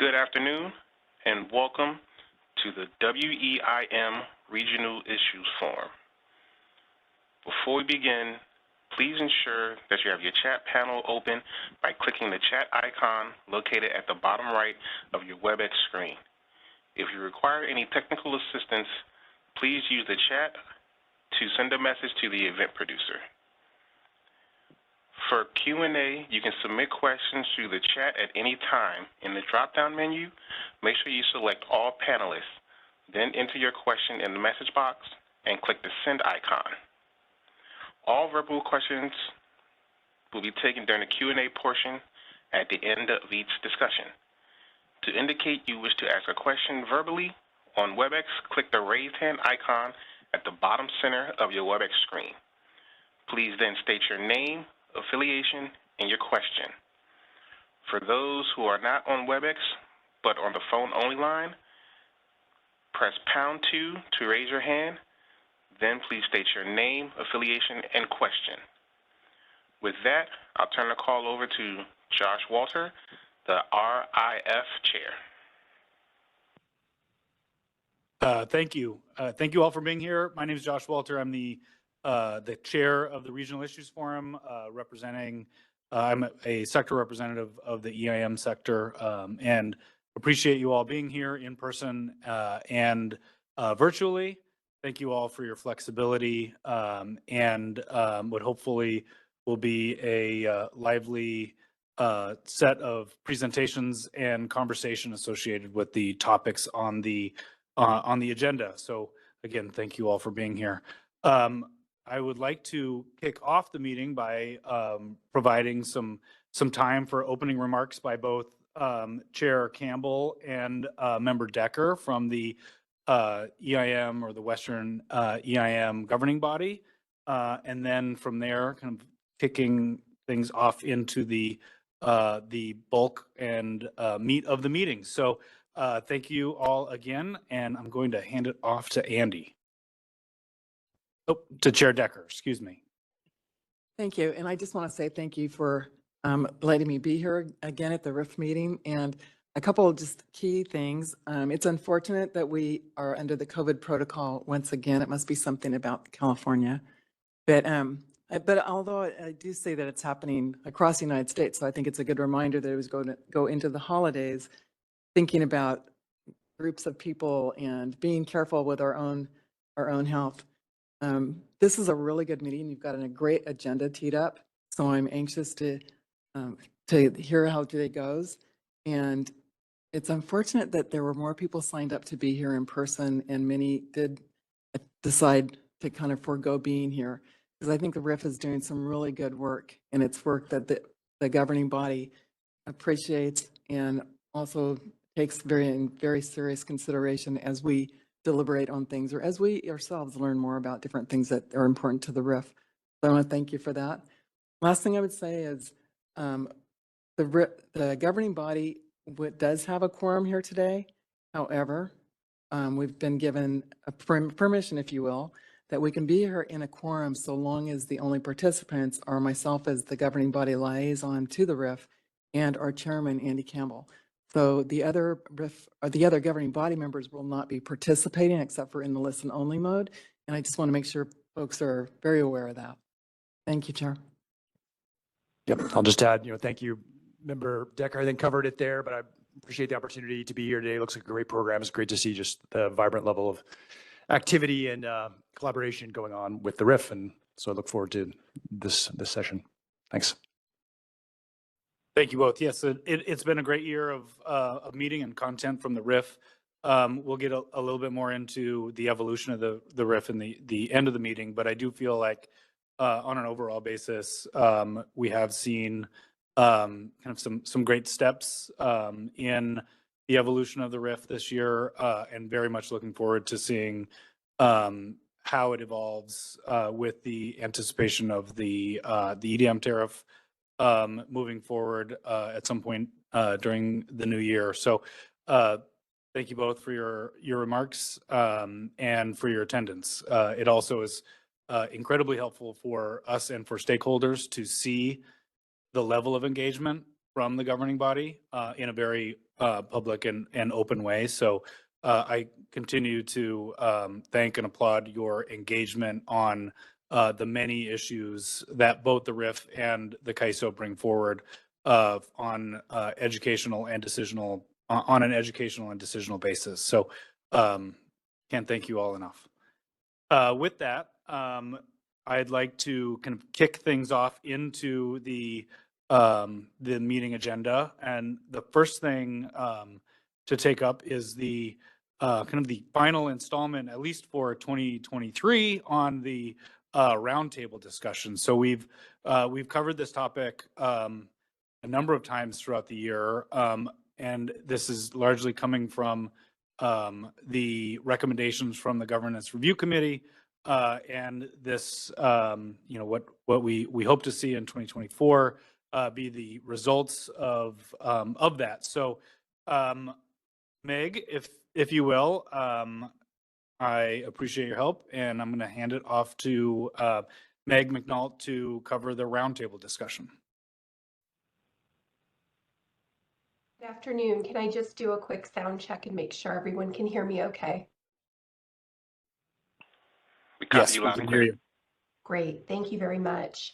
Good afternoon, and welcome to the WEIM Regional Issues Forum. Before we begin, please ensure that you have your chat panel open by clicking the chat icon located at the bottom right of your WebEx screen. If you require any technical assistance, please use the chat to send a message to the event producer. For Q&A, you can submit questions through the chat at any time. In the drop-down menu, make sure you select all panelists, then enter your question in the message box and click the send icon. All verbal questions will be taken during the Q&A portion at the end of each discussion. To indicate you wish to ask a question verbally on WebEx, click the raised hand icon at the bottom center of your WebEx screen. Please then state your name, affiliation, and your question. For those who are not on WebEx but on the phone-only line, press #2 to raise your hand, then please state your name, affiliation, and question. With that, I'll turn the call over to Josh Walter, the RIF Chair. Thank you. Thank you all for being here. My name is Josh Walter. I'm the chair of the Regional Issues Forum, I'm a sector representative of the EIM sector, and appreciate you all being here in person and virtually. Thank you all for your flexibility, and what hopefully will be a lively set of presentations and conversation associated with the topics on the agenda. So again, thank you all for being here. I would like to kick off the meeting by providing some time for opening remarks by both Chair Campbell and Member Decker from the EIM, or the Western EIM governing body, and then from there, kind of kicking things off into the bulk and meat of the meeting. So thank you all again, and I'm going to hand it off to Andy. Oh, to Chair Decker, excuse me. Thank you. And I just want to say thank you for letting me be here again at the RIF meeting. And a couple of just key things. It's unfortunate that we are under the COVID protocol once again. It must be something about California. But although I do say that it's happening across the United States, so I think it's a good reminder that it was going to go into the holidays thinking about groups of people and being careful with our own health. This is a really good meeting. You've got a great agenda teed up, so I'm anxious to hear how today goes. And it's unfortunate that there were more people signed up to be here in person, and many did decide to kind of forego being here, because I think the RIF is doing some really good work, and it's work that the governing body appreciates and also takes very serious consideration as we deliberate on things, or as we ourselves learn more about different things that are important to the RIF. So I want to thank you for that. Last thing I would say is the governing body does have a quorum here today. However, we've been given a permission, if you will, that we can be here in a quorum so long as the only participants are myself as the governing body liaison to the RIF and our chairman, Andy Campbell. So the other governing body members will not be participating except for in the listen only mode. And I just want to make sure folks are very aware of that. Thank you, Chair. Yep, I'll just add, thank you, Member Decker. I think covered it there, but I appreciate the opportunity to be here today. It looks like a great program. It's great to see just the vibrant level of activity and collaboration going on with the RIF. And so I look forward to this session. Thanks. Thank you both. Yes, it's been a great year of meeting and content from the RIF. We'll get a little bit more into the evolution of the RIF in the end of the meeting, but I do feel like on an overall basis, we have seen kind of some great steps in the evolution of the RIF this year, and very much looking forward to seeing how it evolves with the anticipation of the EDM tariff moving forward at some point during the new year. So thank you both for your remarks and for your attendance. It also is incredibly helpful for us and for stakeholders to see the level of engagement from the governing body in a very public and open way. So I continue to thank and applaud your engagement on the many issues that both the RIF and the CAISO bring forward on educational and decisional on an educational and decisional basis. So can't thank you all enough. With that, I'd like to kind of kick things off into the meeting agenda, and the first thing to take up is the kind of the final installment, at least for 2023, on the roundtable discussion. So we've covered this topic a number of times throughout the year, and this is largely coming from the recommendations from the Governance Review Committee, and this, what we hope to see in 2024 be the results of that. So, Meg, if you will, I appreciate your help, and I'm going to hand it off to Meg McNaught to cover the roundtable discussion. Good afternoon. Can I just do a quick sound check and make sure everyone can hear me okay? Yes, we can hear you. Great. Thank you very much.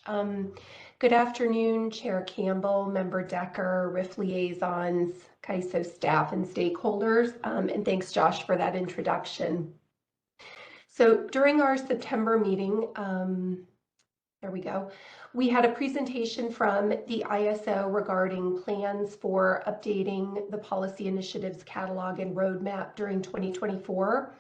Good afternoon, Chair Campbell, Member Decker, RIF liaisons, CAISO staff, and stakeholders. And thanks, Josh, for that introduction. So during our September meeting, there we go. We had a presentation from the ISO regarding plans for updating the policy initiatives catalog and roadmap during 2024.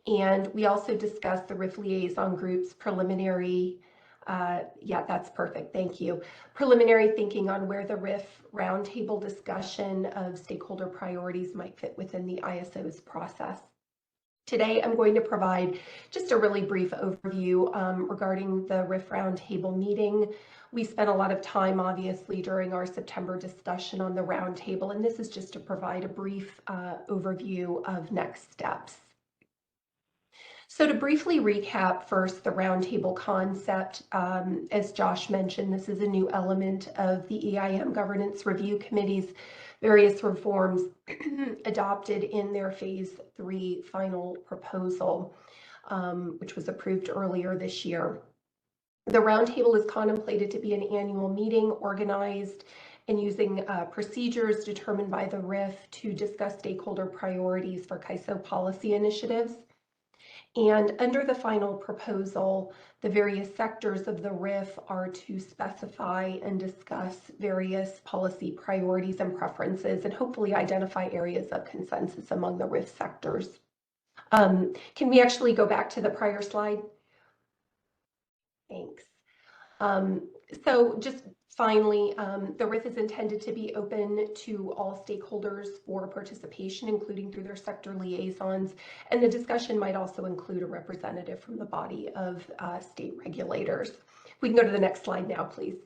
And we also discussed the RIF liaison group's preliminary, yeah, that's perfect, thank you. Preliminary thinking on where the RIF roundtable discussion of stakeholder priorities might fit within the ISO's process. Today, I'm going to provide just a really brief overview regarding the RIF roundtable meeting. We spent a lot of time, obviously, during our September discussion on the roundtable, and this is just to provide a brief overview of next steps. So to briefly recap first the roundtable concept, as Josh mentioned, this is a new element of the EIM Governance Review Committee's various reforms adopted in their Phase 3 final proposal, which was approved earlier this year. The roundtable is contemplated to be an annual meeting organized and using procedures determined by the RIF to discuss stakeholder priorities for CAISO policy initiatives. And under the final proposal, the various sectors of the RIF are to specify and discuss various policy priorities and preferences and hopefully identify areas of consensus among the RIF sectors. Can we actually go back to the prior slide? Thanks. So just finally, the RIF is intended to be open to all stakeholders for participation, including through their sector liaisons, and the discussion might also include a representative from the body of state regulators. We can go to the next slide now, please.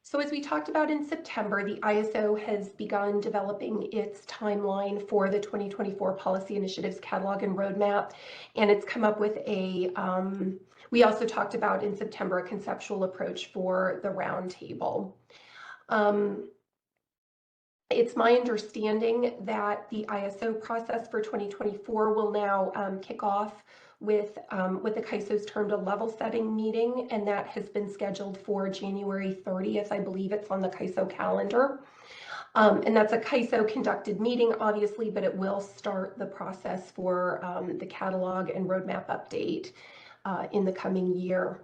So as we talked about in September, the ISO has begun developing its timeline for the 2024 policy initiatives catalog and roadmap, and it's come up with a we also talked about in September a conceptual approach for the roundtable. It's my understanding that the ISO process for 2024 will now kick off with the CAISO's termed a level setting meeting, and that has been scheduled for January 30th. I believe it's on the CAISO calendar. And that's a CAISO conducted meeting, obviously, but it will start the process for the catalog and roadmap update in the coming year.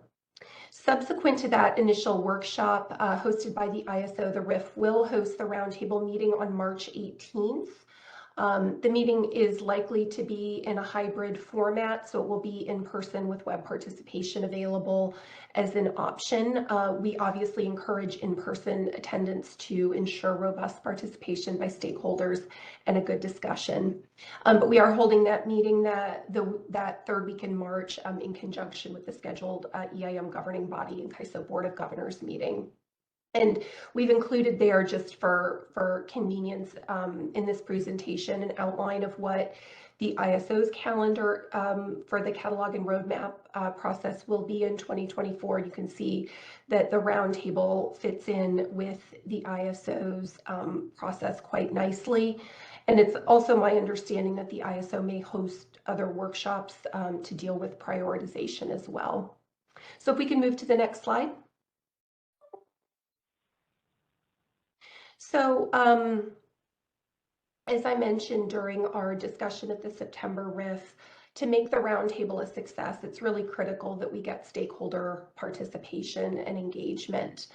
Subsequent to that initial workshop hosted by the ISO, the RIF will host the roundtable meeting on March 18th. The meeting is likely to be in a hybrid format, so it will be in person with web participation available as an option. We obviously encourage in-person attendance to ensure robust participation by stakeholders and a good discussion. But we are holding that meeting that third week in March in conjunction with the scheduled EIM governing body and CAISO Board of Governors meeting. And we've included there, just for convenience in this presentation, an outline of what the ISO's calendar for the catalog and roadmap process will be in 2024. You can see that the roundtable fits in with the ISO's process quite nicely. And it's also my understanding that the ISO may host other workshops to deal with prioritization as well. So if we can move to the next slide. So as I mentioned during our discussion at the September RIF, to make the roundtable a success, it's really critical that we get stakeholder participation and engagement.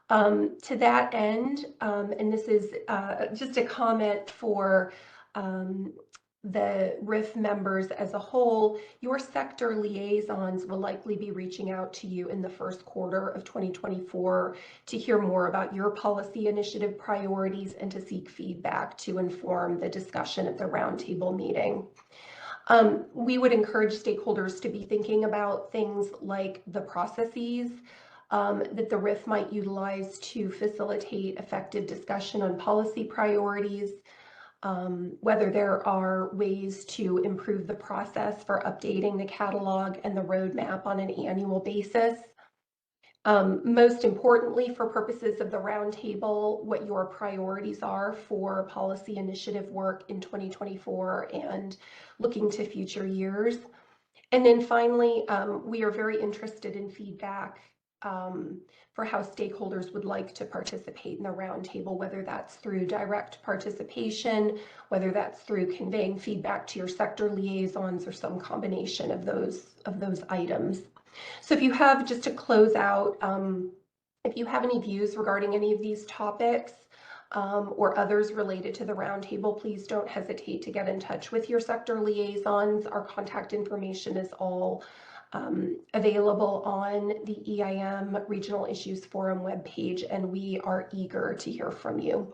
To that end, and this is just a comment for the RIF members as a whole, your sector liaisons will likely be reaching out to you in the first quarter of 2024 to hear more about your policy initiative priorities and to seek feedback to inform the discussion at the roundtable meeting. We would encourage stakeholders to be thinking about things like the processes that the RIF might utilize to facilitate effective discussion on policy priorities, whether there are ways to improve the process for updating the catalog and the roadmap on an annual basis. Most importantly, for purposes of the roundtable, what your priorities are for policy initiative work in 2024 and looking to future years. And then finally, we are very interested in feedback for how stakeholders would like to participate in the roundtable, whether that's through direct participation, whether that's through conveying feedback to your sector liaisons, or some combination of those items. So if you have, just to close out, if you have any views regarding any of these topics or others related to the roundtable, please don't hesitate to get in touch with your sector liaisons. Our contact information is all available on the EIM Regional Issues Forum webpage, and we are eager to hear from you.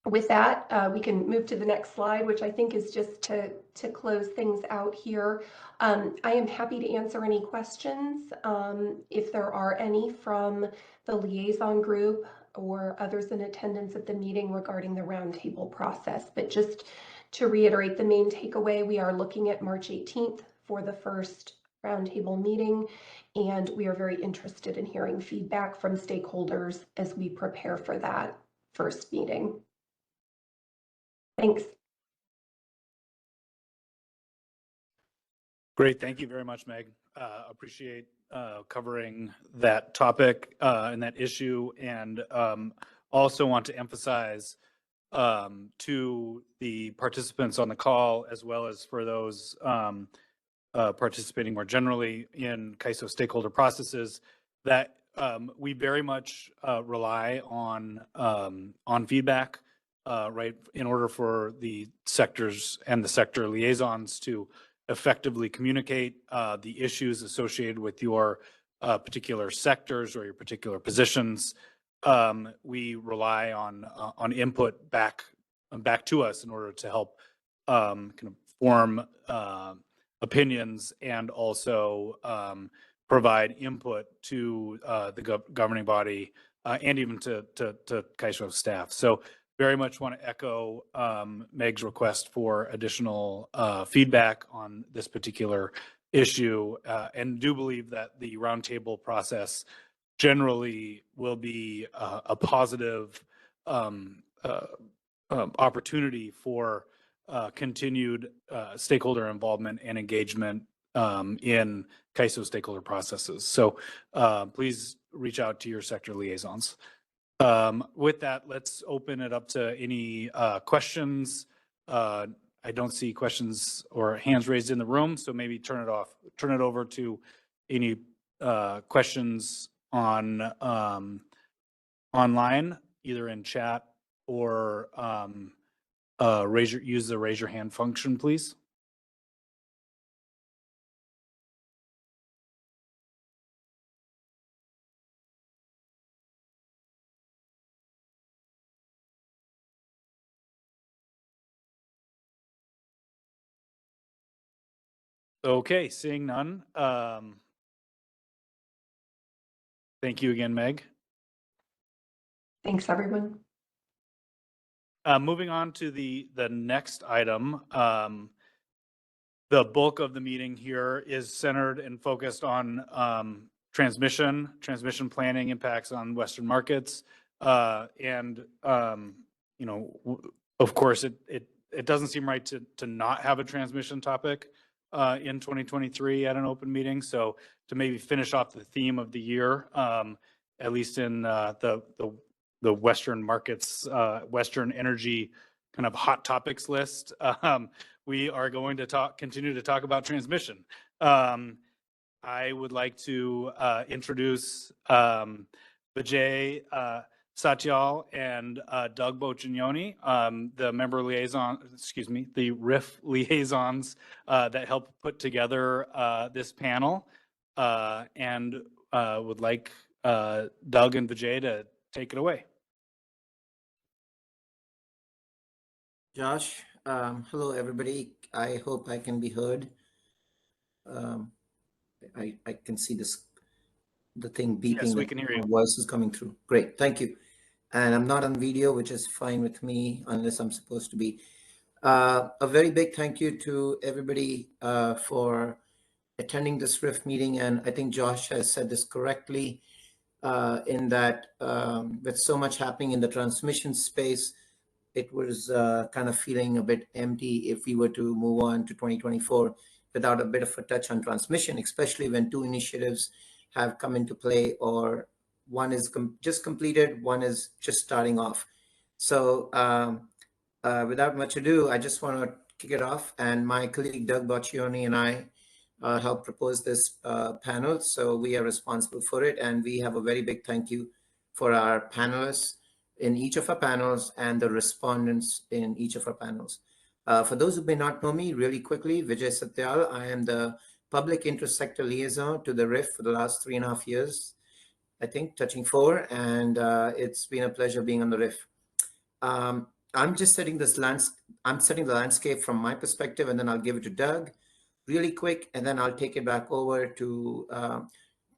With that, we can move to the next slide, which I think is just to close things out here. I am happy to answer any questions if there are any from the liaison group or others in attendance at the meeting regarding the roundtable process. But just to reiterate the main takeaway, we are looking at March 18th for the first roundtable meeting, and we are very interested in hearing feedback from stakeholders as we prepare for that first meeting. Thanks. Great. Thank you very much, Meg. Appreciate covering that topic and that issue, and also want to emphasize to the participants on the call, as well as for those participating more generally in CAISO stakeholder processes, that we very much rely on feedback, right, in order for the sectors and the sector liaisons to effectively communicate the issues associated with your particular sectors or your particular positions. We rely on input back to us in order to help kind of form opinions and also provide input to the governing body and even to CAISO staff. So very much want to echo Meg's request for additional feedback on this particular issue, and do believe that the roundtable process generally will be a positive opportunity for continued stakeholder involvement and engagement in CAISO stakeholder processes. So please reach out to your sector liaisons. With that, let's open it up to any questions. I don't see questions or hands raised in the room, so maybe turn it over to any questions on online, either in chat or use the raise your hand function, please. Okay, seeing none. Thank you again, Meg. Thanks, everyone. Moving on to the next item, the bulk of the meeting here is centered and focused on transmission planning impacts on Western markets. And, you know, of course, it doesn't seem right to not have a transmission topic in 2023 at an open meeting. So to maybe finish off the theme of the year, at least in the Western markets, Western energy kind of hot topics list, we are going to continue to talk about transmission. I would like to introduce Vijay Satyal and Doug Boccignoni, the member liaison, the RIF liaisons that helped put together this panel, and would like Doug and Vijay to take it away. Josh, hello everybody. I hope I can be heard. I can see the thing beeping. Yes, we can hear you. My voice is coming through. Great, thank you. And I'm not on video, which is fine with me unless I'm supposed to be. A very big thank you to everybody for attending this RIF meeting. And I think Josh has said this correctly in that with so much happening in the transmission space, it was kind of feeling a bit empty if we were to move on to 2024 without a bit of a touch on transmission, especially when two initiatives have come into play, or one is just completed, one is just starting off. So without much ado, I just want to kick it off. And my colleague Doug Boccioni and I helped propose this panel. So we are responsible for it. And we have a very big thank you for our panelists in each of our panels and the respondents in each of our panels. For those who may not know me, really quickly, Vijay Satyal, I am the public interest sector liaison to the RIF for the last 3.5 years, I think, touching 4, and it's been a pleasure being on the RIF. I'm just setting I'm setting the landscape from my perspective, and then I'll give it to Doug really quick, and then I'll take it back over to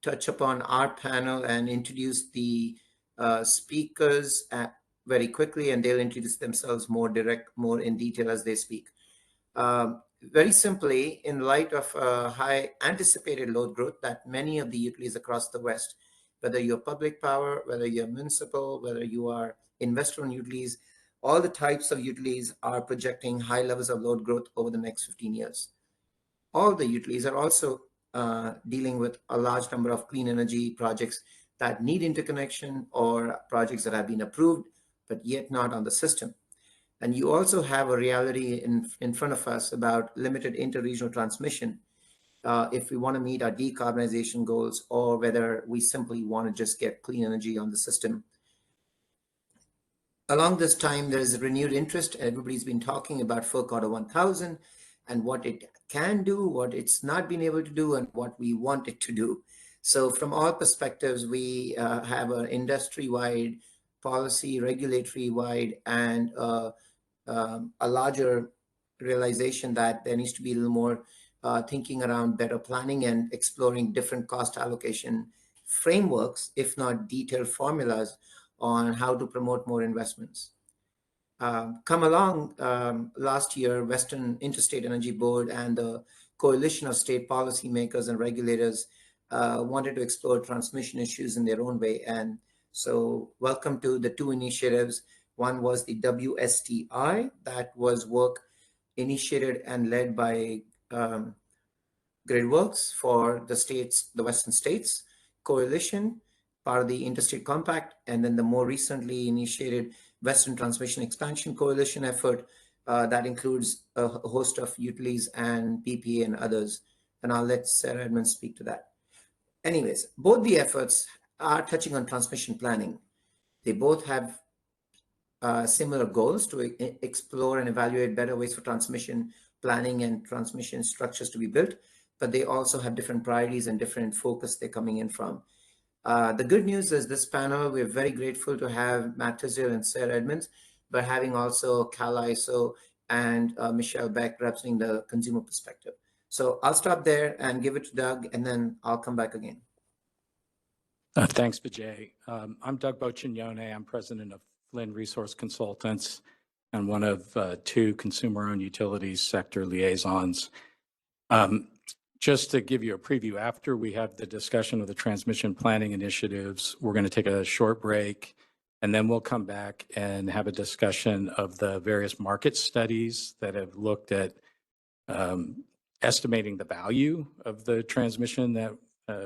touch upon our panel and introduce the speakers very quickly, and they'll introduce themselves more in detail as they speak. Very simply, in light of high anticipated load growth that many of the utilities across the West, whether you're public power, whether you're municipal, whether you are investor-owned utilities, all the types of utilities are projecting high levels of load growth over the next 15 years. All the utilities are also dealing with a large number of clean energy projects that need interconnection, or projects that have been approved but yet not on the system. And you also have a reality in front of us about limited interregional transmission if we want to meet our decarbonization goals, or whether we simply want to just get clean energy on the system. Along this time, there is a renewed interest. Everybody's been talking about FERC Order 1000 and what it can do, what it's not been able to do, and what we want it to do. So from all perspectives, we have an industry-wide, policy, regulatory-wide, and a larger realization that there needs to be a little more thinking around better planning and exploring different cost allocation frameworks, if not detailed formulas, on how to promote more investments. Come along last year, Western Interstate Energy Board and the coalition of state policymakers and regulators wanted to explore transmission issues in their own way. And so welcome to the two initiatives. One was the WSTI, that was work initiated and led by GridWorks for the states, the Western states coalition, part of the Interstate Compact, and then the more recently initiated Western Transmission Expansion Coalition effort that includes a host of utilities and PPA and others. And I'll let Sarah Edmonds speak to that. Anyways, both the efforts are touching on transmission planning. They both have similar goals to explore and evaluate better ways for transmission planning and transmission structures to be built, but they also have different priorities and different focus they're coming in from. The good news is this panel, we're very grateful to have Matt Tizil and Sarah Edmonds, but having also Cal Iso and Michelle Beck representing the consumer perspective. So I'll stop there and give it to Doug, and then I'll come back again. Thanks, Vijay. I'm Doug Boccignoni. I'm president of Flynn Resource Consultants. and one of 2 consumer-owned utilities sector liaisons. Just to give you a preview, after we have the discussion of the transmission planning initiatives, we're going to take a short break, and then we'll come back and have a discussion of the various market studies that have looked at estimating the value of the transmission that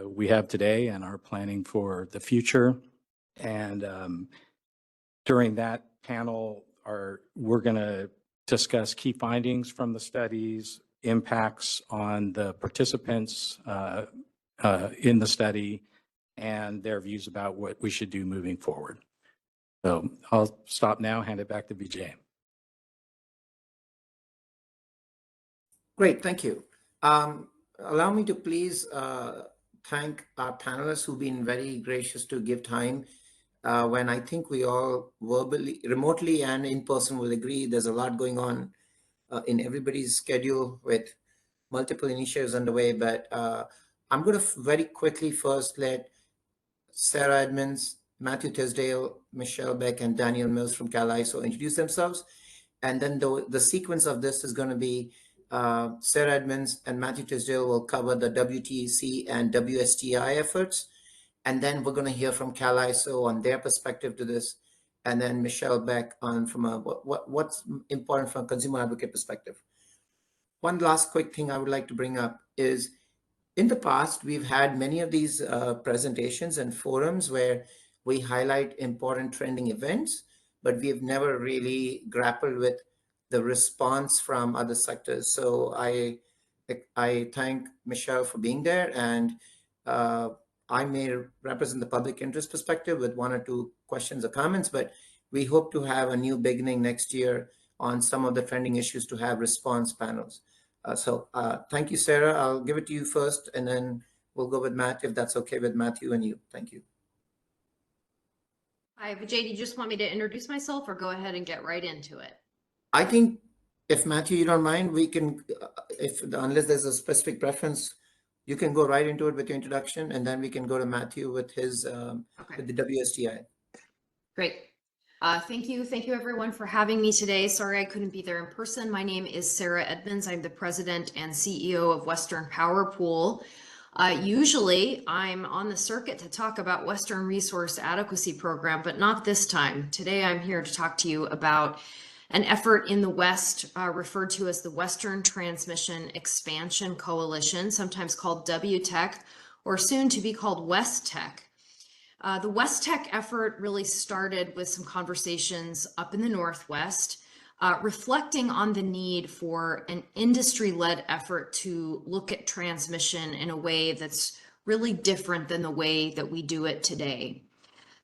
we have today and are planning for the future. And during that panel, we're going to discuss key findings from the studies, impacts on the participants in the study, and their views about what we should do moving forward. So I'll stop now, hand it back to Vijay. Great, thank you. Allow me to please thank our panelists who've been very gracious to give time when I think we all verbally, remotely and in person will agree there's a lot going on in everybody's schedule with multiple initiatives underway, but I'm going to very quickly first let Sarah Edmonds, Matthew Tisdale, Michelle Beck, and Daniel Mills from Cal ISO introduce themselves. And then the sequence of this is going to be Sarah Edmonds and Matthew Tisdale will cover the WTEC and WSTI efforts. And then we're going to hear from Cal ISO on their perspective to this. And then Michelle Beck on from what's important from a consumer advocate perspective. One last quick thing I would like to bring up is in the past, we've had many of these presentations and forums where we highlight important trending events, but we've never really grappled with the response from other sectors. So I thank Michelle for being there, and I may represent the public interest perspective with 1 or 2 questions or comments, but we hope to have a new beginning next year on some of the trending issues to have response panels. So thank you, Sarah. I'll give it to you first, and then we'll go with Matt, if that's okay with Matthew and you. Thank you. Hi, Vijay, do you just want me to introduce myself or go ahead and get right into it? I think if Matthew, you don't mind, we can, unless there's a specific preference, you can go right into it with your introduction, and then we can go to Matthew with his with the WSTI. Great. Thank you everyone for having me today. Sorry I couldn't be there in person. My name is Sarah Edmonds. I'm the president and CEO of Western Power Pool. Usually I'm on the circuit to talk about Western Resource Adequacy Program, but not this time. Today I'm here to talk to you about an effort in the West referred to as the Western Transmission Expansion Coalition, sometimes called WTEC, or soon to be called WestTech. The WestTech effort really started with some conversations up in the Northwest, reflecting on the need for an industry-led effort to look at transmission in a way that's really different than the way that we do it today.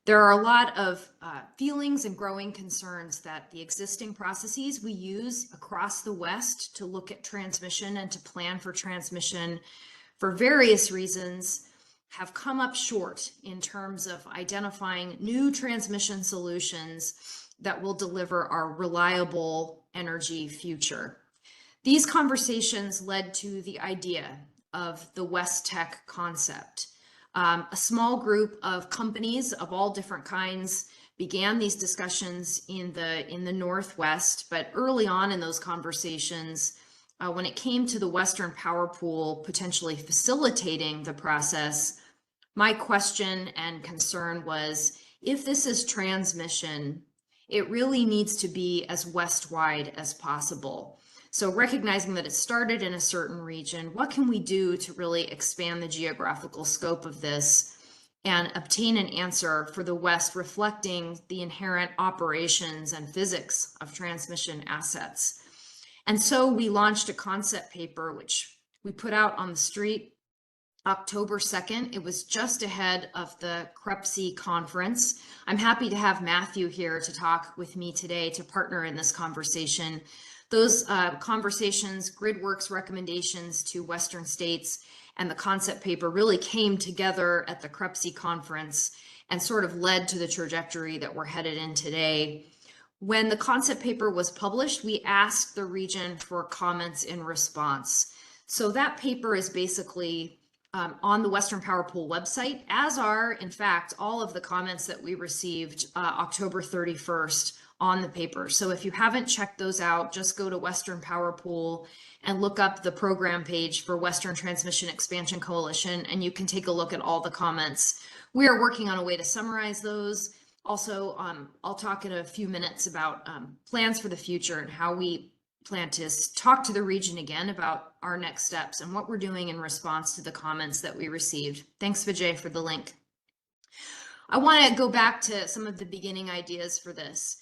There are a lot of feelings and growing concerns that the existing processes we use across the West to look at transmission and to plan for transmission for various reasons have come up short in terms of identifying new transmission solutions that will deliver our reliable energy future. These conversations led to the idea of the WestTech concept. A small group of companies of all different kinds began these discussions in the Northwest, but early on in those conversations, when it came to the Western Power Pool potentially facilitating the process, my question and concern was, if this is transmission, it really needs to be as West-wide as possible. So recognizing that it started in a certain region, what can we do to really expand the geographical scope of this and obtain an answer for the West reflecting the inherent operations and physics of transmission assets? And so we launched a concept paper, which we put out on the street October 2nd. It was just ahead of the CREPC conference. I'm happy to have Matthew here to talk with me today to partner in this conversation. Those conversations, GridWorks recommendations to Western states, and the concept paper really came together at the CREPC conference and sort of led to the trajectory that we're headed in today. When the concept paper was published, we asked the region for comments in response. So that paper is basically on the Western Power Pool website, as are, in fact, all of the comments that we received October 31st on the paper. So if you haven't checked those out, just go to Western Power Pool and look up the program page for Western Transmission Expansion Coalition, and you can take a look at all the comments. We are working on a way to summarize those. Also, I'll talk in a few minutes about plans for the future and how we plan to talk to the region again about our next steps and what we're doing in response to the comments that we received. Thanks, Vijay, for the link. I want to go back to some of the beginning ideas for this.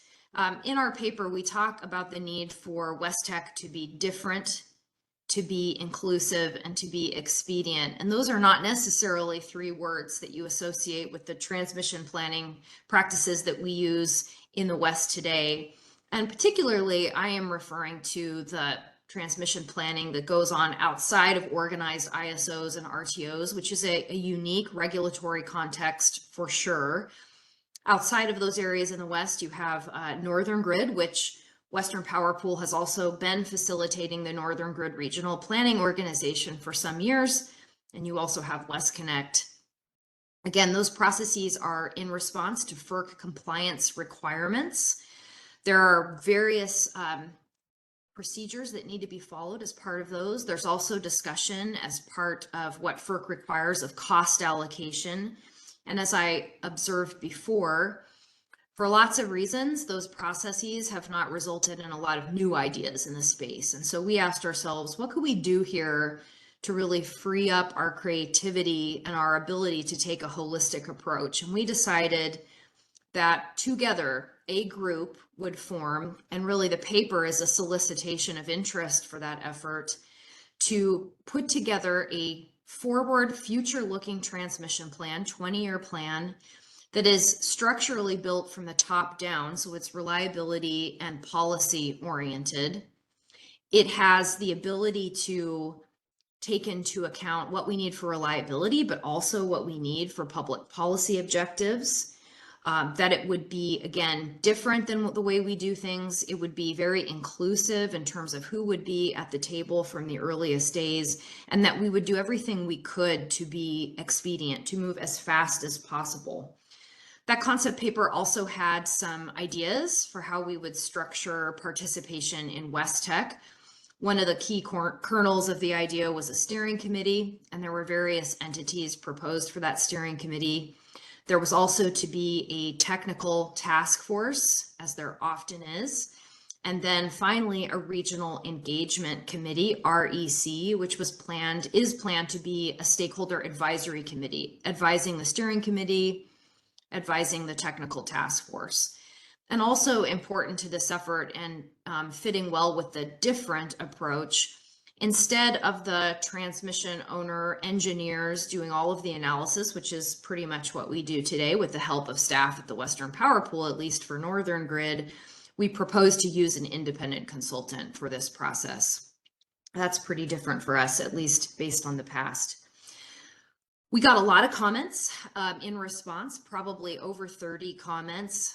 In our paper, we talk about the need for West Tech to be different, to be inclusive, and to be expedient. And those are not necessarily 3 words that you associate with the transmission planning practices that we use in the West today. And particularly, I am referring to the transmission planning that goes on outside of organized ISOs and RTOs, which is a unique regulatory context for sure. Outside of those areas in the West, you have Northern Grid, which Western Power Pool has also been facilitating the Northern Grid Regional Planning Organization for some years. And you also have West Connect. Again, those processes are in response to FERC compliance requirements. There are various procedures that need to be followed as part of those. There's also discussion as part of what FERC requires of cost allocation. And as I observed before, for lots of reasons, those processes have not resulted in a lot of new ideas in the space. And so we asked ourselves, what could we do here to really free up our creativity and our ability to take a holistic approach? And we decided that together a group would form, and really the paper is a solicitation of interest for that effort, to put together a forward, future-looking transmission plan, 20-year plan, that is structurally built from the top down, so it's reliability and policy oriented. It has the ability to take into account what we need for reliability, but also what we need for public policy objectives. That it would be, again, different than the way we do things. It would be very inclusive in terms of who would be at the table from the earliest days, and that we would do everything we could to be expedient, to move as fast as possible. That concept paper also had some ideas for how we would structure participation in West Tech. One of the key kernels of the idea was a steering committee, and there were various entities proposed for that steering committee. There was also to be a technical task force, as there often is. And then finally, a regional engagement committee, REC, which is planned to be a stakeholder advisory committee, advising the steering committee, advising the technical task force. And also important to this effort and fitting well with the different approach, instead of the transmission owner engineers doing all of the analysis, which is pretty much what we do today with the help of staff at the Western Power Pool, at least for Northern Grid, we propose to use an independent consultant for this process. That's pretty different for us, at least based on the past. We got a lot of comments in response, probably over 30 comments.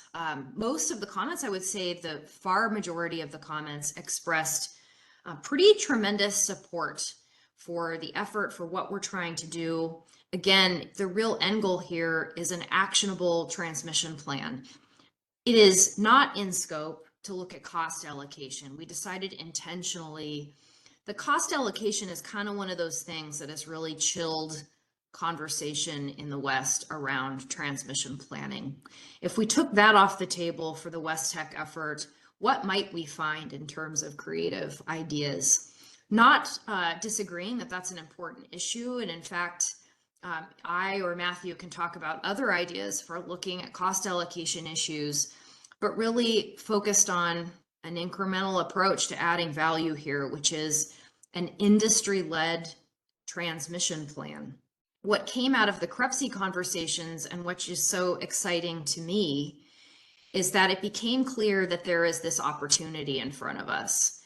Most of the comments, I would say the far majority of the comments expressed pretty tremendous support for the effort, for what we're trying to do. Again, the real end goal here is an actionable transmission plan. It is not in scope to look at cost allocation. We decided intentionally the cost allocation is kind of one of those things that has really chilled conversation in the West around transmission planning. If we took that off the table for the West Tech effort, what might we find in terms of creative ideas? Not disagreeing that that's an important issue. And in fact, I or Matthew can talk about other ideas for looking at cost allocation issues, but really focused on an incremental approach to adding value here, which is an industry-led transmission plan. What came out of the CREPC conversations, and which is so exciting to me, is that it became clear that there is this opportunity in front of us,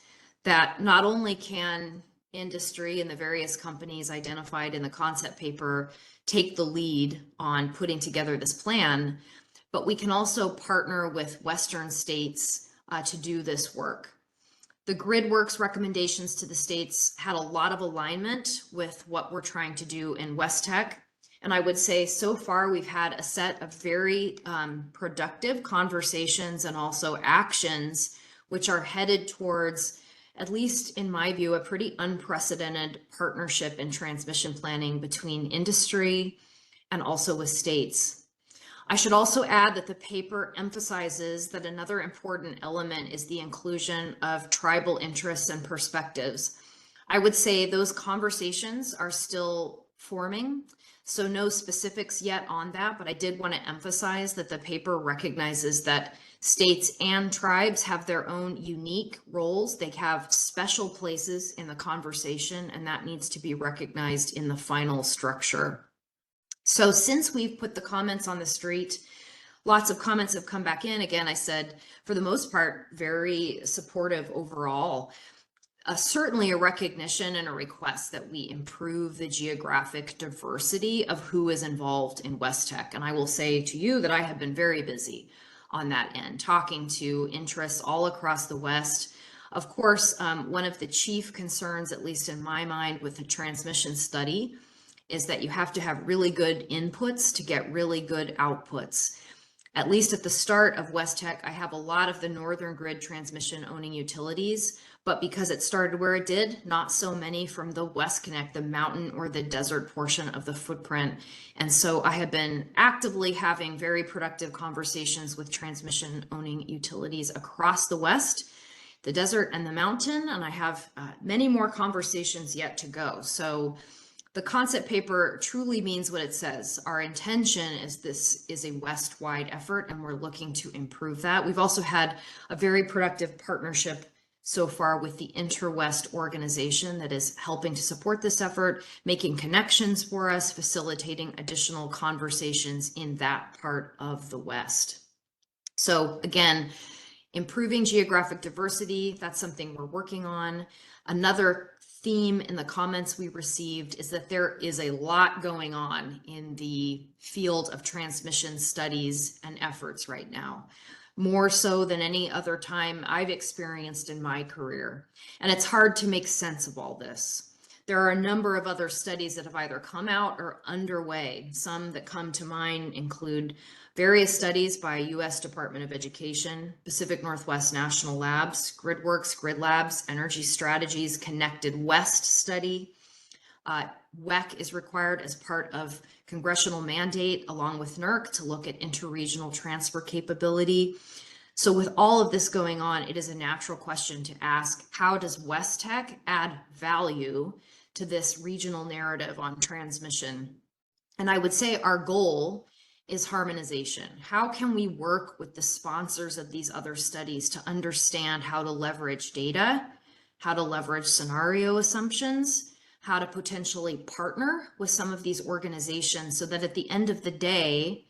that not only can industry and the various companies identified in the concept paper take the lead on putting together this plan, but we can also partner with Western states to do this work. The GridWorks recommendations to the states had a lot of alignment with what we're trying to do in West Tech. And I would say so far we've had a set of very productive conversations and also actions which are headed towards, at least in my view, a pretty unprecedented partnership in transmission planning between industry and also with states. I should also add that the paper emphasizes that another important element is the inclusion of tribal interests and perspectives. I would say those conversations are still forming, so no specifics yet on that, but I did want to emphasize that the paper recognizes that states and tribes have their own unique roles. They have special places in the conversation, and that needs to be recognized in the final structure. So since we've put the comments on the street, lots of comments have come back in. Again, I said, for the most part, very supportive overall. Certainly a recognition and a request that we improve the geographic diversity of who is involved in West Tech. And I will say to you that I have been very busy on that end, talking to interests all across the West. Of course, one of the chief concerns, at least in my mind, with the transmission study is that you have to have really good inputs to get really good outputs. At least at the start of West Tech, I have a lot of the northern grid transmission owning utilities, but because it started where it did, not so many from the West Connect, the mountain or the desert portion of the footprint. And so I have been actively having very productive conversations with transmission owning utilities across the West, the desert and the mountain, and I have many more conversations yet to go. So the concept paper truly means what it says. Our intention is this is a West-wide effort, and we're looking to improve that. We've also had a very productive partnership so far with the Interwest organization that is helping to support this effort, making connections for us, facilitating additional conversations in that part of the West. So again, improving geographic diversity, that's something we're working on. Another theme in the comments we received is that there is a lot going on in the field of transmission studies and efforts right now, more so than any other time I've experienced in my career. And it's hard to make sense of all this. There are a number of other studies that have either come out or underway. Some that come to mind include various studies by U.S. Department of Education, Pacific Northwest National Labs, GridWorks, Grid Labs, Energy Strategies, Connected West study. WEC is required as part of congressional mandate along with NERC to look at interregional transfer capability. So with all of this going on, it is a natural question to ask, how does West Tech add value to this regional narrative on transmission? And I would say our goal is harmonization. How can we work with the sponsors of these other studies to understand how to leverage data, how to leverage scenario assumptions, how to potentially partner with some of these organizations so that at the end of the day,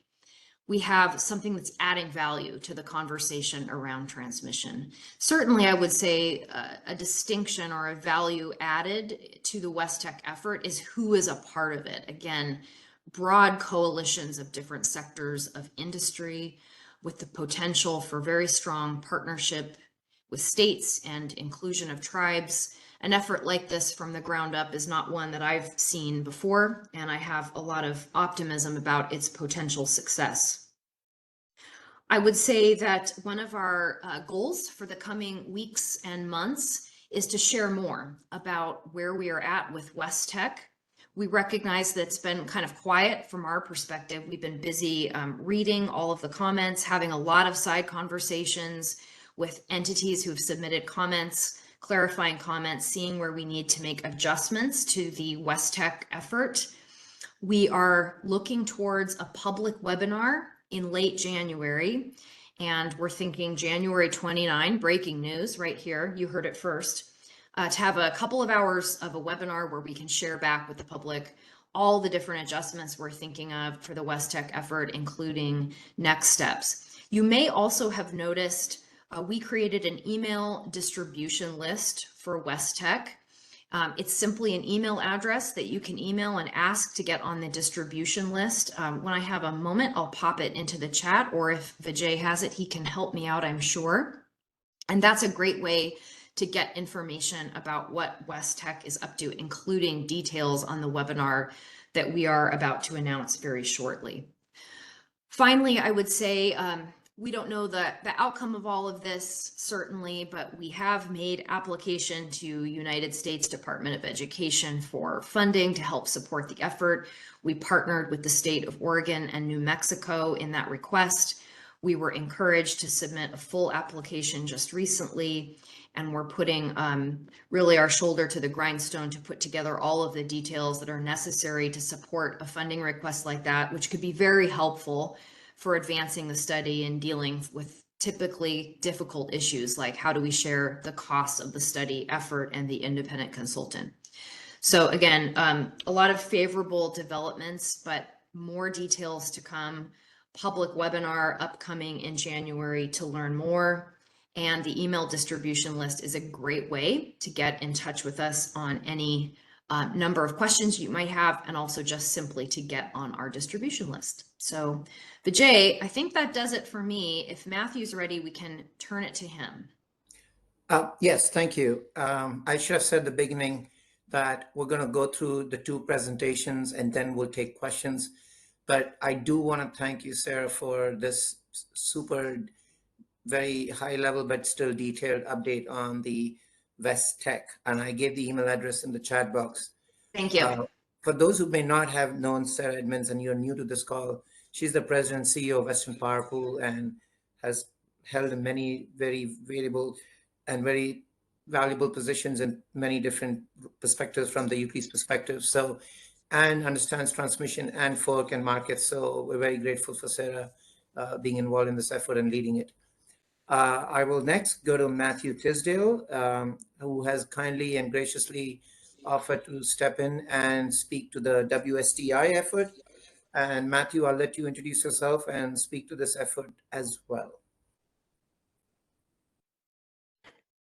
we have something that's adding value to the conversation around transmission. Certainly, I would say a distinction or a value added to the West Tech effort is who is a part of it. Again, broad coalitions of different sectors of industry with the potential for very strong partnership with states and inclusion of tribes. An effort like this from the ground up is not one that I've seen before, and I have a lot of optimism about its potential success. I would say that one of our goals for the coming weeks and months is to share more about where we are at with West Tech. We recognize that it's been kind of quiet from our perspective. We've been busy reading all of the comments, having a lot of side conversations with entities who've submitted comments, clarifying comments, seeing where we need to make adjustments to the West Tech effort. We are looking towards a public webinar in late January, and we're thinking January 29, breaking news right here, you heard it first, to have a couple of hours of a webinar where we can share back with the public all the different adjustments we're thinking of for the West Tech effort, including next steps. You may also have noticed we created an email distribution list for West Tech. It's simply an email address that you can email and ask to get on the distribution list. When I have a moment, I'll pop it into the chat, or if Vijay has it, he can help me out, I'm sure. And that's a great way to get information about what West Tech is up to, including details on the webinar that we are about to announce very shortly. Finally, I would say we don't know the outcome of all of this, certainly, but we have made application to United States Department of Education for funding to help support the effort. We partnered with the state of Oregon and New Mexico in that request. We were encouraged to submit a full application just recently, and we're putting really our shoulder to the grindstone to put together all of the details that are necessary to support a funding request like that, which could be very helpful for advancing the study and dealing with typically difficult issues like how do we share the costs of the study effort and the independent consultant. So again, a lot of favorable developments, but more details to come. Public webinar upcoming in January to learn more. And the email distribution list is a great way to get in touch with us on any number of questions you might have, and also just simply to get on our distribution list. So Vijay, I think that does it for me. If Matthew's ready, we can turn it to him. Yes, thank you. I should have said at the beginning that we're going to go through the two presentations and then we'll take questions. But I do want to thank you, Sarah, for this super, very high level, but still detailed update on the West Tech. And I gave the email address in the chat box. Thank you. For those who may not have known Sarah Edmonds and you're new to this call, she's the president and CEO of Western Power Pool and has held many very variable and very valuable positions in many different perspectives from the UP's perspective. So, and understands transmission and fork and markets. So we're very grateful for Sarah being involved in this effort and leading it. I will next go to Matthew Tisdale, who has kindly and graciously offered to step in and speak to the WSTI effort. And Matthew, I'll let you introduce yourself and speak to this effort as well.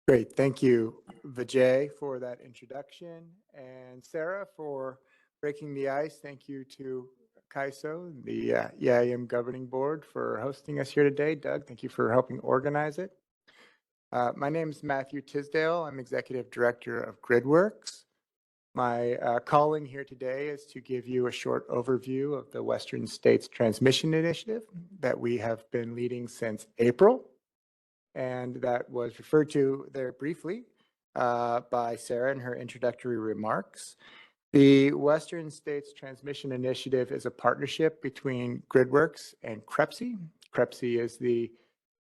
Great. Thank you, Vijay, for that introduction. And Sarah, for breaking the ice. Thank you to CAISO, the EIM Governing Board, for hosting us here today. Doug, thank you for helping organize it. My name is Matthew Tisdale. I'm Executive Director of GridWorks. My calling here today is to give you a short overview of the Western States Transmission Initiative that we have been leading since April, and that was referred to there briefly by Sarah in her introductory remarks. The Western States Transmission Initiative is a partnership between GridWorks and CREPC. CREPC is the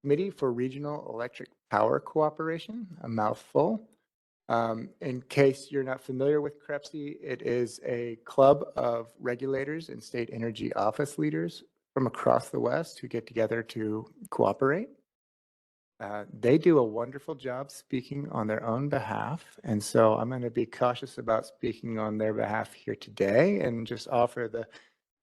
Committee for Regional Electric Power Cooperation, a mouthful. In case you're not familiar with CREPC, it is a club of regulators and state energy office leaders from across the West who get together to cooperate. They do a wonderful job speaking on their own behalf, and so I'm going to be cautious about speaking on their behalf here today and just offer the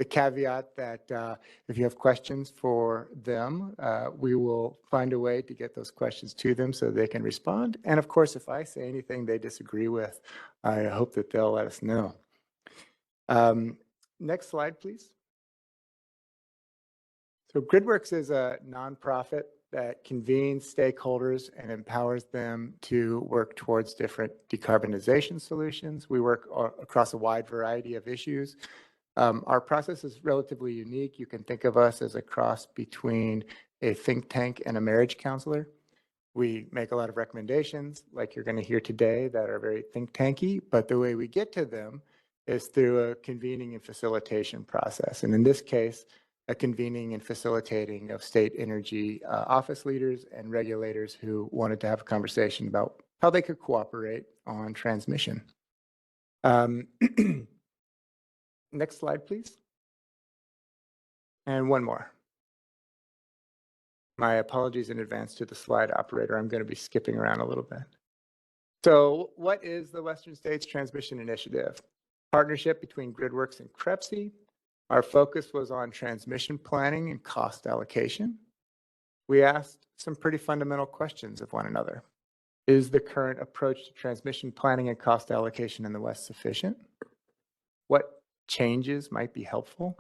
caveat that if you have questions for them, we will find a way to get those questions to them so they can respond. And of course, if I say anything they disagree with, I hope that they'll let us know. Next slide, please. So GridWorks is a nonprofit that convenes stakeholders and empowers them to work towards different decarbonization solutions. We work across a wide variety of issues. Our process is relatively unique. You can think of us as a cross between a think tank and a marriage counselor. We make a lot of recommendations, like you're going to hear today, that are very think tanky, but the way we get to them is through a convening and facilitation process. And in this case, a convening and facilitating of state energy office leaders and regulators who wanted to have a conversation about how they could cooperate on transmission. Next slide, please. And one more. My apologies in advance to the slide operator. I'm going to be skipping around a little bit. So what is the Western States Transmission Initiative? Partnership between GridWorks and CREPC. Our focus was on transmission planning and cost allocation. We asked some pretty fundamental questions of one another. Is the current approach to transmission planning and cost allocation in the West sufficient? What changes might be helpful?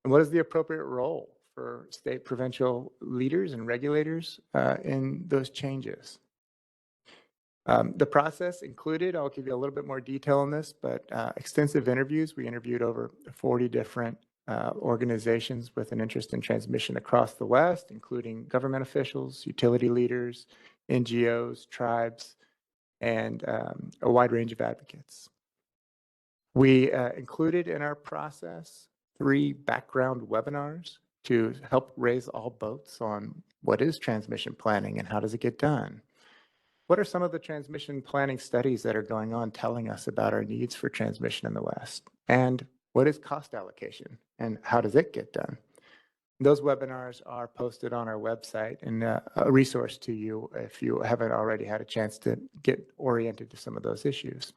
And what is the appropriate role for state provincial leaders and regulators in those changes? The process included, I'll give you a little bit more detail on this, but extensive interviews. We interviewed over 40 different organizations with an interest in transmission across the West, including government officials, utility leaders, NGOs, tribes, and a wide range of advocates. We included in our process 3 background webinars to help raise all boats on what is transmission planning and how does it get done. What are some of the transmission planning studies that are going on telling us about our needs for transmission in the West? And what is cost allocation and how does it get done? Those webinars are posted on our website and a resource to you if you haven't already had a chance to get oriented to some of those issues.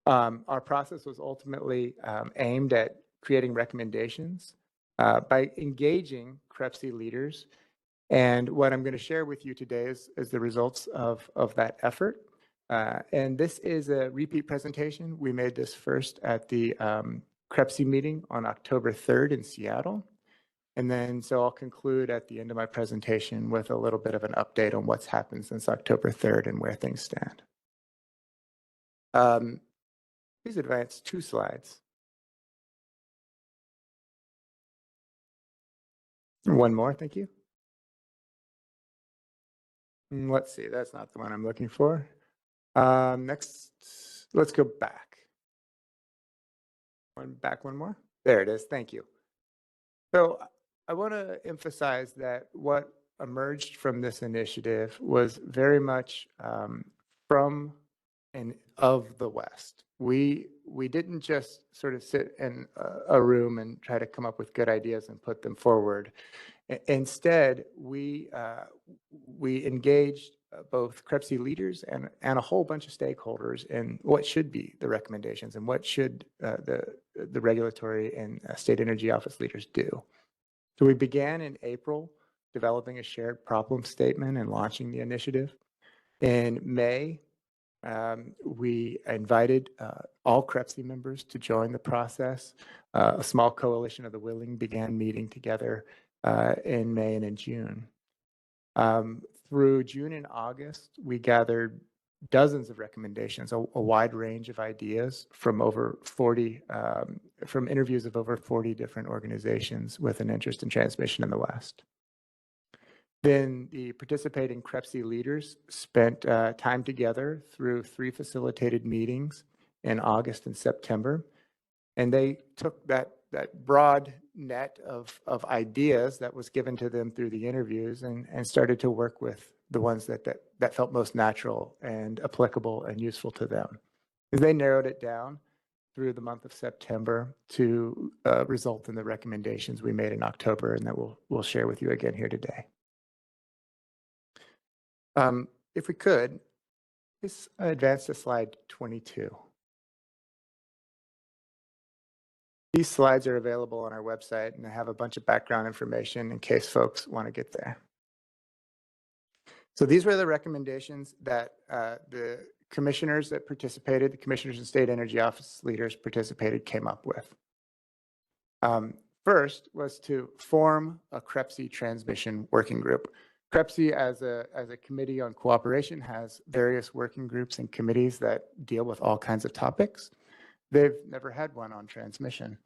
Our process was ultimately aimed at creating recommendations by engaging CREPC leaders. And what I'm going to share with you today is the results of that effort. And this is a repeat presentation. We made this first at the CREPC meeting on October 3rd in Seattle. And then so I'll conclude at the end of my presentation with a little bit of an update on what's happened since October 3rd and where things stand. Please advance 2 slides. One more, thank you. Let's see, that's not the one I'm looking for. Next, let's go back. One more. There it is, thank you. So I want to emphasize that what emerged from this initiative was very much from and of the West. We didn't just sort of sit in a room and try to come up with good ideas and put them forward. Instead, we engaged both CREPC leaders and a whole bunch of stakeholders in what should be the recommendations and what should the regulatory and state energy office leaders do. So we began in April developing a shared problem statement and launching the initiative. In May, we invited all CREPC members to join the process. A small coalition of the willing began meeting together in May and in June. Through June and August, we gathered dozens of recommendations, a wide range of ideas from over 40, from interviews of over 40 different organizations with an interest in transmission in the West. Then the participating CREPC leaders spent time together through 3 facilitated meetings in August and September. And they took that broad net of ideas that was given to them through the interviews and started to work with the ones that felt most natural and applicable and useful to them. And they narrowed it down through the month of September to result in the recommendations we made in October and that we'll share with you again here today. If we could, please advance to slide 22. These slides are available on our website and I have a bunch of background information in case folks want to get there. So these were the recommendations that the commissioners that participated, the commissioners and state energy office leaders participated, came up with. First was to form a CREPC transmission working group. CREPC as a committee on cooperation has various working groups and committees that deal with all kinds of topics. They've never had one on transmission.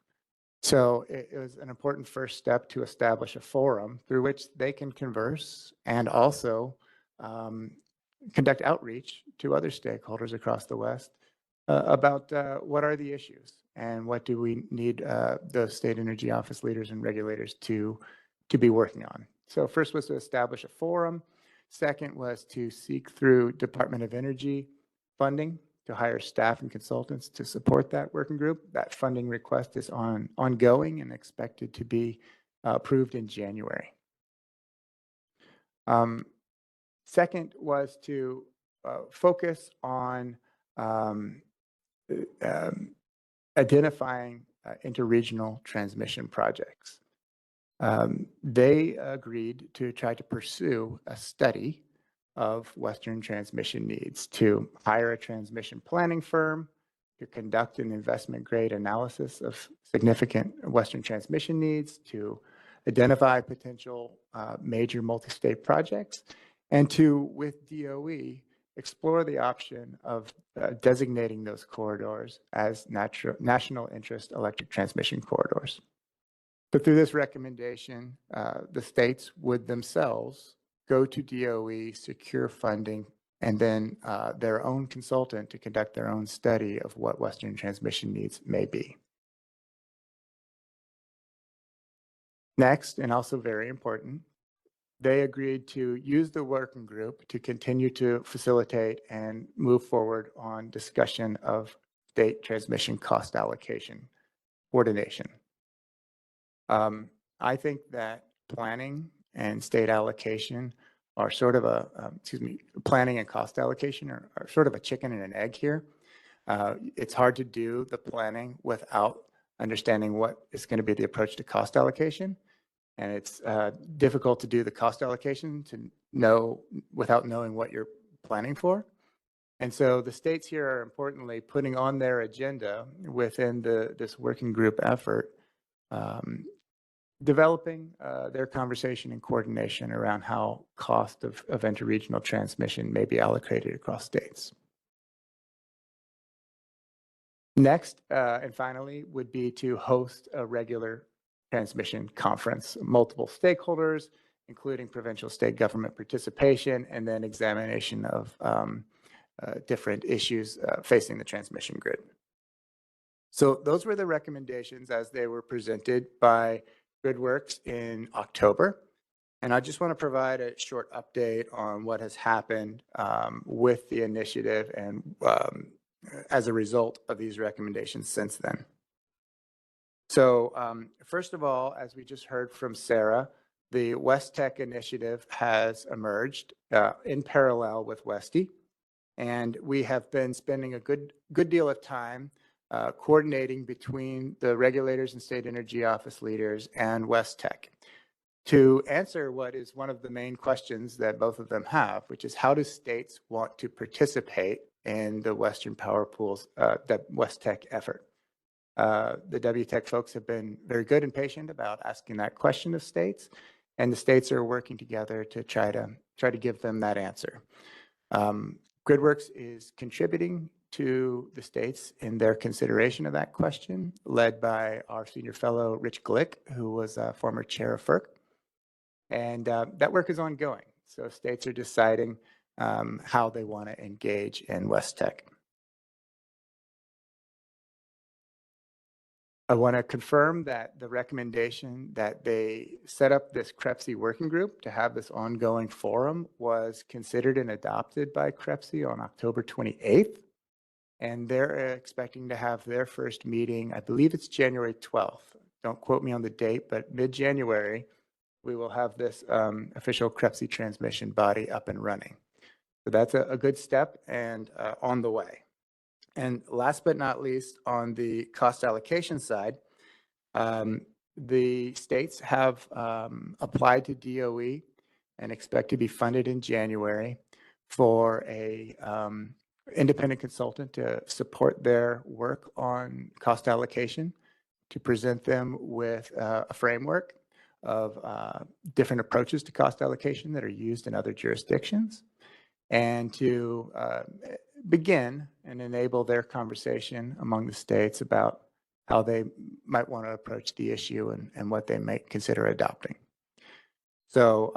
So it was an important first step to establish a forum through which they can converse and also conduct outreach to other stakeholders across the West about what are the issues and what do we need the state energy office leaders and regulators to be working on. So first was to establish a forum. Second was to seek through Department of Energy funding to hire staff and consultants to support that working group. That funding request is ongoing and expected to be approved in January. Second was to focus on identifying interregional transmission projects. They agreed to try to pursue a study of Western transmission needs, to hire a transmission planning firm, to conduct an investment grade analysis of significant Western transmission needs, to identify potential major multi-state projects, and to, with DOE, explore the option of designating those corridors as national interest electric transmission corridors. But through this recommendation, the states would themselves go to DOE, secure funding, and then their own consultant to conduct their own study of what Western transmission needs may be. Next, and also very important, they agreed to use the working group to continue to facilitate and move forward on discussion of state transmission cost allocation coordination. I think that planning and state allocation are sort of planning and cost allocation are sort of a chicken and an egg here. It's hard to do the planning without understanding what is going to be the approach to cost allocation. And it's difficult to do the cost allocation to know without knowing what you're planning for. And so the states here are importantly putting on their agenda within this working group effort, developing their conversation and coordination around how cost of interregional transmission may be allocated across states. Next, and finally, would be to host a regular transmission conference, multiple stakeholders, including provincial state government participation, and then examination of different issues facing the transmission grid. So those were the recommendations as they were presented by GridWorks in October. And I just want to provide a short update on what has happened with the initiative and as a result of these recommendations since then. So first of all, as we just heard from Sarah, the West Tech initiative has emerged in parallel with WESTI. And we have been spending a good deal of time coordinating between the regulators and state energy office leaders and West Tech to answer what is one of the main questions that both of them have, which is how do states want to participate in the Western Power Pool's the West Tech effort? The WTech folks have been very good and patient about asking that question of states, and the states are working together to try to give them that answer. GridWorks is contributing to the states in their consideration of that question, led by our senior fellow, Rich Glick, who was a former chair of FERC. And that work is ongoing. So states are deciding how they want to engage in West Tech. I want to confirm that the recommendation that they set up this CREPSI working group to have this ongoing forum was considered and adopted by CREPSI on October 28th. And they're expecting to have their first meeting, I believe it's January 12th. Don't quote me on the date, but mid-January, we will have this official CREPSI transmission body up and running. So that's a good step and on the way. And last but not least, on the cost allocation side, the states have applied to DOE and expect to be funded in January for a independent consultant to support their work on cost allocation, to present them with a framework of different approaches to cost allocation that are used in other jurisdictions, and to begin and enable their conversation among the states about how they might want to approach the issue and what they may consider adopting. So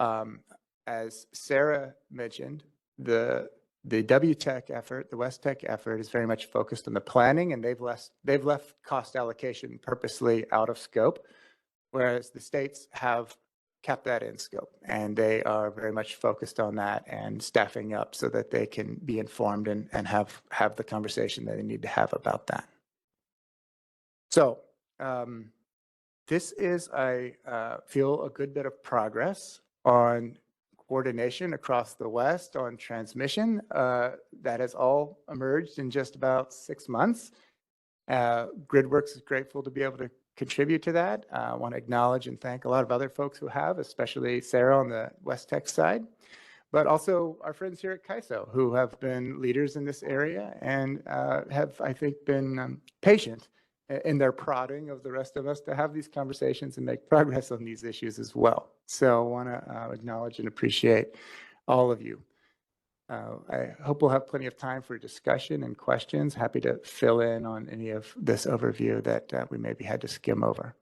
as Sarah mentioned, the WTech effort, the West Tech effort is very much focused on the planning, and they've left cost allocation purposely out of scope, whereas the states have kept that in scope, and they are very much focused on that and staffing up so that they can be informed and have the conversation that they need to have about that. So this is, I feel, a good bit of progress on coordination across the West on transmission that has all emerged in just about 6 months. GridWorks is grateful to be able to contribute to that. I want to acknowledge and thank a lot of other folks who have, especially Sarah on the West Tech side, but also our friends here at CAISO who have been leaders in this area and have, I think, been patient in their prodding of the rest of us to have these conversations and make progress on these issues as well. So I want to acknowledge and appreciate all of you. I hope we'll have plenty of time for discussion and questions. Happy to fill in on any of this overview that we maybe had to skim over.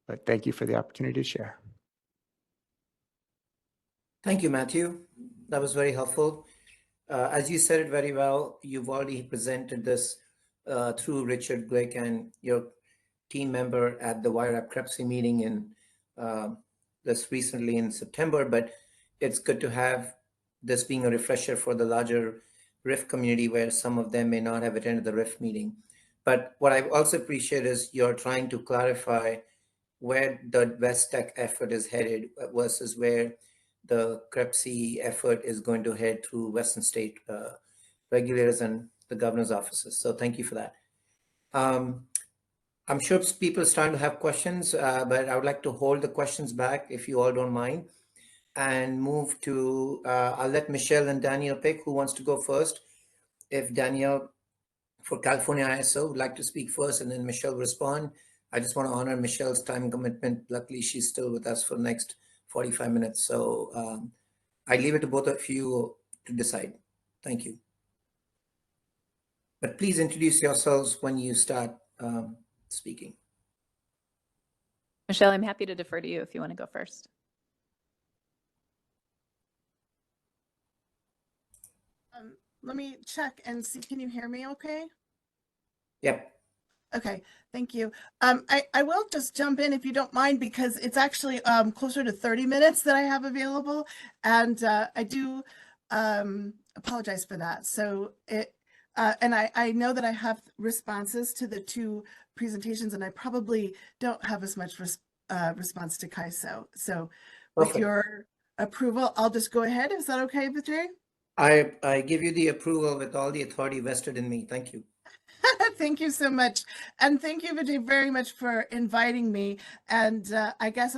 But thank you for the opportunity to share. Thank you, Matthew. That was very helpful. As you said it very well, you've already presented this through Richard Glick and your team member at the WIRAP CREPSI meeting in this recently in September, but it's good to have this being a refresher for the larger RIF community where some of them may not have attended the RIF meeting. But what I also appreciate is you're trying to clarify where the West Tech effort is headed versus where the CREPSI effort is going to head through Western state regulators and the governor's offices. So thank you for that. I'm sure people are starting to have questions, but I would like to hold the questions back if you all don't mind and move to, I'll let Michelle and Daniel pick who wants to go first. If Danielle for California ISO would like to speak first and then Michelle respond. I just want to honor Michelle's time commitment. Luckily, she's still with us for the next 45 minutes. So I leave it to both of you to decide. Thank you. But please introduce yourselves when you start speaking. Michelle, I'm happy to defer to you if you want to go first. Let me check and see. Can you hear me okay? Yep. Okay, thank you. I will just jump in if you don't mind, because it's actually closer to 30 minutes that I have available, and I do apologize for that. So and I know that I have responses to the two presentations, and I probably don't have as much response to KAISO. So with your approval, I'll just go ahead. Is that okay, Vijay? I give you the approval with all the authority vested in me. Thank you. Thank you so much. And thank you, Vijay, very much for inviting me. And I guess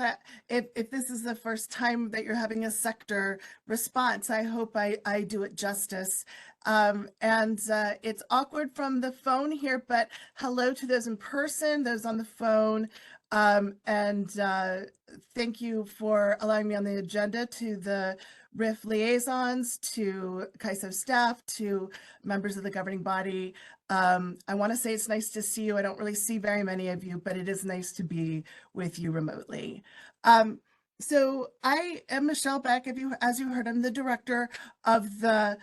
if this is the first time that you're having a sector response, I hope I do it justice. It's awkward from the phone here, but hello to those in person, those on the phone. Thank you for allowing me on the agenda, to the RIF liaisons, to KAISO staff, to members of the governing body. I want to say it's nice to see you. I don't really see very many of you, but it is nice to be with you remotely. So I am Michelle Beck. As you heard, I'm the director of the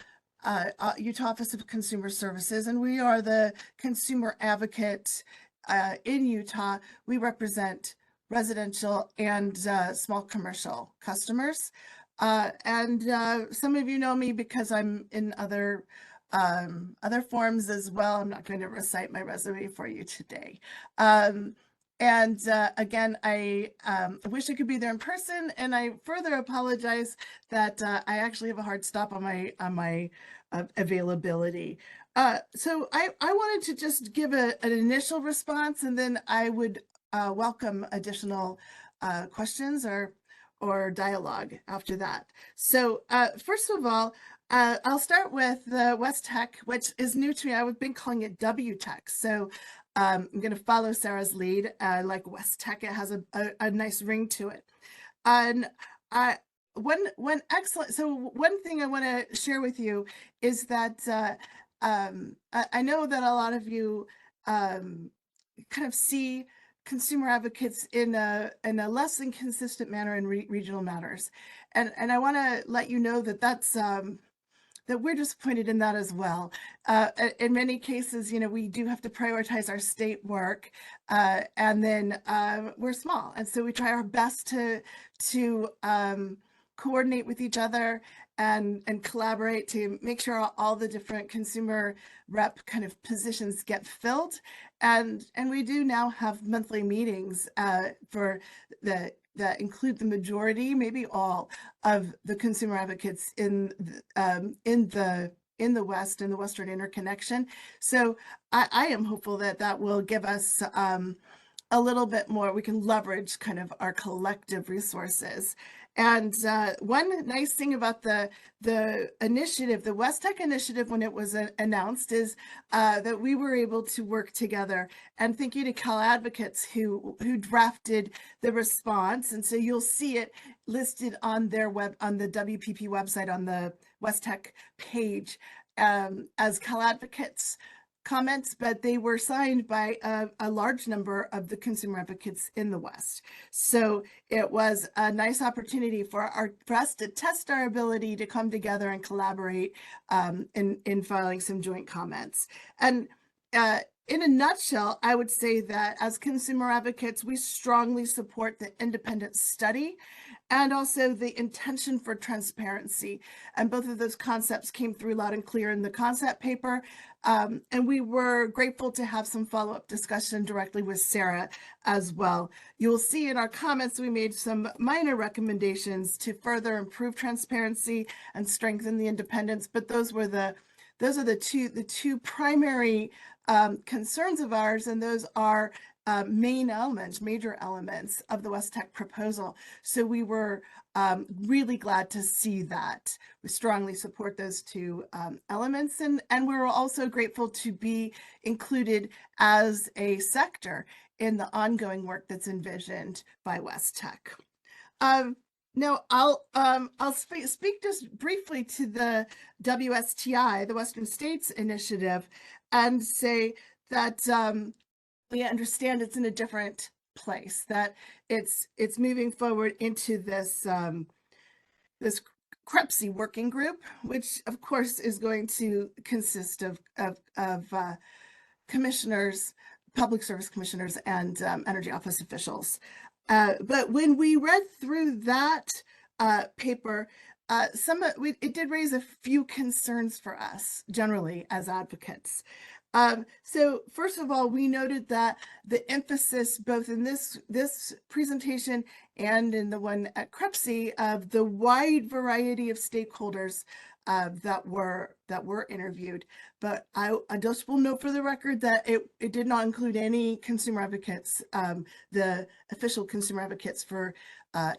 Utah Office of Consumer Services, and we are the consumer advocate in Utah. We represent residential and small commercial customers. Some of you know me because I'm in other forms as well. I'm not going to recite my resume for you today. Again, I wish I could be there in person, and I further apologize that I actually have a hard stop on my availability. So I wanted to just give an initial response, and then I would welcome additional questions or dialogue after that. So first of all, I'll start with the West Tech, which is new to me. I've been calling it W Tech. So I'm going to follow Sarah's lead. Like West Tech, it has a nice ring to it. And one excellent. So one thing I want to share with you is that I know that a lot of you kind of see consumer advocates in a less than consistent manner in regional matters, and I want to let you know that that's that we're disappointed in that as well. In many cases, we do have to prioritize our state work, and then we're small, and so we try our best to coordinate with each other and collaborate to make sure all the different consumer rep kind of positions get filled. And we do now have monthly meetings for that include the majority, maybe all, of the consumer advocates in the West, in the Western interconnection. So I am hopeful that will give us a little bit more. We can leverage kind of our collective resources. And one nice thing about the initiative, the West Tech initiative, when it was announced, is that we were able to work together. And thank you to Cal Advocates who drafted the response. And so you'll see it listed on their on the WPP website on the West Tech page as Cal Advocates comments, but they were signed by a large number of the consumer advocates in the West. So it was a nice opportunity for us to test our ability to come together and collaborate in filing some joint comments. And in a nutshell, I would say that as consumer advocates, we strongly support the independent study and also the intention for transparency. And both of those concepts came through loud and clear in the concept paper. And we were grateful to have some follow-up discussion directly with Sarah as well. You'll see in our comments, we made some minor recommendations to further improve transparency and strengthen the independence, but those are the two primary concerns of ours, and those are major elements of the West Tech proposal. So we were really glad to see that. We strongly support those two elements, and we're also grateful to be included as a sector in the ongoing work that's envisioned by West Tech. Now, I'll speak just briefly to the WSTI, the Western States Initiative, and say that we understand it's in a different place, that it's moving forward into this this CREPC working group, which of course is going to consist of commissioners, public service commissioners, and energy office officials. But when we read through that paper, it did raise a few concerns for us generally as advocates. So first of all, we noted that the emphasis both in this presentation and in the one at CREPC of the wide variety of stakeholders that were interviewed. But I just will note for the record that it did not include any consumer advocates, the official consumer advocates for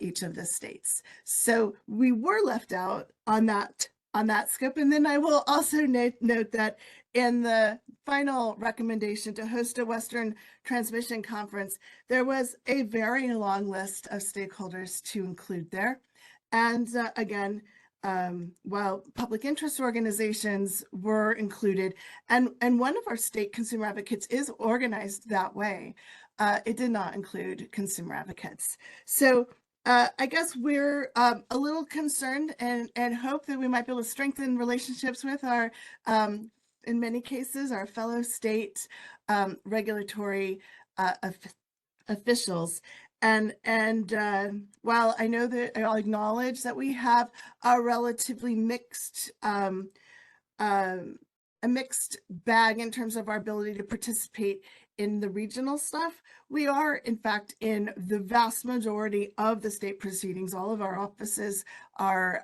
each of the states. So we were left out on that scope. And then I will also note that in the final recommendation to host a Western Transmission Conference, there was a very long list of stakeholders to include there. And again, while public interest organizations were included, and one of our state consumer advocates is organized that way, it did not include consumer advocates. So I guess we're a little concerned and hope that we might be able to strengthen relationships with our, in many cases, our fellow state regulatory officials. And while I know that I'll acknowledge that we have a relatively mixed a mixed bag in terms of our ability to participate in the regional stuff, we are in fact in the vast majority of the state proceedings. All of our offices are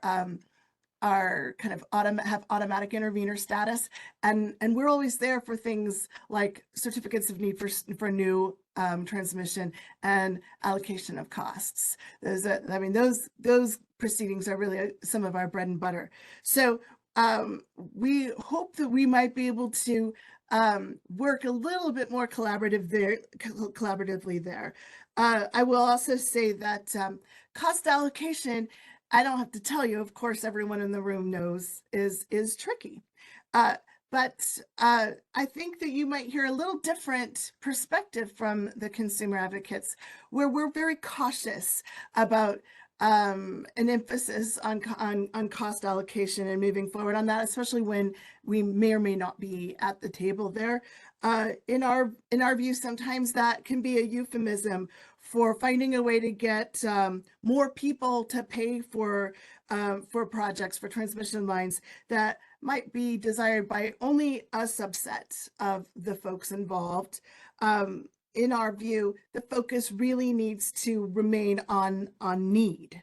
kind of have automatic intervener status, and we're always there for things like certificates of need for new transmission and allocation of costs. Those proceedings are really some of our bread and butter. So we hope that we might be able to work a little bit more collaboratively there. I will also say that cost allocation, I don't have to tell you, of course, everyone in the room knows is tricky. But I think that you might hear a little different perspective from the consumer advocates, where we're very cautious about an emphasis on cost allocation and moving forward on that, especially when we may or may not be at the table there. In our view, sometimes that can be a euphemism for finding a way to get more people to pay for projects, for transmission lines that might be desired by only a subset of the folks involved. In our view, the focus really needs to remain on need.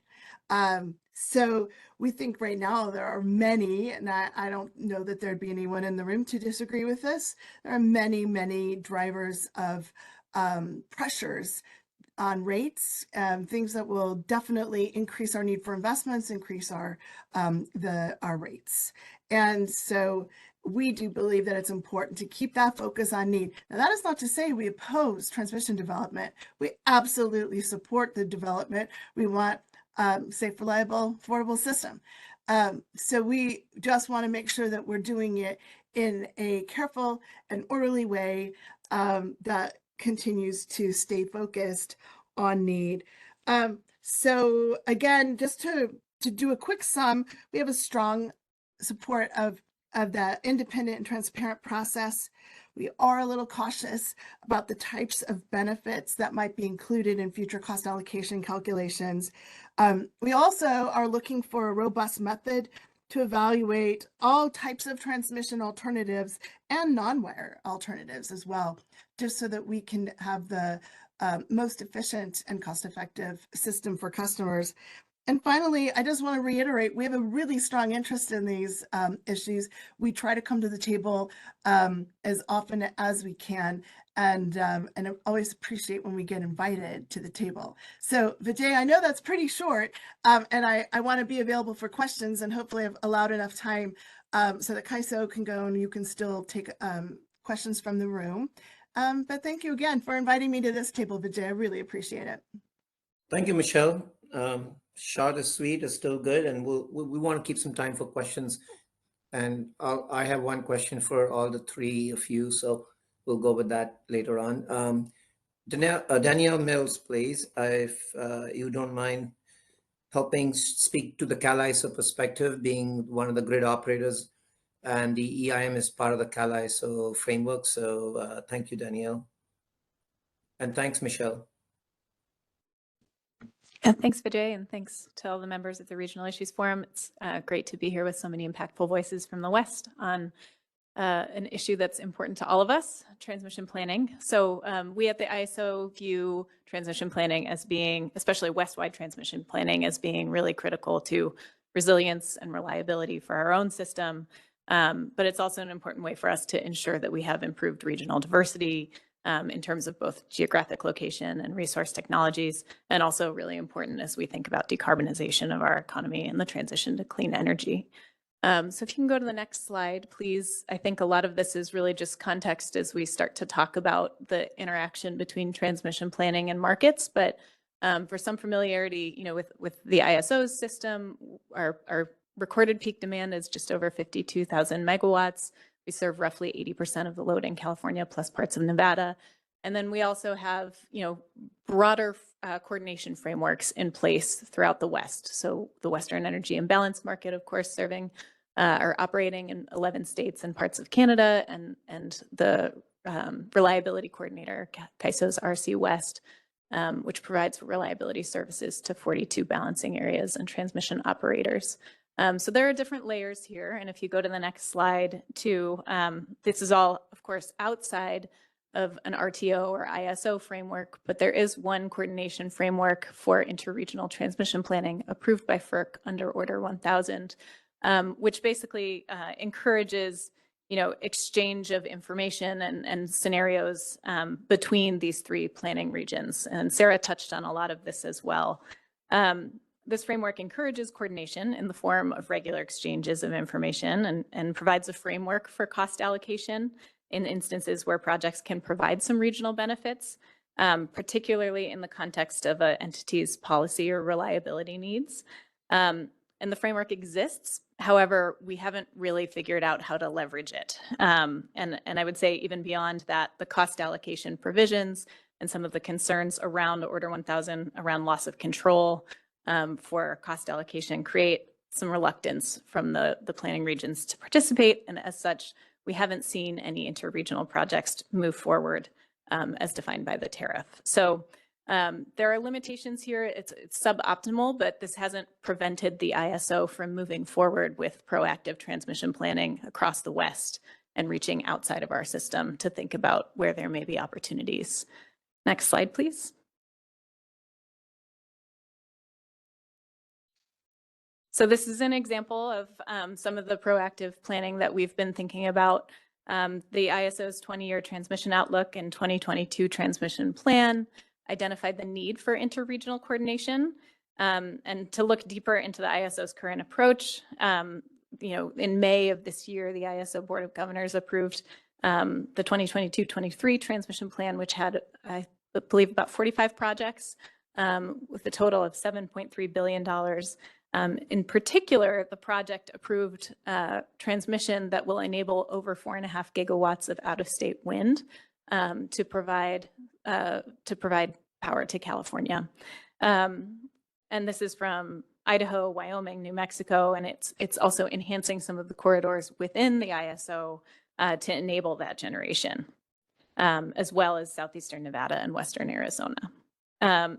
So we think right now there are many, and I don't know that there'd be anyone in the room to disagree with this. There are many, many drivers of pressures rates, things that will definitely increase our need for investments, increase our rates. And so we do believe that it's important to keep that focus on need. Now, that is not to say we oppose transmission development. We absolutely support the development. We want safe, reliable, affordable system. So we just want to make sure that we're doing it in a careful and orderly way that continues to stay focused on need. So again, just to do a quick sum, we have a strong support of that independent and transparent process. We are a little cautious about the types of benefits that might be included in future cost allocation calculations. We also are looking for a robust method to evaluate all types of transmission alternatives and non-wire alternatives as well, just so that we can have the most efficient and cost-effective system for customers. And finally, I just want to reiterate, we have a really strong interest in these issues. We try to come to the table as often as we can, and I always appreciate when we get invited to the table. So Vijay, I know that's pretty short, and I want to be available for questions, and hopefully I've allowed enough time so that Kaiso can go and you can still take questions from the room. But thank you again for inviting me to this table, Vijay. I really appreciate it. Thank you, Michelle. Short is sweet is still good, and we want to keep some time for questions. And I have one question for all the three of you, so we'll go with that later on. Danielle Mills, please, if you don't mind helping speak to the CalISO perspective, being one of the grid operators, and the EIM is part of the CalISO framework. So thank you, Danielle. And thanks, Michelle. And thanks, Vijay, and thanks to all the members of the Regional Issues Forum. It's great to be here with so many impactful voices from the West on an issue that's important to all of us, transmission planning. So we at the ISO view transmission planning as being, especially West-wide transmission planning, as being really critical to resilience and reliability for our own system. But it's also an important way for us to ensure that we have improved regional diversity in terms of both geographic location and resource technologies, and also really important as we think about decarbonization of our economy and the transition to clean energy. So if you can go to the next slide, please. I think a lot of this is really just context as we start to talk about the interaction between transmission planning and markets. But for some familiarity, with the ISO's system, our recorded peak demand is just over 52,000 megawatts. We serve roughly 80% of the load in California, plus parts of Nevada. And then we also have, broader coordination frameworks in place throughout the West. So the Western Energy Imbalance market, of course, serving or operating in 11 states and parts of Canada, and the reliability coordinator, CAISO's RC West, which provides reliability services to 42 balancing areas and transmission operators. So there are different layers here. And if you go to the next slide too, this is all, of course, outside of an RTO or ISO framework, but there is one coordination framework for interregional transmission planning approved by FERC under Order 1000, which basically encourages exchange of information and scenarios between these three planning regions. And Sarah touched on a lot of this as well. This framework encourages coordination in the form of regular exchanges of information and provides a framework for cost allocation in instances where projects can provide some regional benefits, particularly in the context of an entity's policy or reliability needs. And the framework exists. However, we haven't really figured out how to leverage it. And I would say even beyond that, the cost allocation provisions and some of the concerns around Order 1000 around loss of control for cost allocation create some reluctance from the planning regions to participate. And as such, we haven't seen any interregional projects move forward as defined by the tariff. So there are limitations here. It's suboptimal, but this hasn't prevented the ISO from moving forward with proactive transmission planning across the West and reaching outside of our system to think about where there may be opportunities. Next slide, please. So this is an example of some of the proactive planning that we've been thinking about. The ISO's 20-year transmission outlook and 2022 transmission plan identified the need for interregional coordination and to look deeper into the ISO's current approach. In May of this year, the ISO Board of Governors approved the 2022-23 transmission plan, which had, I believe, about 45 projects with a total of $7.3 billion. In particular, the project approved transmission that will enable over 4.5 gigawatts of out-of-state wind to provide power to California. And this is from Idaho, Wyoming, New Mexico, and it's also enhancing some of the corridors within the ISO to enable that generation, as well as southeastern Nevada and western Arizona.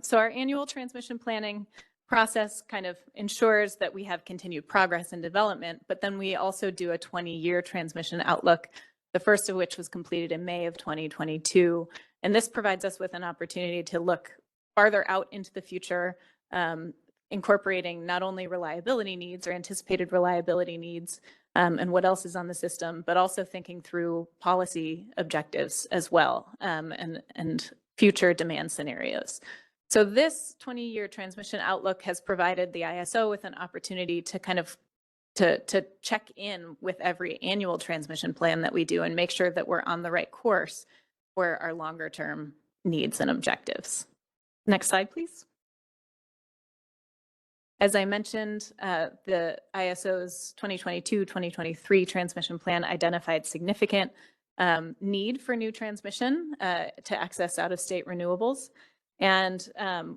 So our annual transmission planning process kind of ensures that we have continued progress and development, but then we also do a 20-year transmission outlook, the first of which was completed in May of 2022. And this provides us with an opportunity to look farther out into the future, incorporating not only reliability needs or anticipated reliability needs and what else is on the system, but also thinking through policy objectives as well and future demand scenarios. So this 20-year transmission outlook has provided the ISO with an opportunity to kind of to check in with every annual transmission plan that we do and make sure that we're on the right course for our longer term needs and objectives. Next slide, please. As I mentioned, the ISO's 2022-2023 transmission plan identified significant need for new transmission to access out-of-state renewables. And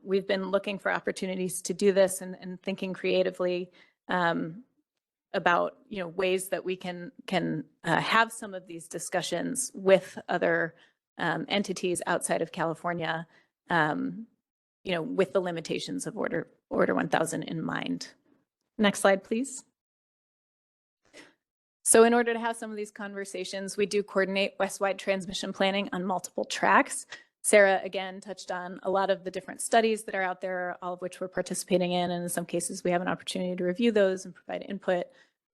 we've been looking for opportunities to do this and thinking creatively about ways that we can have some of these discussions with other entities outside of California, with the limitations of Order 1000 in mind. Next slide, please. So in order to have some of these conversations, we do coordinate West-wide transmission planning on multiple tracks. Sarah, again, touched on a lot of the different studies that are out there, all of which we're participating in, and in some cases we have an opportunity to review those and provide input.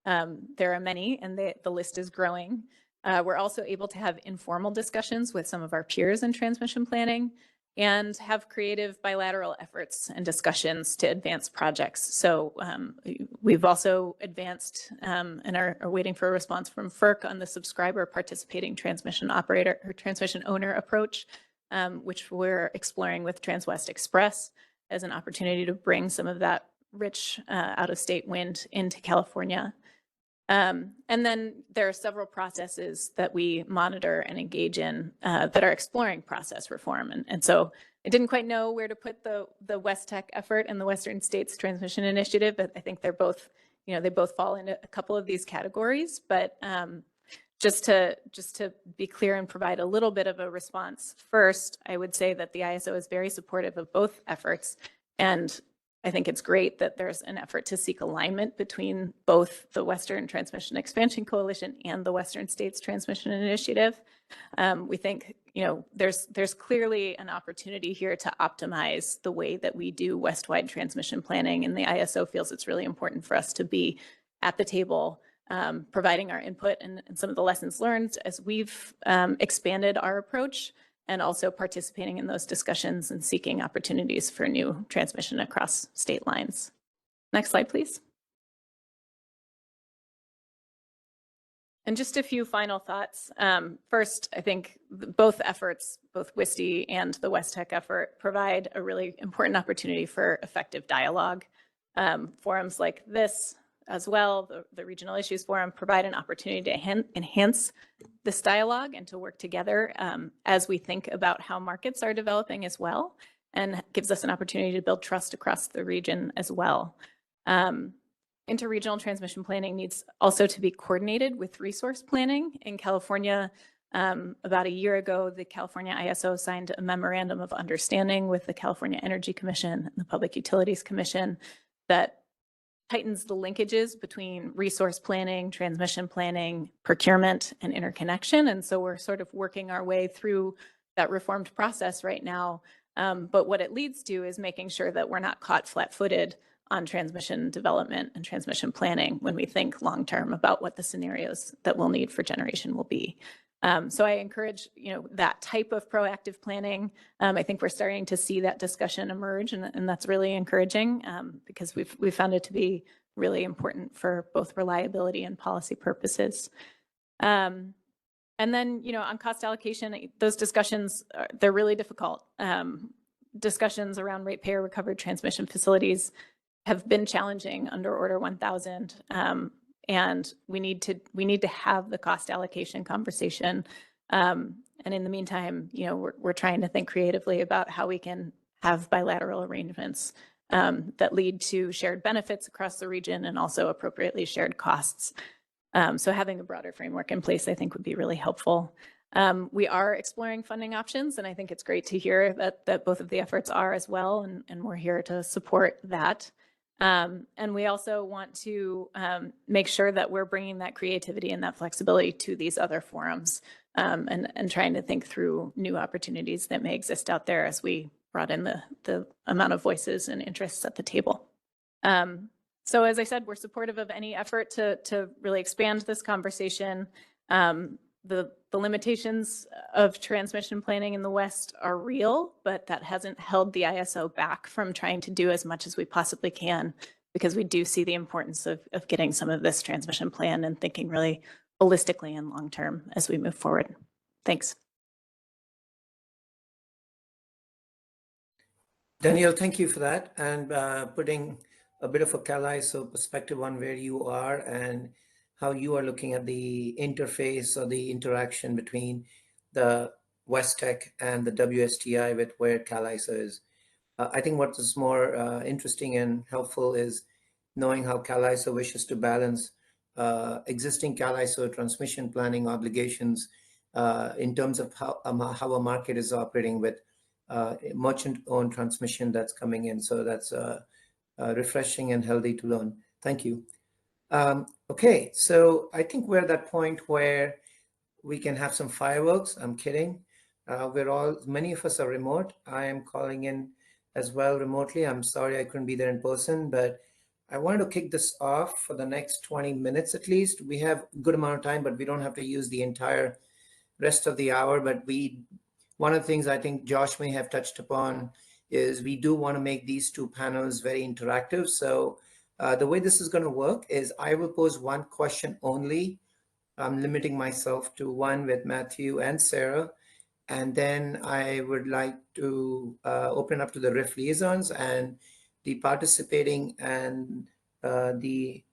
There are many, and the list is growing. We're also able to have informal discussions with some of our peers in transmission planning and have creative bilateral efforts and discussions to advance projects. So we've also advanced and are waiting for a response from FERC on the subscriber participating transmission operator or transmission owner approach, which we're exploring with Transwest Express as an opportunity to bring some of that rich out-of-state wind into California. And then there are several processes that we monitor and engage in that are exploring process reform. And so I didn't quite know where to put the West Tech effort and the Western States Transmission Initiative, but I think they're both, they both fall into a couple of these categories. But just to be clear and provide a little bit of a response, first, I would say that the ISO is very supportive of both efforts. And I think it's great that there's an effort to seek alignment between both the Western Transmission Expansion Coalition and the Western States Transmission Initiative. We think, there's clearly an opportunity here to optimize the way that we do West-wide transmission planning, and the ISO feels it's really important for us to be at the table, providing our input and some of the lessons learned as we've expanded our approach, and also participating in those discussions and seeking opportunities for new transmission across state lines. Next slide, please. And just a few final thoughts. First, I think both efforts, both WISTI and the West Tech effort, provide a really important opportunity for effective dialogue. Forums like this as well, the Regional Issues Forum, provide an opportunity to enhance this dialogue and to work together as we think about how markets are developing as well, and gives us an opportunity to build trust across the region as well. Interregional transmission planning needs also to be coordinated with resource planning. In California, about a year ago, the California ISO signed a memorandum of understanding with the California Energy Commission and the Public Utilities Commission that tightens the linkages between resource planning, transmission planning, procurement, and interconnection. And so we're sort of working our way through that reformed process right now. But what it leads to is making sure that we're not caught flat-footed on transmission development and transmission planning when we think long-term about what the scenarios that we'll need for generation will be. So I encourage, that type of proactive planning. I think we're starting to see that discussion emerge, and that's really encouraging because we've found it to be really important for both reliability and policy purposes. And then, on cost allocation, those discussions, they're really difficult. Discussions around ratepayer recovered transmission facilities have been challenging under Order 1000. And we need to have the cost allocation conversation. And in the meantime, we're trying to think creatively about how we can have bilateral arrangements that lead to shared benefits across the region and also appropriately shared costs. So having a broader framework in place, I think, would be really helpful. We are exploring funding options, and I think it's great to hear that both of the efforts are as well, and we're here to support that. And we also want to make sure that we're bringing that creativity and that flexibility to these other forums and trying to think through new opportunities that may exist out there as we broaden the amount of voices and interests at the table. So as I said, we're supportive of any effort to really expand this conversation. The limitations of transmission planning in the West are real, but that hasn't held the ISO back from trying to do as much as we possibly can, because we do see the importance of getting some of this transmission plan and thinking really holistically and long-term as we move forward. Thanks. Danielle, thank you for that, and putting a bit of a CalISO perspective on where you are and how you are looking at the interface or the interaction between the WestTech and the WSTI with where CalISO is. I think what is more interesting and helpful is knowing how CalISO wishes to balance existing CalISO transmission planning obligations in terms of how a market is operating with merchant-owned transmission that's coming in. So that's refreshing and healthy to learn. Thank you. Okay, so I think we're at that point where we can have some fireworks. I'm kidding. Many of us are remote. I am calling in as well remotely. I'm sorry I couldn't be there in person, but I wanted to kick this off for the next 20 minutes at least. We have a good amount of time, but we don't have to use the entire rest of the hour. But one of the things I think Josh may have touched upon is we do want to make these two panels very interactive. So the way this is going to work is I will pose one question only. I'm limiting myself to one with Matthew and Sarah. And then I would like to open up to the RIF liaisons and the participating and the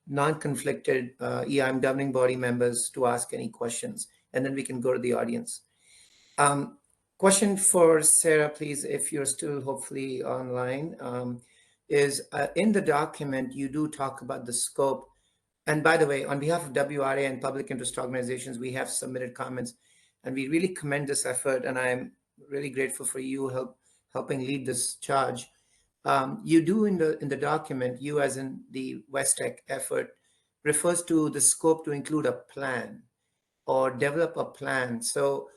non-conflicted EIM governing body members to ask any questions. And then we can go to the audience. Question for Sarah, please, if you're still hopefully online, is in the document, you do talk about the scope. And by the way, on behalf of WRA and public interest organizations, we have submitted comments, and we really commend this effort. And I'm really grateful for you helping lead this charge. You do in the document, you as in the WestTech effort, refers to the scope to include a plan or develop a plan. So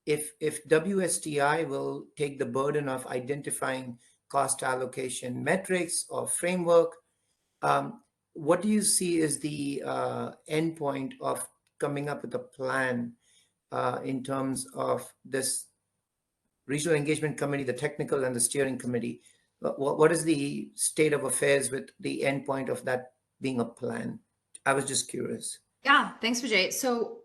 if WSTI will take the burden of identifying cost allocation metrics or framework, what do you see as the endpoint of coming up with a plan in terms of this regional engagement committee, the technical and the steering committee? What is the state of affairs with the endpoint of that being a plan? I was just curious. Yeah, thanks, Vijay. So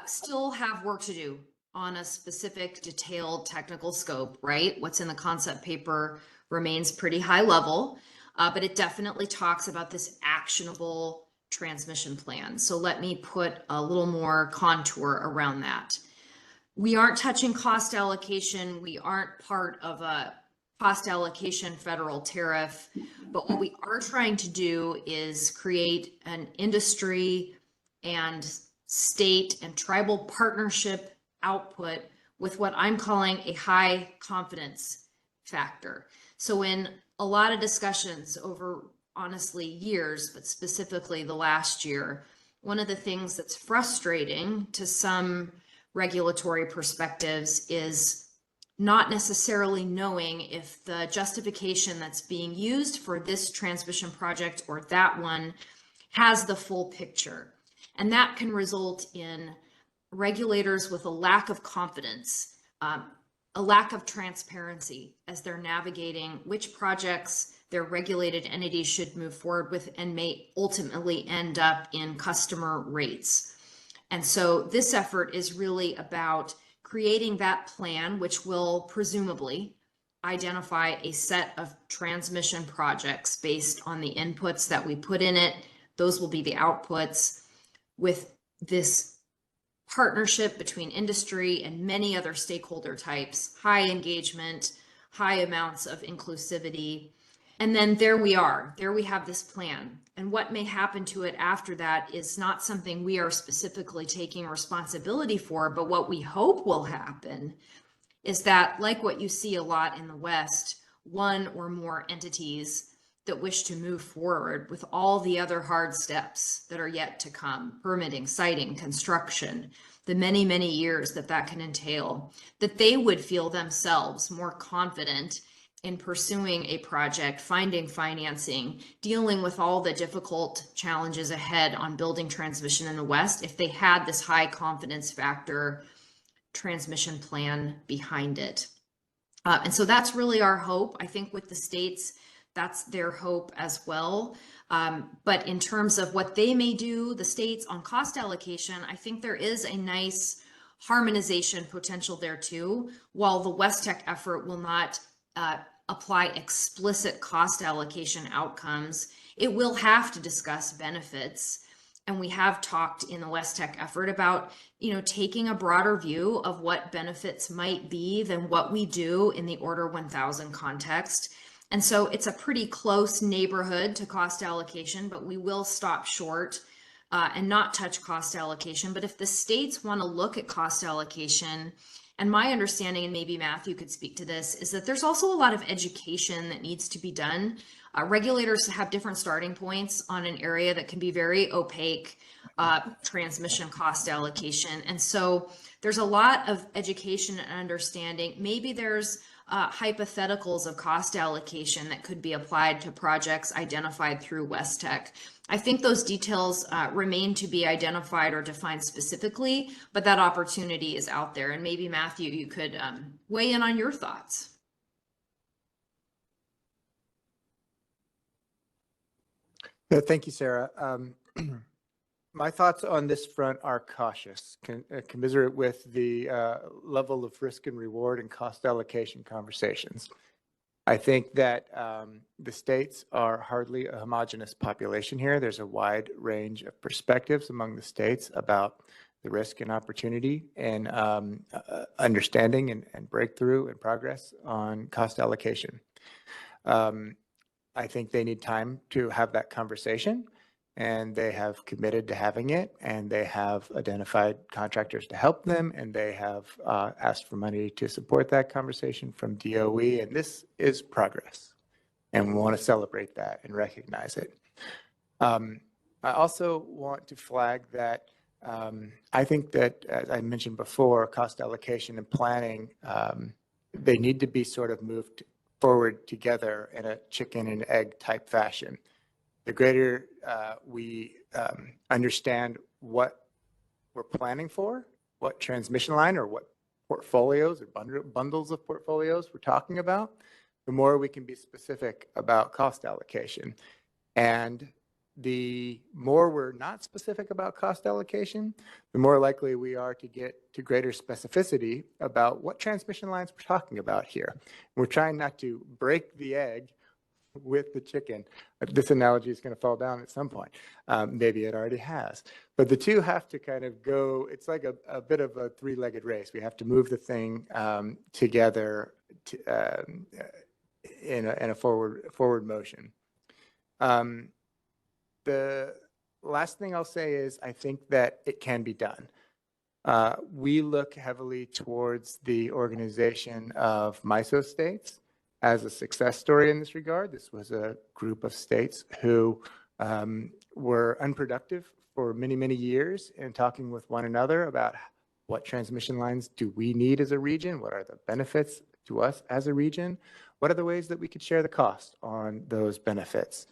still have work to do on a specific detailed technical scope, right? What's in the concept paper remains pretty high level, but it definitely talks about this actionable transmission plan. So let me put a little more contour around that. We aren't touching cost allocation. We aren't part of a cost allocation federal tariff, but what we are trying to do is create an industry and state and tribal partnership output with what I'm calling a high confidence factor. So in a lot of discussions over, honestly, years, but specifically the last year, one of the things that's frustrating to some regulatory perspectives is not necessarily knowing if the justification that's being used for this transmission project or that one has the full picture. And that can result in regulators with a lack of confidence, a lack of transparency as they're navigating which projects their regulated entities should move forward with and may ultimately end up in customer rates. And so this effort is really about creating that plan, which will presumably identify a set of transmission projects based on the inputs that we put in it. Those will be the outputs, with this partnership between industry and many other stakeholder types, high engagement, high amounts of inclusivity. And then there we are, there we have this plan. And what may happen to it after that is not something we are specifically taking responsibility for, but what we hope will happen is that, like what you see a lot in the West, one or more entities that wish to move forward with all the other hard steps that are yet to come, permitting, siting, construction, the many, many years that that can entail, that they would feel themselves more confident in pursuing a project, finding financing, dealing with all the difficult challenges ahead on building transmission in the West if they had this high confidence factor transmission plan behind it. And so that's really our hope. I think with the states, that's their hope as well. But in terms of what they may do, the states, on cost allocation, I think there is a nice harmonization potential there too. While the West Tech effort will not apply explicit cost allocation outcomes, it will have to discuss benefits. And we have talked in the West Tech effort about, taking a broader view of what benefits might be than what we do in the Order 1000 context. And so it's a pretty close neighborhood to cost allocation, but we will stop short and not touch cost allocation. But if the states want to look at cost allocation, and my understanding, and maybe Matthew could speak to this, is that there's also a lot of education that needs to be done. Regulators have different starting points on an area that can be very opaque, transmission cost allocation. And so there's a lot of education and understanding. Maybe there's hypotheticals of cost allocation that could be applied to projects identified through West Tech. I think those details remain to be identified or defined specifically, but that opportunity is out there. And maybe Matthew, you could weigh in on your thoughts. Yeah, thank you, Sarah. My thoughts on this front are cautious, commiserate with the level of risk and reward and cost allocation conversations. I think that the states are hardly a homogeneous population here. There's a wide range of perspectives among the states about the risk and opportunity and understanding and breakthrough and progress on cost allocation. I think they need time to have that conversation, and they have committed to having it, and they have identified contractors to help them, and they have asked for money to support that conversation from DOE, and this is progress, and we want to celebrate that and recognize it. I also want to flag that I think that, as I mentioned before, cost allocation and planning, they need to be sort of moved forward together in a chicken and egg type fashion. The greater we understand what we're planning for, what transmission line or what portfolios or bundles of portfolios we're talking about, the more we can be specific about cost allocation. And the more we're not specific about cost allocation, the more likely we are to get to greater specificity about what transmission lines we're talking about here. We're trying not to break the egg with the chicken. This analogy is going to fall down at some point. Maybe it already has. But the two have to kind of go, it's like a bit of a three-legged race. We have to move the thing together in a forward motion. The last thing I'll say is I think that it can be done. We look heavily towards the organization of MISO states as a success story in this regard. This was a group of states who were unproductive for many, many years in talking with one another about what transmission lines do we need as a region? What are the benefits to us as a region? What are the ways that we could share the cost on those benefits?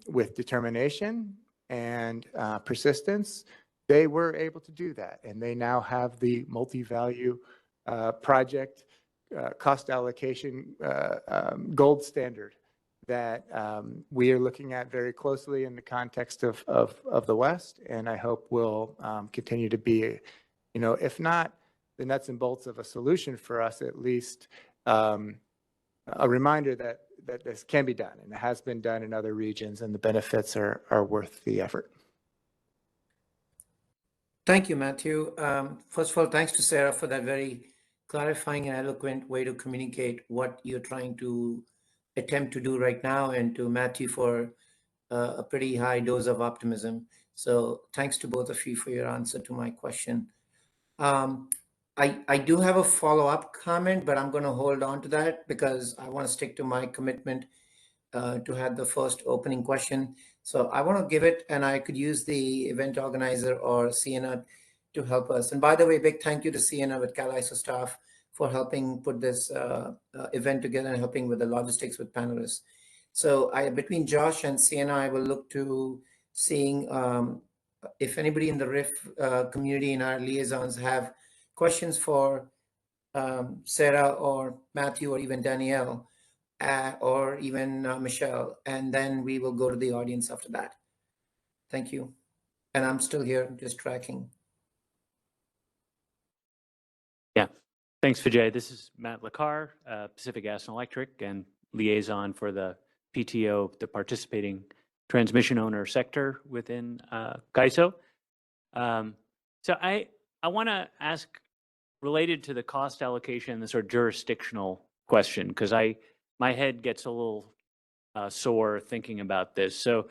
With determination and persistence, they were able to do that. And they now have the multi-value project cost allocation gold standard that we are looking at very closely in the context of the West. And I hope will continue to be, if not the nuts and bolts of a solution for us, at least a reminder that this can be done, and it has been done in other regions, and the benefits are worth the effort. Thank you, Matthew. First of all, thanks to Sarah for that very clarifying and eloquent way to communicate what you're trying to attempt to do right now, and to Matthew for a pretty high dose of optimism. So thanks to both of you for your answer to my question. I do have a follow-up comment, but I'm going to hold on to that because I want to stick to my commitment to have the first opening question. So I want to give it, and I could use the event organizer or Sienna to help us. And by the way, big thank you to Sienna with CalISO staff for helping put this event together and helping with the logistics with panelists. So between Josh and Sienna, I will look to seeing if anybody in the RIF community in our liaisons have questions for Sarah or Matthew or even Danielle or even Michelle, and then we will go to the audience after that. Thank you. And I'm still here just tracking. Yeah, thanks, Vijay. This is Matt Lacar, Pacific Gas and Electric, and liaison for the PTO, the participating transmission owner sector within CAISO. So I want to ask, related to the cost allocation, the sort of jurisdictional question, because my head gets a little sore thinking about this. So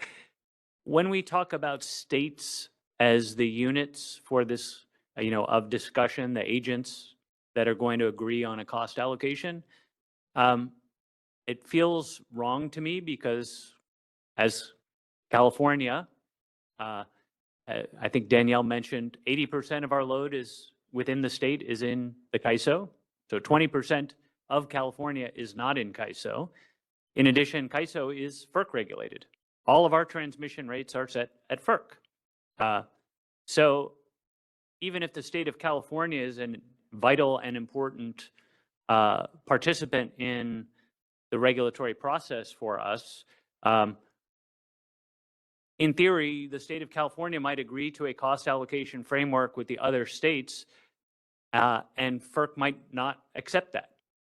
when we talk about states as the units for this, of discussion, the agents that are going to agree on a cost allocation, it feels wrong to me because as California, I think Danielle mentioned 80% of our load is within the state is in the CAISO. So 20% of California is not in CAISO. In addition, CAISO is FERC regulated. All of our transmission rates are set at FERC. So even if the state of California is a vital and important participant in the regulatory process for us, in theory, the state of California might agree to a cost allocation framework with the other states, and FERC might not accept that,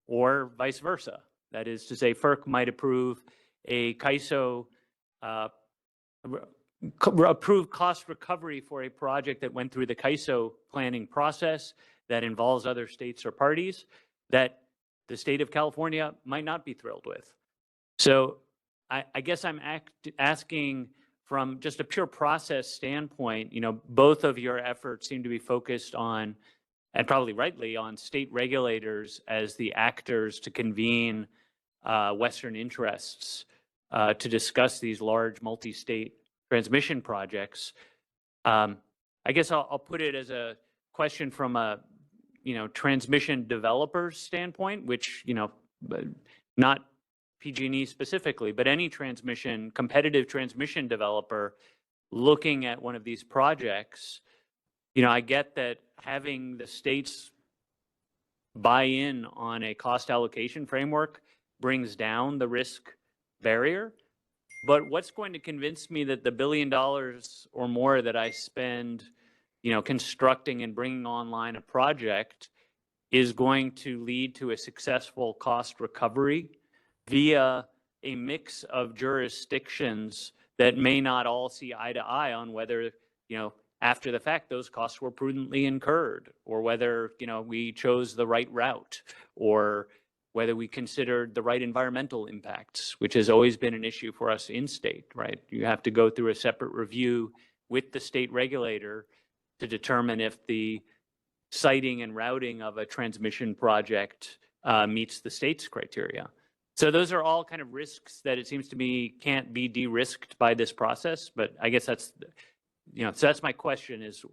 or vice versa. That is to say, FERC might approve a CAISO approved cost recovery for a project that went through the CAISO planning process that involves other states or parties that the state of California might not be thrilled with. So I guess I'm asking from just a pure process standpoint, both of your efforts seem to be focused on, and probably rightly, on state regulators as the actors to convene Western interests to discuss these large multi-state transmission projects. I guess I'll put it as a question from a transmission developer standpoint, which not PG&E specifically, but any competitive transmission developer looking at one of these projects. I get that having the states buy in on a cost allocation framework brings down the risk barrier. But what's going to convince me that the $1 billion or more that I spend, constructing and bringing online a project is going to lead to a successful cost recovery via a mix of jurisdictions that may not all see eye to eye on whether, after the fact, those costs were prudently incurred, or whether, we chose the right route, or whether we considered the right environmental impacts, which has always been an issue for us in state, right? You have to go through a separate review with the state regulator to determine if the siting and routing of a transmission project meets the state's criteria. So those are all kind of risks that it seems to me can't be de-risked by this process. But I guess that's, so that's my question is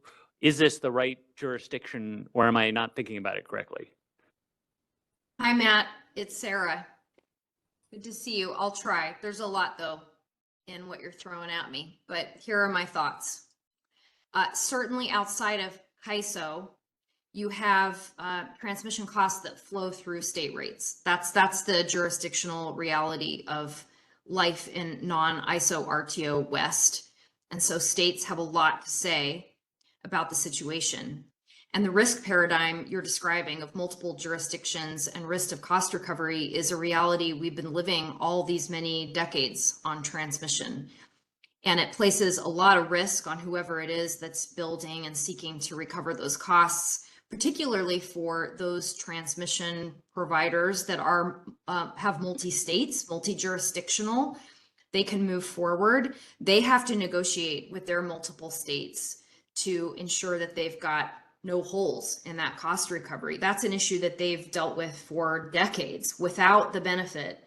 this the right jurisdiction, or am I not thinking about it correctly? Hi, Matt. It's Sarah. Good to see you. I'll try. There's a lot, though, in what you're throwing at me, but here are my thoughts. Certainly outside of CAISO, you have transmission costs that flow through state rates. That's the jurisdictional reality of life in non-ISO RTO West. And so states have a lot to say about the situation. And the risk paradigm you're describing of multiple jurisdictions and risk of cost recovery is a reality we've been living all these many decades on transmission. And it places a lot of risk on whoever it is that's building and seeking to recover those costs, particularly for those transmission providers that are have multi-states, multi-jurisdictional. They can move forward. They have to negotiate with their multiple states to ensure that they've got no holes in that cost recovery. That's an issue that they've dealt with for decades without the benefit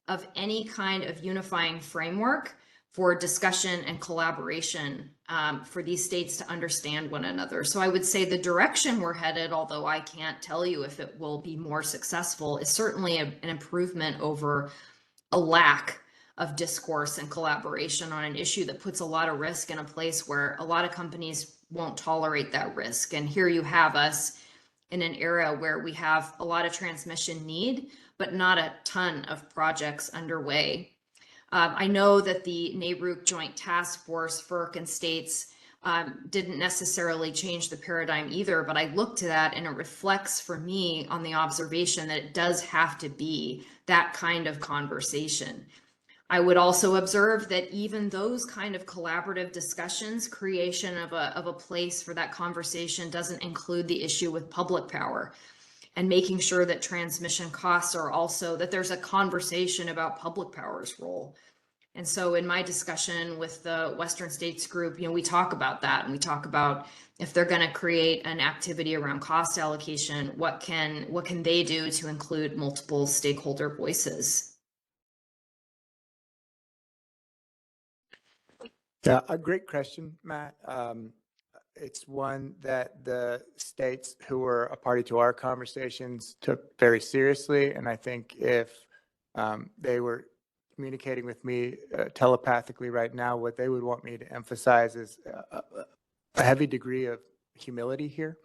of any kind of unifying framework for discussion and collaboration for these states to understand one another. So I would say the direction we're headed, although I can't tell you if it will be more successful, is certainly an improvement over a lack of discourse and collaboration on an issue that puts a lot of risk in a place where a lot of companies won't tolerate that risk. And here you have us in an era where we have a lot of transmission need, but not a ton of projects underway. I know that the NARUC Joint Task Force, FERC and states didn't necessarily change the paradigm either, but I look to that and it reflects for me on the observation that it does have to be that kind of conversation. I would also observe that even those kind of collaborative discussions, creation of a place for that conversation doesn't include the issue with public power and making sure that transmission costs are also, that there's a conversation about public power's role. And so in my discussion with the Western States Group, we talk about that, and we talk about if they're going to create an activity around cost allocation, what can they do to include multiple stakeholder voices? Yeah, a great question, Matt. It's one that the states who were a party to our conversations took very seriously. And I think if they were communicating with me telepathically right now, what they would want me to emphasize is a heavy degree of humility here.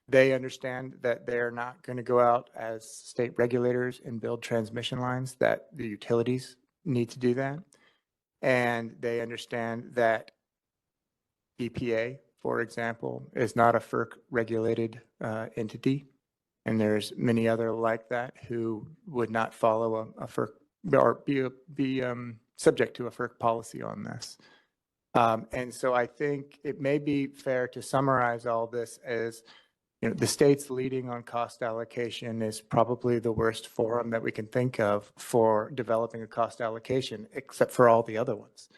They understand that they're not going to go out as state regulators and build transmission lines, that the utilities need to do that. And they understand that EPA, for example, is not a FERC-regulated entity. And there's many other like that who would not follow a FERC or be subject to a FERC policy on this. And so I think it may be fair to summarize all this as, the states leading on cost allocation is probably the worst forum that we can think of for developing a cost allocation, except for all the other ones,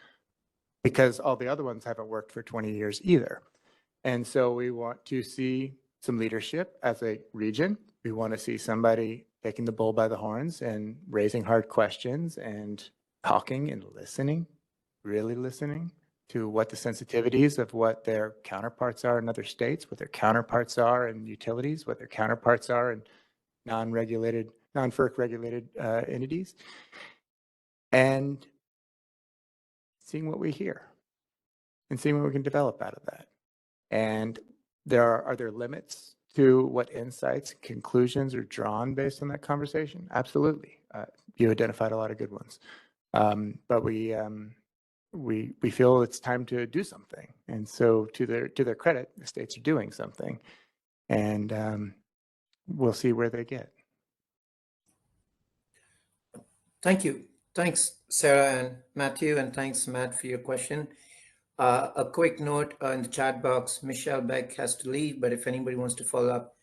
because all the other ones haven't worked for 20 years either. And so we want to see some leadership as a region. We want to see somebody taking the bull by the horns and raising hard questions and talking and listening, really listening to what the sensitivities of what their counterparts are in other states, what their counterparts are in utilities, what their counterparts are in non-regulated, non-FERC regulated entities, and seeing what we hear and seeing what we can develop out of that. And are there limits to what insights, conclusions are drawn based on that conversation? Absolutely. You identified a lot of good ones. But we feel it's time to do something. And so to their credit, the states are doing something, and we'll see where they get. Thank you. Thanks, Sarah and Matthew, and thanks, Matt, for your question. A quick note in the chat box, Michelle Beck has to leave, but if anybody wants to follow up,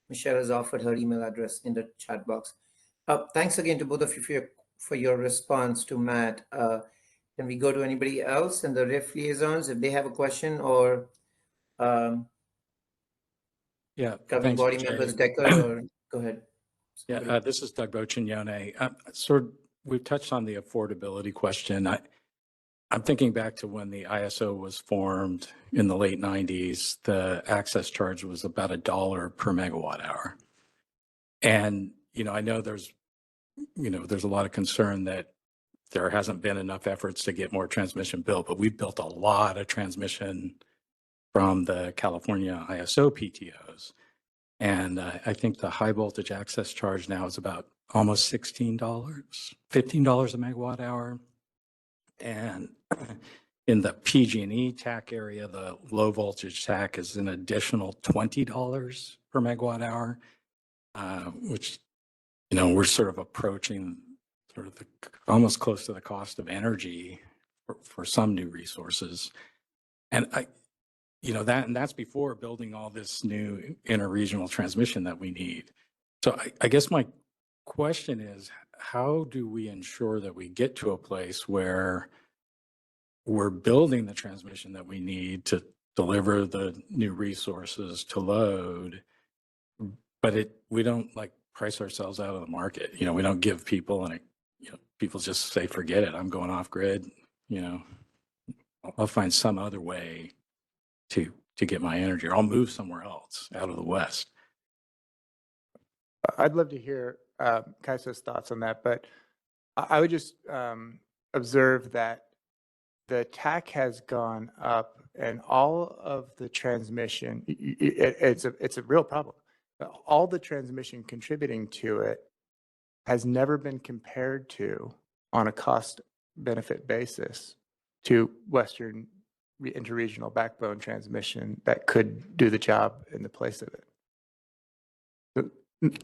Michelle has offered her email address in the chat box. Thanks again to both of you for your response to Matt. Can we go to anybody else in the RIF liaisons if they have a question, or Yeah, governing thanks, body Jay. members, Decker, or go ahead. Yeah, this is Doug Bocignone. We've touched on the affordability question. I'm thinking back to when the ISO was formed in the late 90s, the access charge was about $1 per megawatt hour. And, I know there's a lot of concern that there hasn't been enough efforts to get more transmission built, but we've built a lot of transmission from the California ISO PTOs. And I think the high voltage access charge now is about almost $16, $15 a megawatt hour. And in the PG&E TAC area, the low voltage TAC is an additional $20 per megawatt hour, which, you know, we're sort of approaching sort of almost close to the cost of energy for some new resources. And you know, that's before building all this new interregional transmission that we need. So I guess my question is, how do we ensure that we get to a place where we're building the transmission that we need to deliver the new resources to load, but we don't like price ourselves out of the market? You know, we don't give people, and you know, people just say, forget it, I'm going off grid. You know, I'll find some other way to get my energy, or I'll move somewhere else out of the West. I'd love to hear Kaisa's thoughts on that, but I would just observe that the TAC has gone up, and all of the transmission, it's a real problem. All the transmission contributing to it has never been compared to, on a cost benefit basis, to Western interregional backbone transmission that could do the job in the place of it.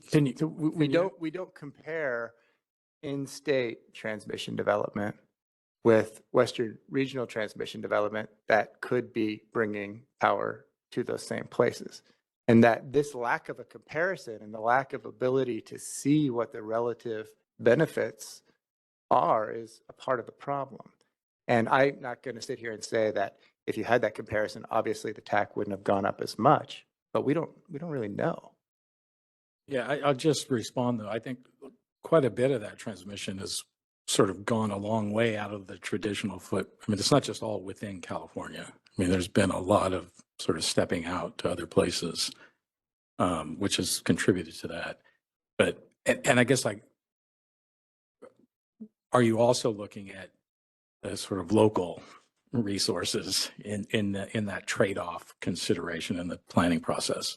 So we don't compare in-state transmission development with Western regional transmission development that could be bringing power to those same places. And that this lack of a comparison and the lack of ability to see what the relative benefits are is a part of the problem. And I'm not going to sit here and say that if you had that comparison, obviously the TAC wouldn't have gone up as much, but we don't really know. Yeah, I'll just respond though. I think quite a bit of that transmission has sort of gone a long way out of the traditional foot. I mean, it's not just all within California. I mean, there's been a lot of sort of stepping out to other places, which has contributed to that. But, and I guess, like, are you also looking at the sort of local resources in that trade-off consideration in the planning process?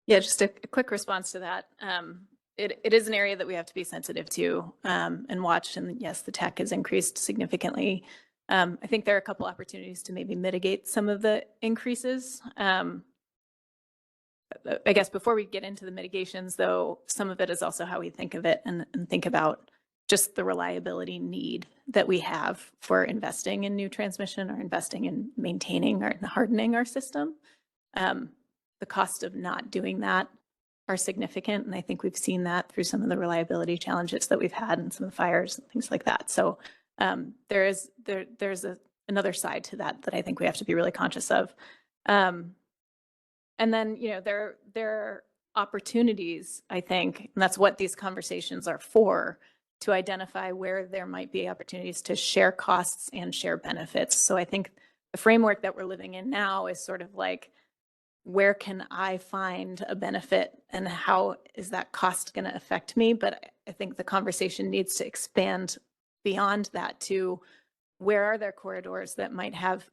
Yeah, just a quick response to that. It is an area that we have to be sensitive to and watch. And yes, the TAC has increased significantly. I think there are a couple opportunities to maybe mitigate some of the increases. I guess before we get into the mitigations, though, some of it is also how we think of it and think about just the reliability need that we have for investing in new transmission or investing in maintaining or hardening our system. The cost of not doing that are significant. And I think we've seen that through some of the reliability challenges that we've had and some of the fires and things like that. So there's another side to that I think we have to be really conscious of. And then, you know, there are opportunities, I think, and that's what these conversations are for, to identify where there might be opportunities to share costs and share benefits. So I think the framework that we're living in now is sort of like, where can I find a benefit and how is that cost going to affect me? But I think the conversation needs to expand beyond that to where are there corridors that might have,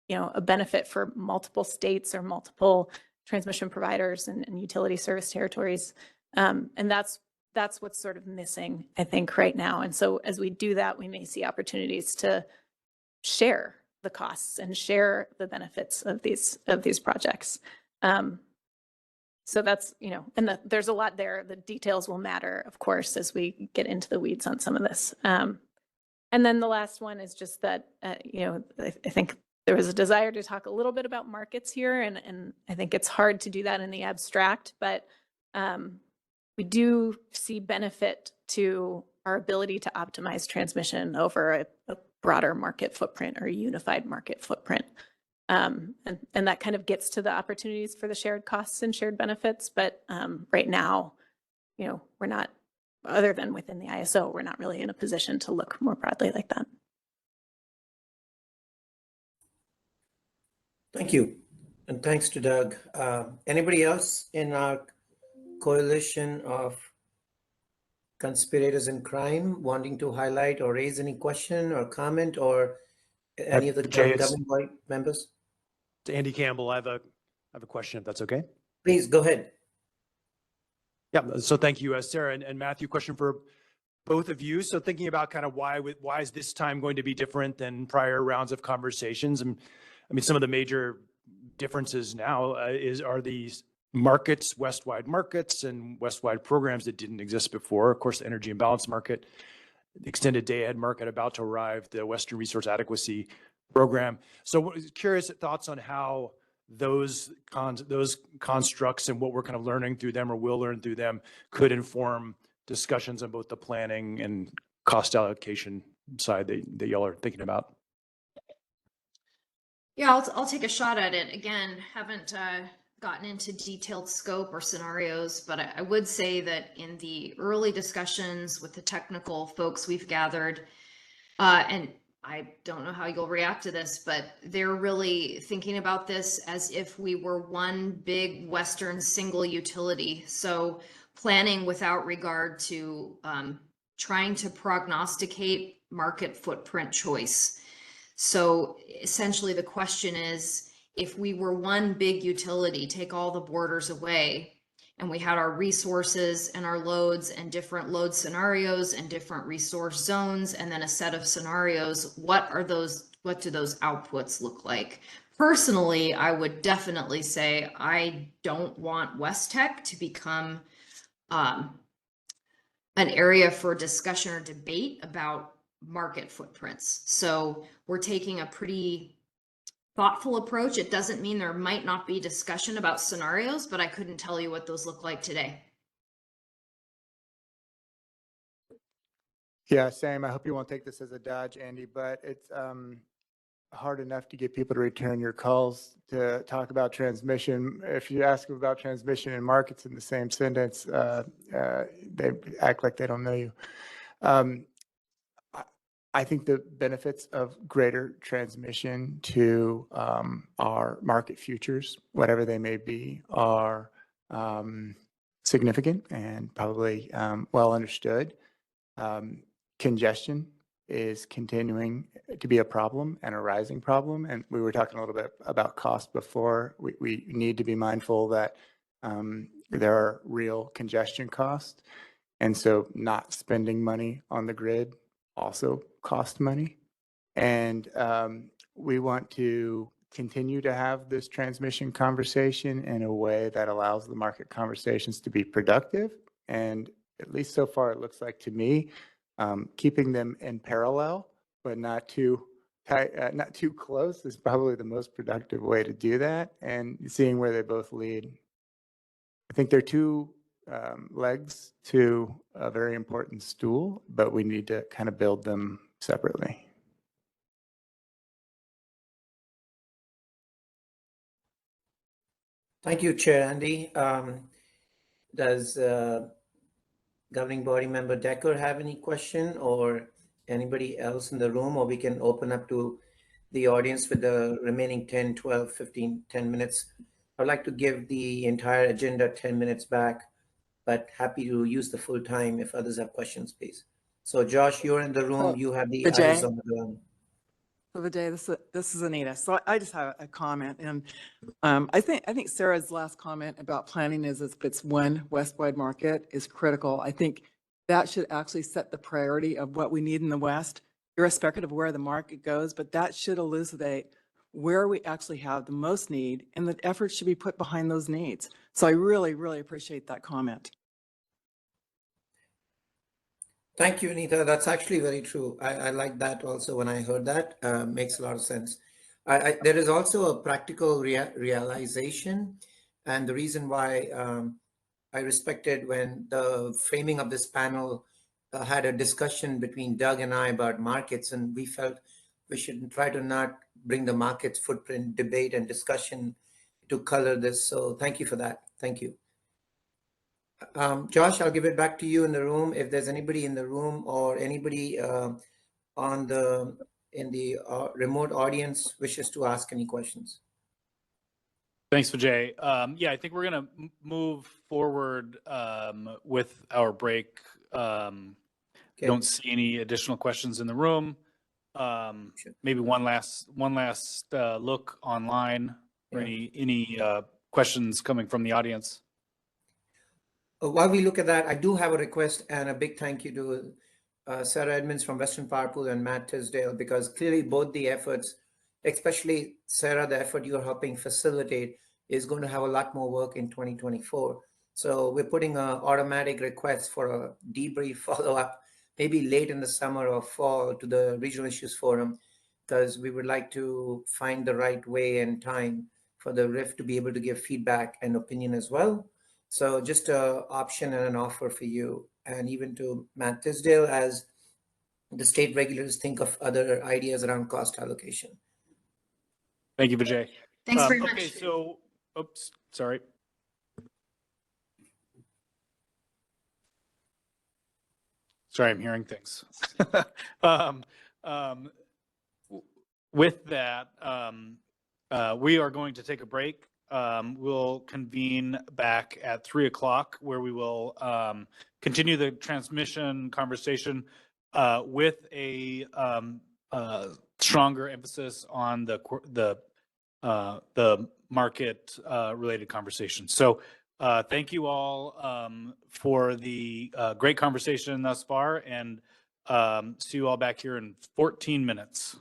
you know, a benefit for multiple states or multiple transmission providers and utility service territories. And that's what's sort of missing, I think, right now. And so as we do that, we may see opportunities to share the costs and share the benefits of these projects. So that's, you know, and there's a lot there. The details will matter, of course, as we get into the weeds on some of this. And then the last one is just that, you know, I think there was a desire to talk a little bit about markets here, and I think it's hard to do that in the abstract, but we do see benefit to our ability to optimize transmission over a broader market footprint or a unified market footprint. And that kind of gets to the opportunities for the shared costs and shared benefits. But right now, you know, we're not, other than within the ISO, we're not really in a position to look more broadly like that. Thank you. And thanks to Doug. Anybody else in our coalition of conspirators in crime wanting to highlight or raise any question or comment or Any of the Jay, it's governing body members? Andy Campbell. I have a question, if that's okay. Please go ahead. Yeah, so thank you, Sarah and Matthew. Question for both of you. So thinking about kind of why is this time going to be different than prior rounds of conversations? And I mean, some of the major differences now are these markets, West-wide markets and West-wide programs that didn't exist before. Of course, the energy imbalance market, the extended day-ahead market about to arrive, the Western Resource Adequacy Program. So curious thoughts on how those constructs and what we're kind of learning through them or will learn through them could inform discussions on both the planning and cost allocation side that y'all are thinking about. Yeah, I'll take a shot at it. Again, haven't gotten into detailed scope or scenarios, but I would say that in the early discussions with the technical folks we've gathered, and I don't know how you'll react to this, but they're really thinking about this as if we were one big Western single utility. So planning without regard to trying to prognosticate market footprint choice. So essentially the question is, if we were one big utility, take all the borders away, and we had our resources and our loads and different load scenarios and different resource zones, and then a set of scenarios, what do those outputs look like? Personally, I would definitely say I don't want West Tech to become an area for discussion or debate about market footprints. So we're taking a pretty thoughtful approach. It doesn't mean there might not be discussion about scenarios, but I couldn't tell you what those look like today. Yeah, same. I hope you won't take this as a dodge, Andy, but it's hard enough to get people to return your calls to talk about transmission. If you ask them about transmission and markets in the same sentence, they act like they don't know you. I think the benefits of greater transmission to our market futures, whatever they may be, are significant and probably well understood. Congestion is continuing to be a problem and a rising problem. And we were talking a little bit about cost before. We need to be mindful that there are real congestion costs. And so not spending money on the grid also cost money. And we want to continue to have this transmission conversation in a way that allows the market conversations to be productive. And at least so far, it looks like to me, keeping them in parallel, but not too tight, not too close is probably the most productive way to do that, and seeing where they both lead. I think they're two legs to a very important stool, but we need to kind of build them separately. Thank you, Chair Andy. Does governing body member Decker have any question, or anybody else in the room, or we can open up to the audience with the remaining 10, 12, 15, 10 minutes. I'd like to give the entire agenda 10 minutes back, but happy to use the full time if others have questions, please. So Josh, you're in the room, you have the Vijay. eyes on the ground. So Vijay, this is Anita. So I just have a comment, and I think Sarah's last comment about planning is if it's one west-wide market is critical. I think that should actually set the priority of what we need in the West, irrespective of where the market goes, but that should elucidate where we actually have the most need, and the effort should be put behind those needs. So I really, really appreciate that comment. Thank you, Anita. That's actually very true. I like that also when I heard that. Makes a lot of sense. There is also a practical realization, and the reason why I respected when the framing of this panel had a discussion between Doug and I about markets, and we felt we should try to not bring the markets footprint debate and discussion to color this. So thank you for that. Thank you. Josh, I'll give it back to you in the room. If there's anybody in the room or anybody in the remote audience wishes to ask any questions. Thanks, Vijay. Yeah, I think we're going to move forward with our break. Okay. Don't see any additional questions in the room. maybe one last look online or any questions coming from the audience. While we look at that, I do have a request and a big thank you to Sarah Edmonds from Western Power Pool and Matt Tisdale, because clearly both the efforts, especially Sarah, the effort you're helping facilitate is going to have a lot more work in 2024. So we're putting an automatic request for a debrief follow-up, maybe late in the summer or fall, to the Regional Issues Forum, because we would like to find the right way and time for the RIF to be able to give feedback and opinion as well. So just an option and an offer for you, and even to Matt Tisdale as the state regulators think of other ideas around cost allocation. Thank you, Vijay. Thanks very okay, much. so, oops, sorry. Sorry, I'm hearing things. With that, we are going to take a break. We'll convene back at 3 o'clock, where we will continue the transmission conversation with a stronger emphasis on the market related conversation. So thank you all for the great conversation thus far, and see you all back here in 14 minutes.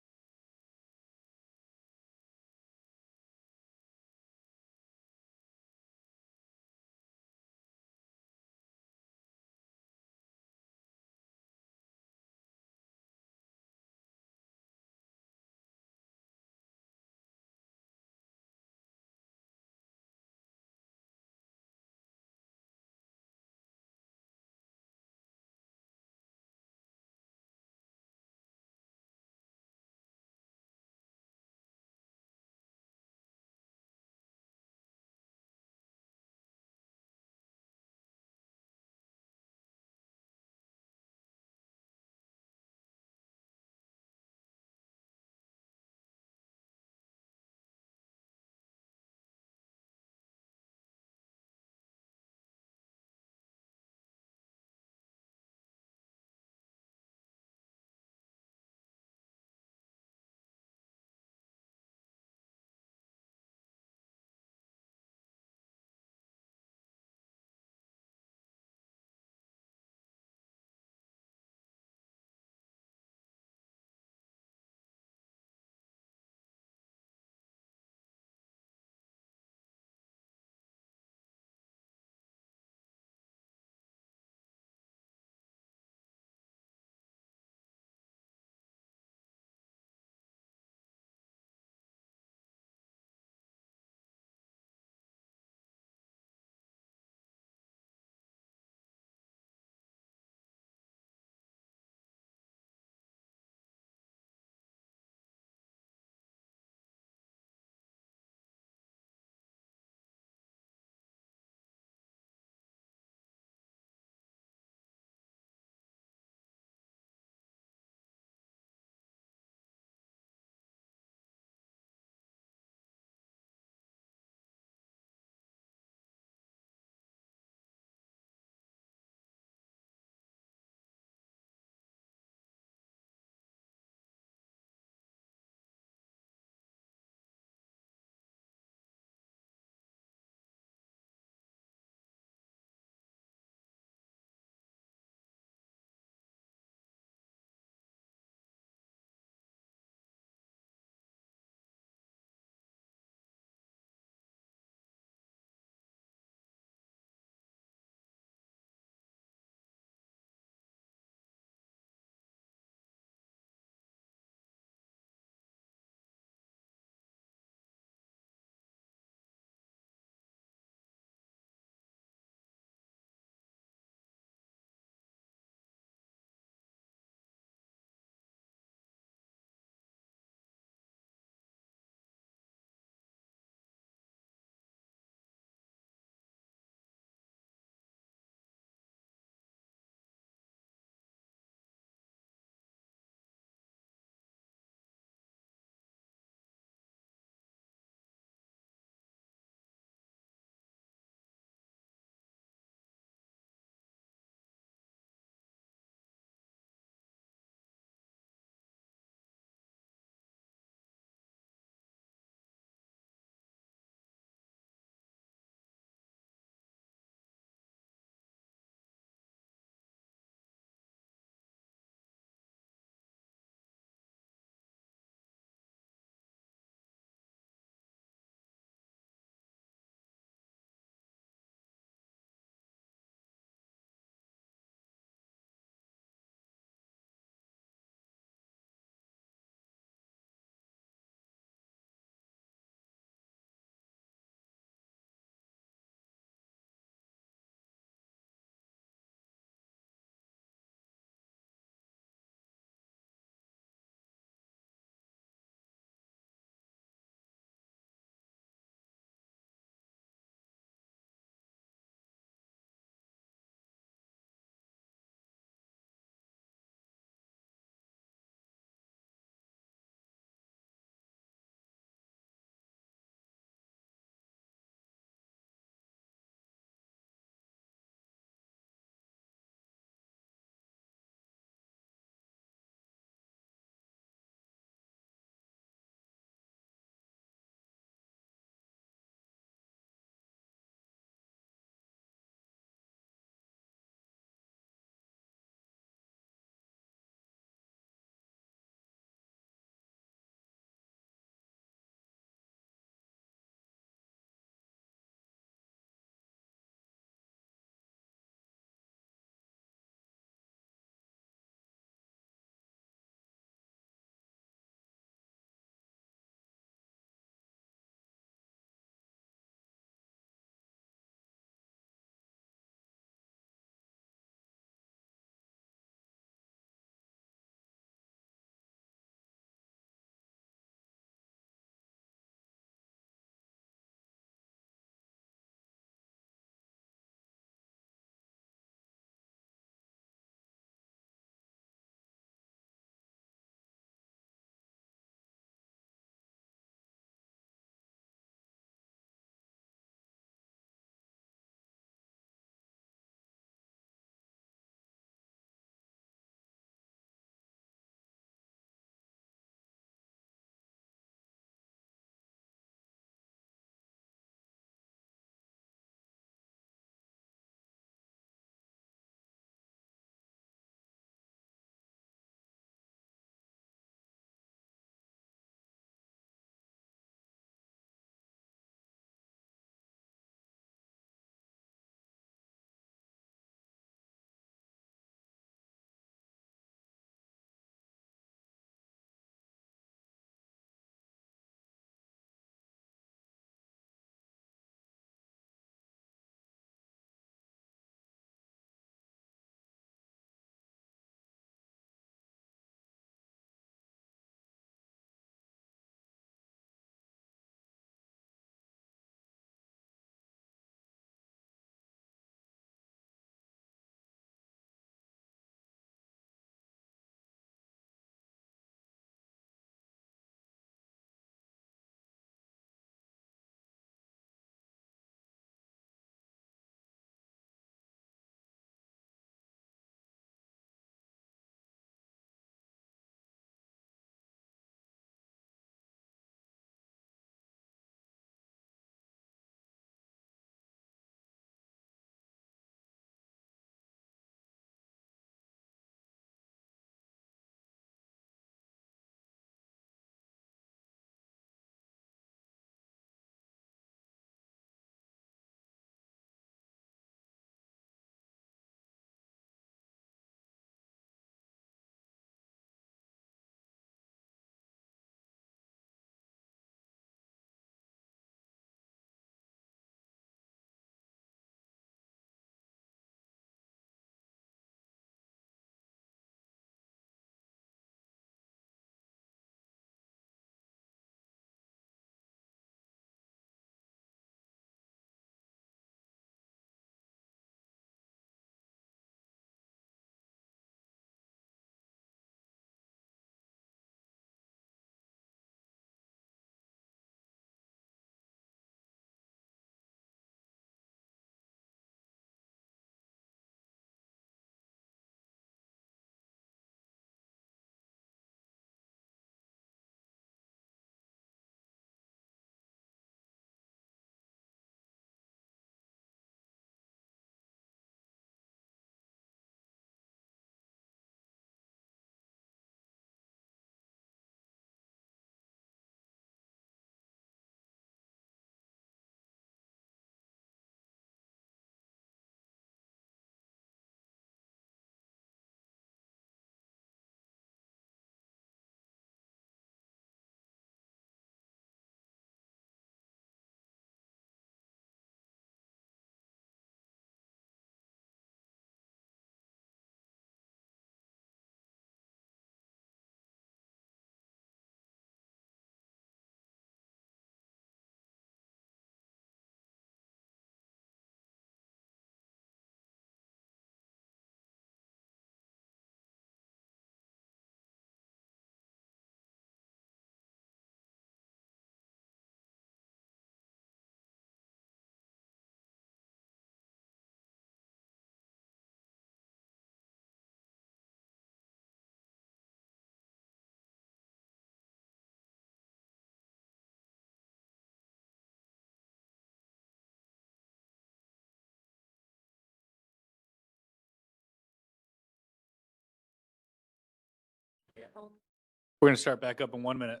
We're going to start back up in 1 minute.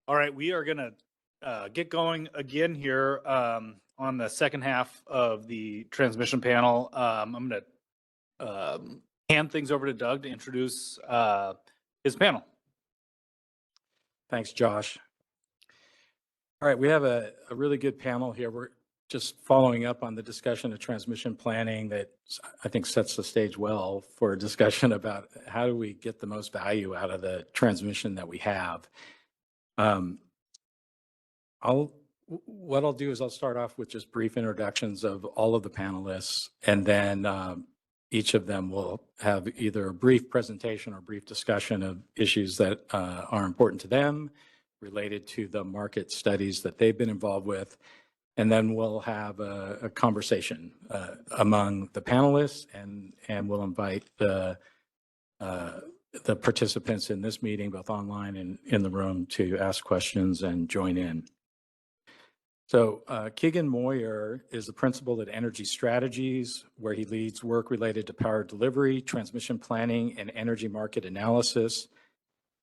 All right, we are going to get going again here on the second half of the transmission panel. I'm going to hand things over to Doug to introduce his panel. Thanks, Josh. All right, we have a really good panel here. We're just following up on the discussion of transmission planning that I think sets the stage well for a discussion about how do we get the most value out of the transmission that we have. What I'll do is I'll start off with just brief introductions of all of the panelists, and then each of them will have either a brief presentation or brief discussion of issues that are important to them related to the market studies that they've been involved with. And then we'll have a conversation among the panelists, and we'll invite the participants in this meeting, both online and in the room, to ask questions and join in. So Keegan Moyer is the principal at Energy Strategies, where he leads work related to power delivery, transmission planning, and energy market analysis.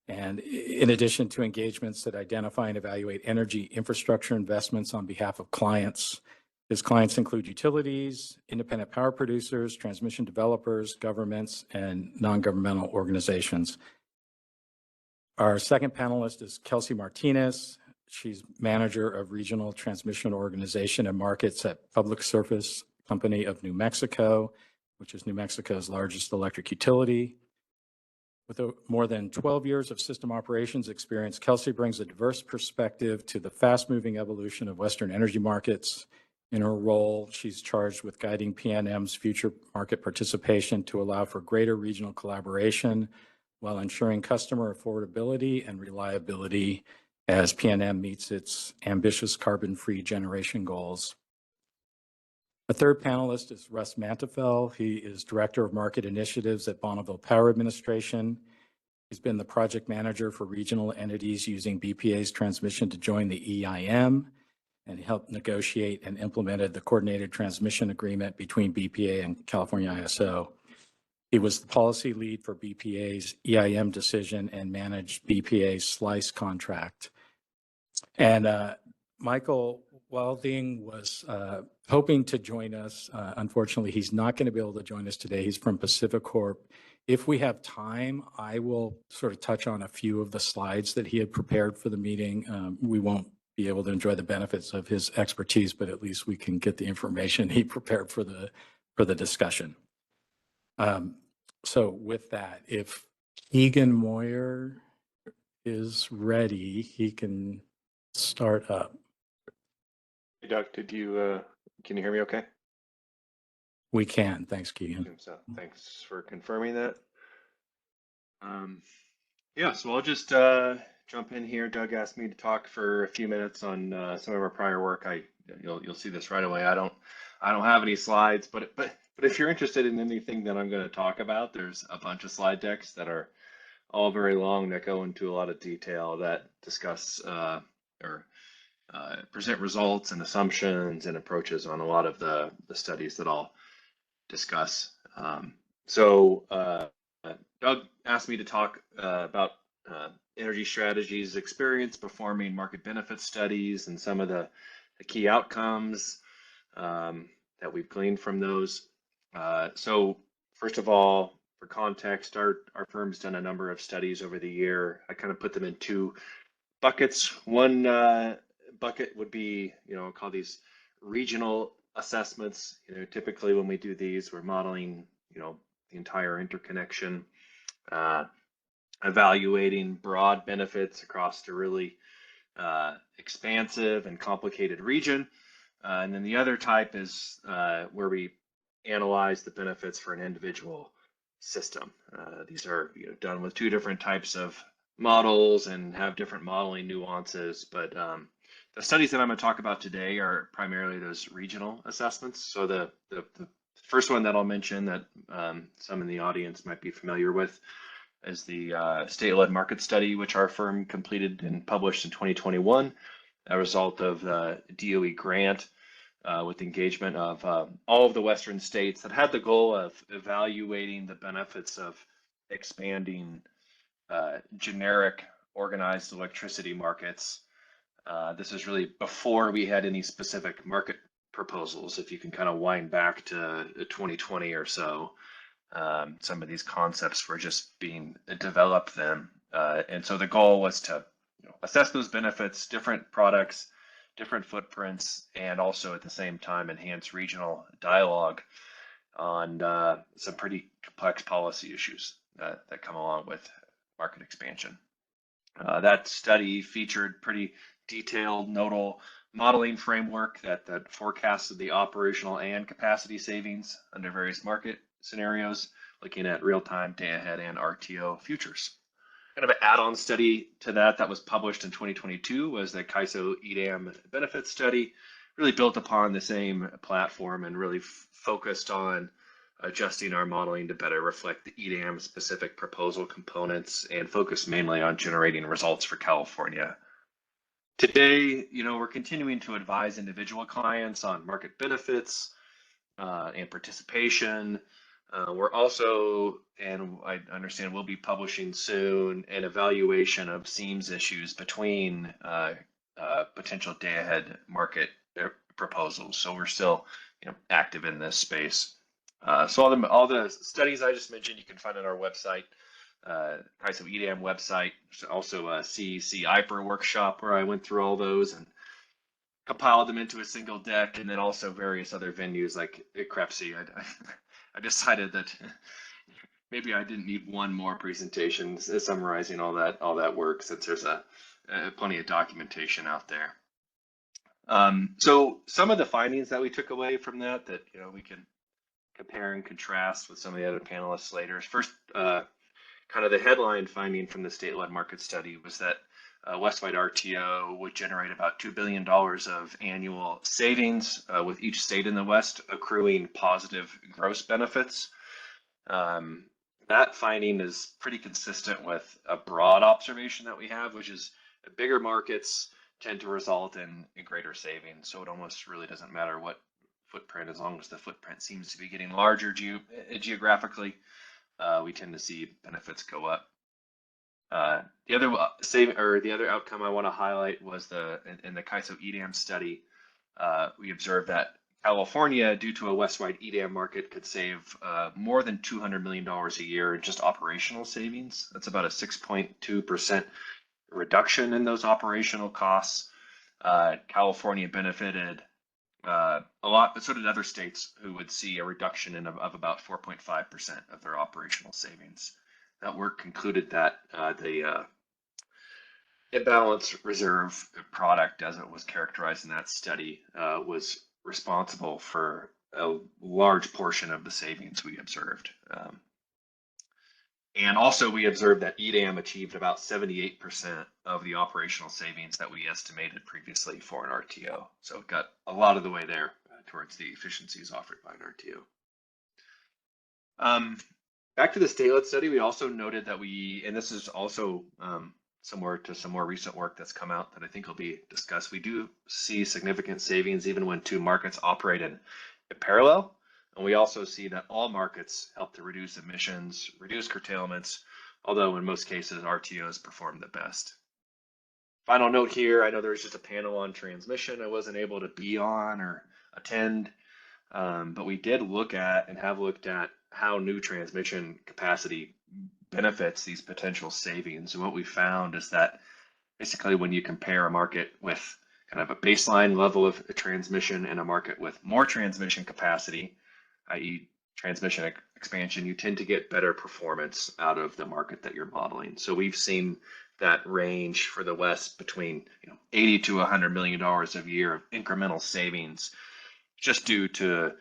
And in addition to engagements that identify and evaluate energy infrastructure investments on behalf of clients, his clients include utilities, independent power producers, transmission developers, governments, and non-governmental organizations. Our second panelist is Kelsey Martinez. She's manager of regional transmission organization and markets at Public Service Company of New Mexico, which is New Mexico's largest electric utility. With more than 12 years of system operations experience, Kelsey brings a diverse perspective to the fast-moving evolution of Western energy markets. In her role, she's charged with guiding PNM's future market participation to allow for greater regional collaboration while ensuring customer affordability and reliability as PNM meets its ambitious carbon-free generation goals. A third panelist is Russ Mantefel. He is Director of Market Initiatives at Bonneville Power Administration. He's been the project manager for regional entities using BPA's transmission to join the EIM, and he helped negotiate and implemented the Coordinated Transmission Agreement between BPA and California ISO. He was the policy lead for BPA's EIM decision and managed BPA's SLICE contract. And Michael Wilding was hoping to join us. Unfortunately, he's not going to be able to join us today. He's from PacifiCorp. If we have time, I will sort of touch on a few of the slides that he had prepared for the meeting. We won't be able to enjoy the benefits of his expertise, but at least we can get the information he prepared for the discussion. So with that, if Keegan Moyer is ready, he can start up. Hey, Doug, can you hear me okay? We can. Thanks, Keegan. So thanks for confirming that. Yeah, so I'll just jump in here. Doug asked me to talk for a few minutes on some of our prior work. You'll see this right away. I don't have any slides, but if you're interested in anything that I'm going to talk about, there's a bunch of slide decks that are all very long that go into a lot of detail that discuss or present results and assumptions and approaches on a lot of the studies that I'll discuss. So Doug asked me to talk about energy strategies experience performing market benefit studies and some of the key outcomes that we've gleaned from those. So first of all, for context, our firm's done a number of studies over the year. I kind of put them in two buckets. One bucket would be, I'll call these regional assessments. Typically when we do these, we're modeling, the entire interconnection, evaluating broad benefits across a really expansive and complicated region. And then the other type is where we analyze the benefits for an individual system. These are done with two different types of models and have different modeling nuances, but the studies that I'm going to talk about today are primarily those regional assessments. So the first one that I'll mention that some in the audience might be familiar with is the state-led market study, which our firm completed and published in 2021, a result of the DOE grant with engagement of all of the Western states that had the goal of evaluating the benefits of expanding generic organized electricity markets. This is really before we had any specific market proposals. If you can kind of wind back to 2020 or so, some of these concepts were just being developed then. And so the goal was to assess those benefits, different products, different footprints, and also at the same time enhance regional dialogue on some pretty complex policy issues that come along with market expansion. That study featured pretty detailed nodal modeling framework that forecasted the operational and capacity savings under various market scenarios, looking at real-time, day-ahead, and RTO futures. Kind of an add-on study to that was published in 2022 was the CAISO EDAM benefit study, really built upon the same platform and really focused on adjusting our modeling to better reflect the EDAM specific proposal components and focus mainly on generating results for California. Today, we're continuing to advise individual clients on market benefits and participation. We're also, and I understand we'll be publishing soon, an evaluation of SEAMS issues between potential day-ahead market proposals. So we're still, active in this space. So all the studies I just mentioned, you can find on our website, CAISO EDAM website. There's also a CEC IPER workshop where I went through all those and compiled them into a single deck, and then also various other venues like CREPC. I decided that maybe I didn't need one more presentation summarizing all that work, since there's plenty of documentation out there. So some of the findings that we took away from that we can compare and contrast with some of the other panelists later. First, kind of the headline finding from the state-led market study was that West-wide RTO would generate about $2 billion of annual savings, with each state in the West accruing positive gross benefits. That finding is pretty consistent with a broad observation that we have, which is bigger markets tend to result in greater savings. So it almost really doesn't matter what footprint, as long as the footprint seems to be getting larger geographically, we tend to see benefits go up. The other outcome I want to highlight was in the CAISO EDAM study, we observed that California, due to a West-wide EDAM market, could save more than $200 million a year in just operational savings. That's about a 6.2% reduction in those operational costs. California benefited a lot, but so did other states who would see a reduction of about 4.5% of their operational savings. That work concluded that the imbalance reserve product, as it was characterized in that study, was responsible for a large portion of the savings we observed. And also we observed that EDAM achieved about 78% of the operational savings that we estimated previously for an RTO. So it got a lot of the way there towards the efficiencies offered by an RTO. Back to the state-led study, we also noted that and this is also similar to some more recent work that's come out that I think will be discussed, we do see significant savings even when two markets operate in parallel. And we also see that all markets help to reduce emissions, reduce curtailments, although in most cases, RTOs perform the best. Final note here, I know there's just a panel on transmission I wasn't able to be on or attend, but we did look at and have looked at how new transmission capacity benefits these potential savings. And what we found is that basically when you compare a market with kind of a baseline level of transmission and a market with more transmission capacity, i.e. transmission expansion, you tend to get better performance out of the market that you're modeling. So we've seen that range for the West between 80 to $100 million a year of incremental savings just due to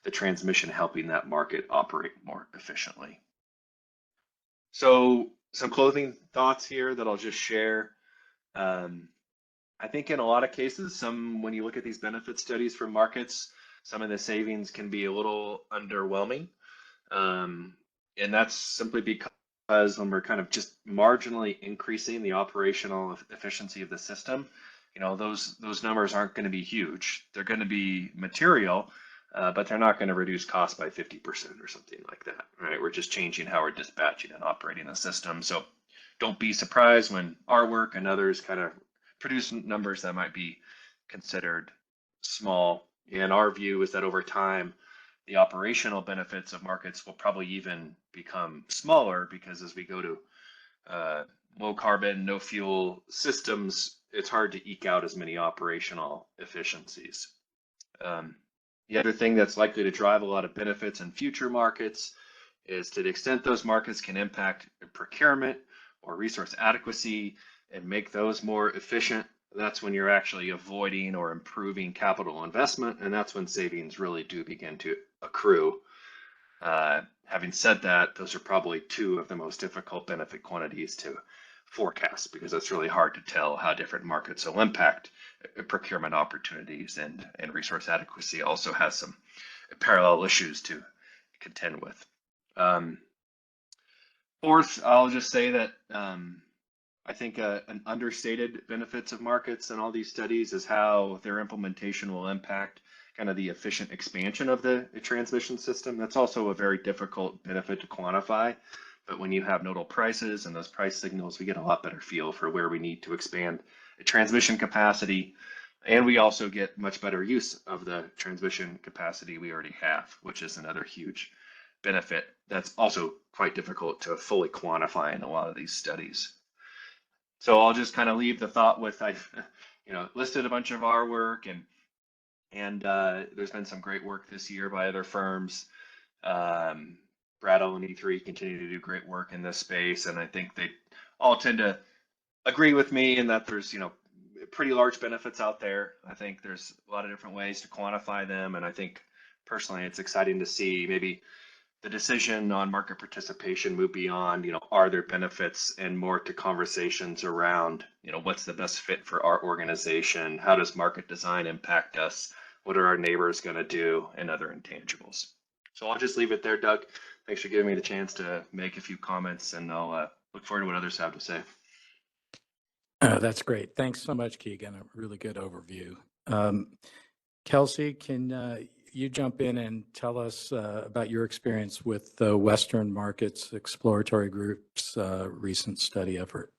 the transmission helping that market operate more efficiently. So some closing thoughts here that I'll just share. I think in a lot of cases, when you look at these benefit studies for markets, some of the savings can be a little underwhelming. And that's simply because when we're kind of just marginally increasing the operational efficiency of the system, those numbers aren't going to be huge. They're going to be material, but they're not going to reduce costs by 50% or something like that, right? We're just changing how we're dispatching and operating the system. So don't be surprised when our work and others kind of produce numbers that might be considered small. And our view is that over time, the operational benefits of markets will probably even become smaller, because as we go to low carbon, no fuel systems, it's hard to eke out as many operational efficiencies. The other thing that's likely to drive a lot of benefits in future markets is to the extent those markets can impact procurement or resource adequacy and make those more efficient, that's when you're actually avoiding or improving capital investment, and that's when savings really do begin to accrue. Having said that, those are probably two of the most difficult benefit quantities to forecast, because it's really hard to tell how different markets will impact procurement opportunities, and resource adequacy also has some parallel issues to contend with. Fourth, I'll just say that I think an understated benefits of markets in all these studies is how their implementation will impact kind of the efficient expansion of the transmission system. That's also a very difficult benefit to quantify. But when you have nodal prices and those price signals, we get a lot better feel for where we need to expand the transmission capacity. And we also get much better use of the transmission capacity we already have, which is another huge benefit that's also quite difficult to fully quantify in a lot of these studies. So I'll just kind of leave the thought with, I've listed a bunch of our work, and there's been some great work this year by other firms. Brattle and E3 continue to do great work in this space, and I think they all tend to agree with me in that there's pretty large benefits out there. I think there's a lot of different ways to quantify them, and I think personally it's exciting to see maybe the decision on market participation move beyond, are there benefits, and more to conversations around, what's the best fit for our organization? How does market design impact us? What are our neighbors going to do, and other intangibles? So I'll just leave it there, Doug. Thanks for giving me the chance to make a few comments, and I'll look forward to what others have to say. That's great. Thanks so much, Keegan. A really good overview. Kelsey, can you jump in and tell us about your experience with the Western Markets Exploratory Group's recent study effort?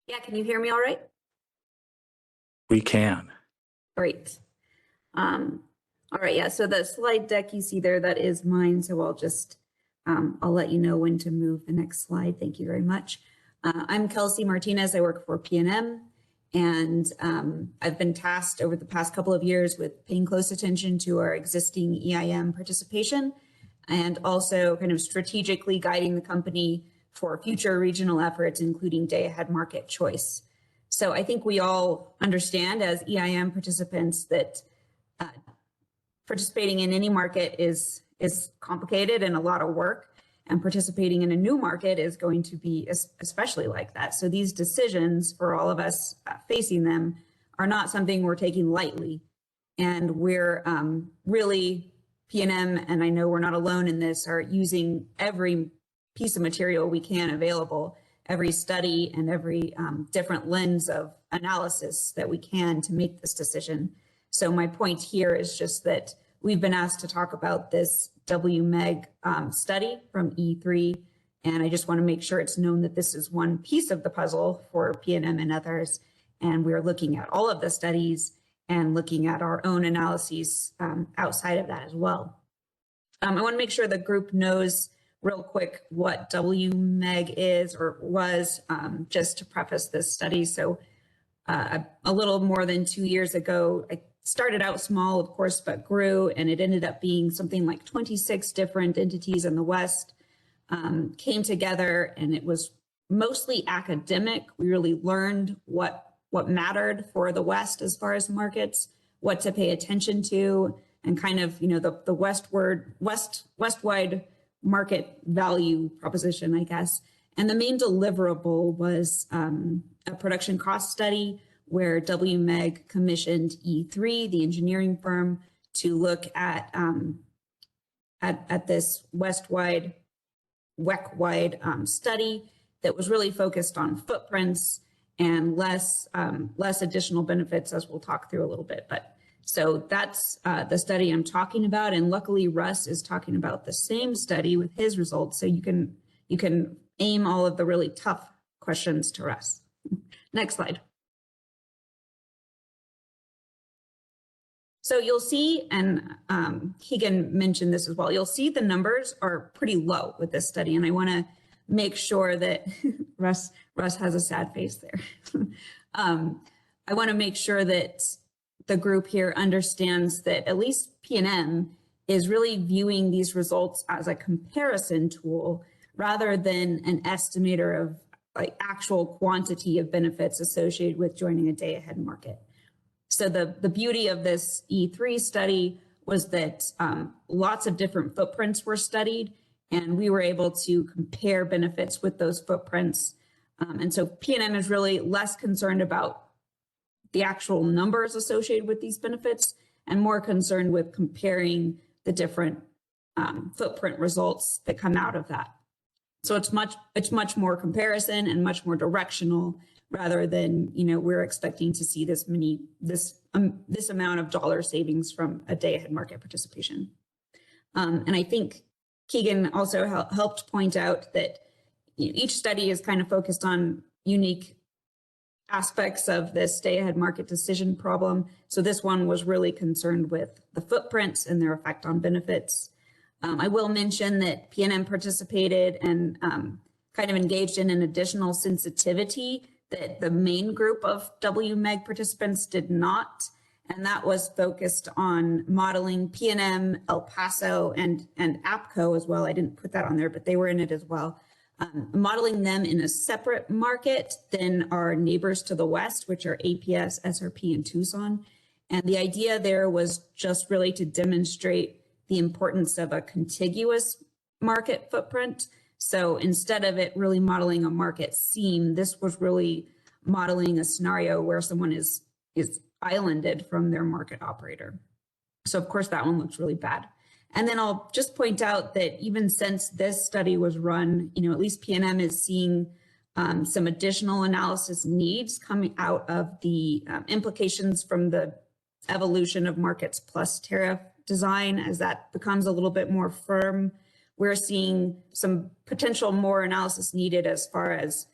Yeah, can you hear me all right? We can. Great. All right, yeah, so the slide deck you see there, that is mine, so I'll just, I'll let you know when to move the next slide. Thank you very much. I'm Kelsey Martinez. I work for PNM, and I've been tasked over the past couple of years with paying close attention to our existing EIM participation, and also kind of strategically guiding the company for future regional efforts, including day-ahead market choice. So I think we all understand as EIM participants that participating in any market is complicated and a lot of work, and participating in a new market is going to be especially like that. So these decisions, for all of us facing them, are not something we're taking lightly. And we're really, PNM, and I know we're not alone in this, are using every piece of material we can available, every study and every different lens of analysis that we can to make this decision. So my point here is just that we've been asked to talk about this WMEG study from E3, and I just want to make sure it's known that this is one piece of the puzzle for PNM and others, and we're looking at all of the studies and looking at our own analyses outside of that as well. I want to make sure the group knows real quick what WMEG is or was, just to preface this study. So a little more than 2 years ago, I started out small, of course, but grew, and it ended up being something like 26 different entities in the West came together, and it was mostly academic. We really learned what mattered for the West as far as markets, what to pay attention to, and kind of, you know, the West-wide market value proposition, I guess. And the main deliverable was a production cost study where WMEG commissioned E3, the engineering firm, to look at this West-wide, WEC-wide study that was really focused on footprints and less additional benefits, as we'll talk through a little bit. But so that's the study I'm talking about, and luckily Russ is talking about the same study with his results, so you can aim all of the really tough questions to Russ. Next slide. So you'll see, and Keegan mentioned this as well, you'll see the numbers are pretty low with this study, and I want to make sure that Russ has a sad face there. I want to make sure that the group here understands that at least PNM is really viewing these results as a comparison tool rather than an estimator of like actual quantity of benefits associated with joining a day ahead market. So the beauty of this E3 study was that lots of different footprints were studied, and we were able to compare benefits with those footprints. And so PNM is really less concerned about the actual numbers associated with these benefits and more concerned with comparing the different footprint results that come out of that. So it's much more comparison and much more directional rather than, you know, we're expecting to see this amount of dollar savings from a day ahead market participation. And I think Keegan also helped point out that each study is kind of focused on unique aspects of this day ahead market decision problem. So this one was really concerned with the footprints and their effect on benefits. I will mention that PNM participated and kind of engaged in an additional sensitivity that the main group of WMEG participants did not. And that was focused on modeling PNM, El Paso, and APCO as well. I didn't put that on there, but they were in it as well. Modeling them in a separate market than our neighbors to the west, which are APS, SRP, and Tucson. And the idea there was just really to demonstrate the importance of a contiguous market footprint. So instead of it really modeling a market seam, this was really modeling a scenario where someone is islanded from their market operator. So of course that one looks really bad. And then I'll just point out that even since this study was run, you know, at least PNM is seeing some additional analysis needs coming out of the implications from the evolution of markets plus tariff design. As that becomes a little bit more firm, we're seeing some potential more analysis needed as far as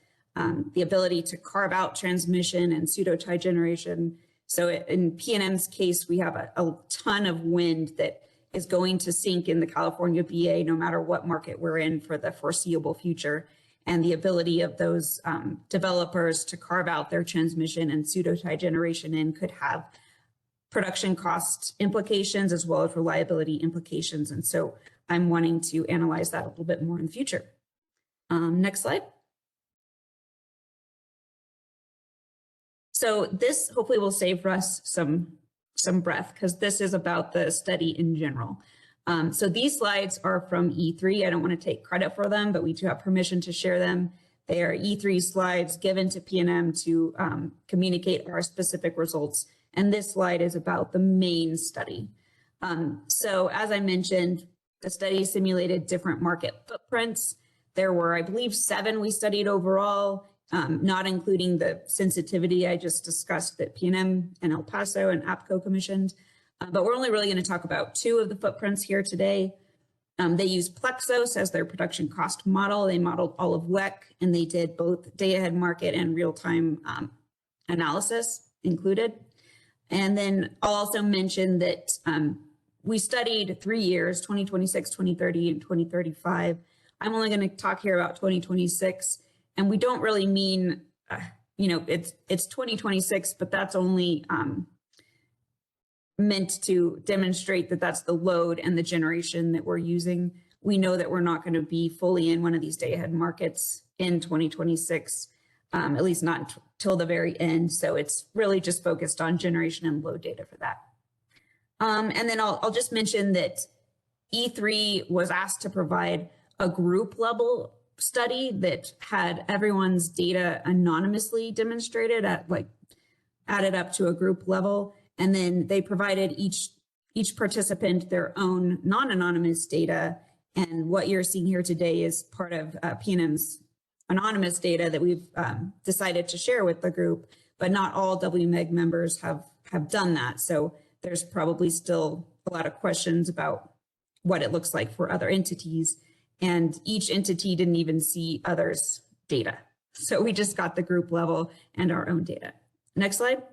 the ability to carve out transmission and pseudo-tie generation. So in PNM's case, we have a ton of wind that is going to sink in the California BA no matter what market we're in for the foreseeable future. And the ability of those developers to carve out their transmission and pseudo-tie generation in could have production cost implications as well as reliability implications. And so I'm wanting to analyze that a little bit more in the future. Next slide. So this hopefully will save Russ some breath because this is about the study in general. So these slides are from E3. I don't want to take credit for them, but we do have permission to share them. They are E3 slides given to PNM to communicate our specific results. And this slide is about the main study. So as I mentioned, the study simulated different market footprints. There were, I believe, 7 we studied overall. not including the sensitivity I just discussed that PNM and El Paso and APCO commissioned. But we're only really going to talk about 2 of the footprints here today. They used Plexos as their production cost model. They modeled all of WEC, and they did both day-ahead market and real-time analysis included. And then I'll also mention that we studied 3 years, 2026, 2030, and 2035. I'm only going to talk here about 2026, and we don't really mean, it's 2026, but that's only meant to demonstrate that that's the load and the generation that we're using. We know that we're not going to be fully in one of these day-ahead markets in 2026, at least not till the very end. So it's really just focused on generation and load data for that. And then I'll just mention that E3 was asked to provide a group level study that had everyone's data anonymously demonstrated added up to a group level. And then they provided each participant their own non-anonymous data. And what you're seeing here today is part of PNM's anonymous data that we've decided to share with the group, but not all WMEG members have done that. So there's probably still a lot of questions about what it looks like for other entities. And each entity didn't even see others' data. So we just got the group level and our own data. Next slide.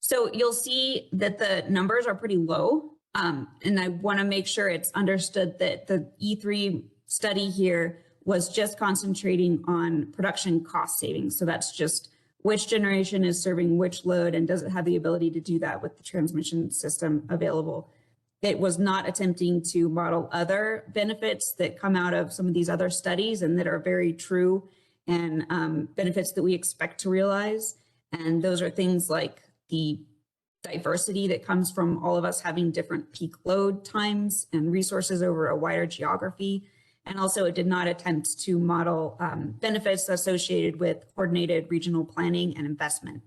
So you'll see that the numbers are pretty low. And I want to make sure it's understood that the E3 study here was just concentrating on production cost savings. So that's just which generation is serving which load and does it have the ability to do that with the transmission system available. It was not attempting to model other benefits that come out of some of these other studies and that are very true and benefits that we expect to realize. And those are things like the diversity that comes from all of us having different peak load times and resources over a wider geography. And also it did not attempt to model benefits associated with coordinated regional planning and investment.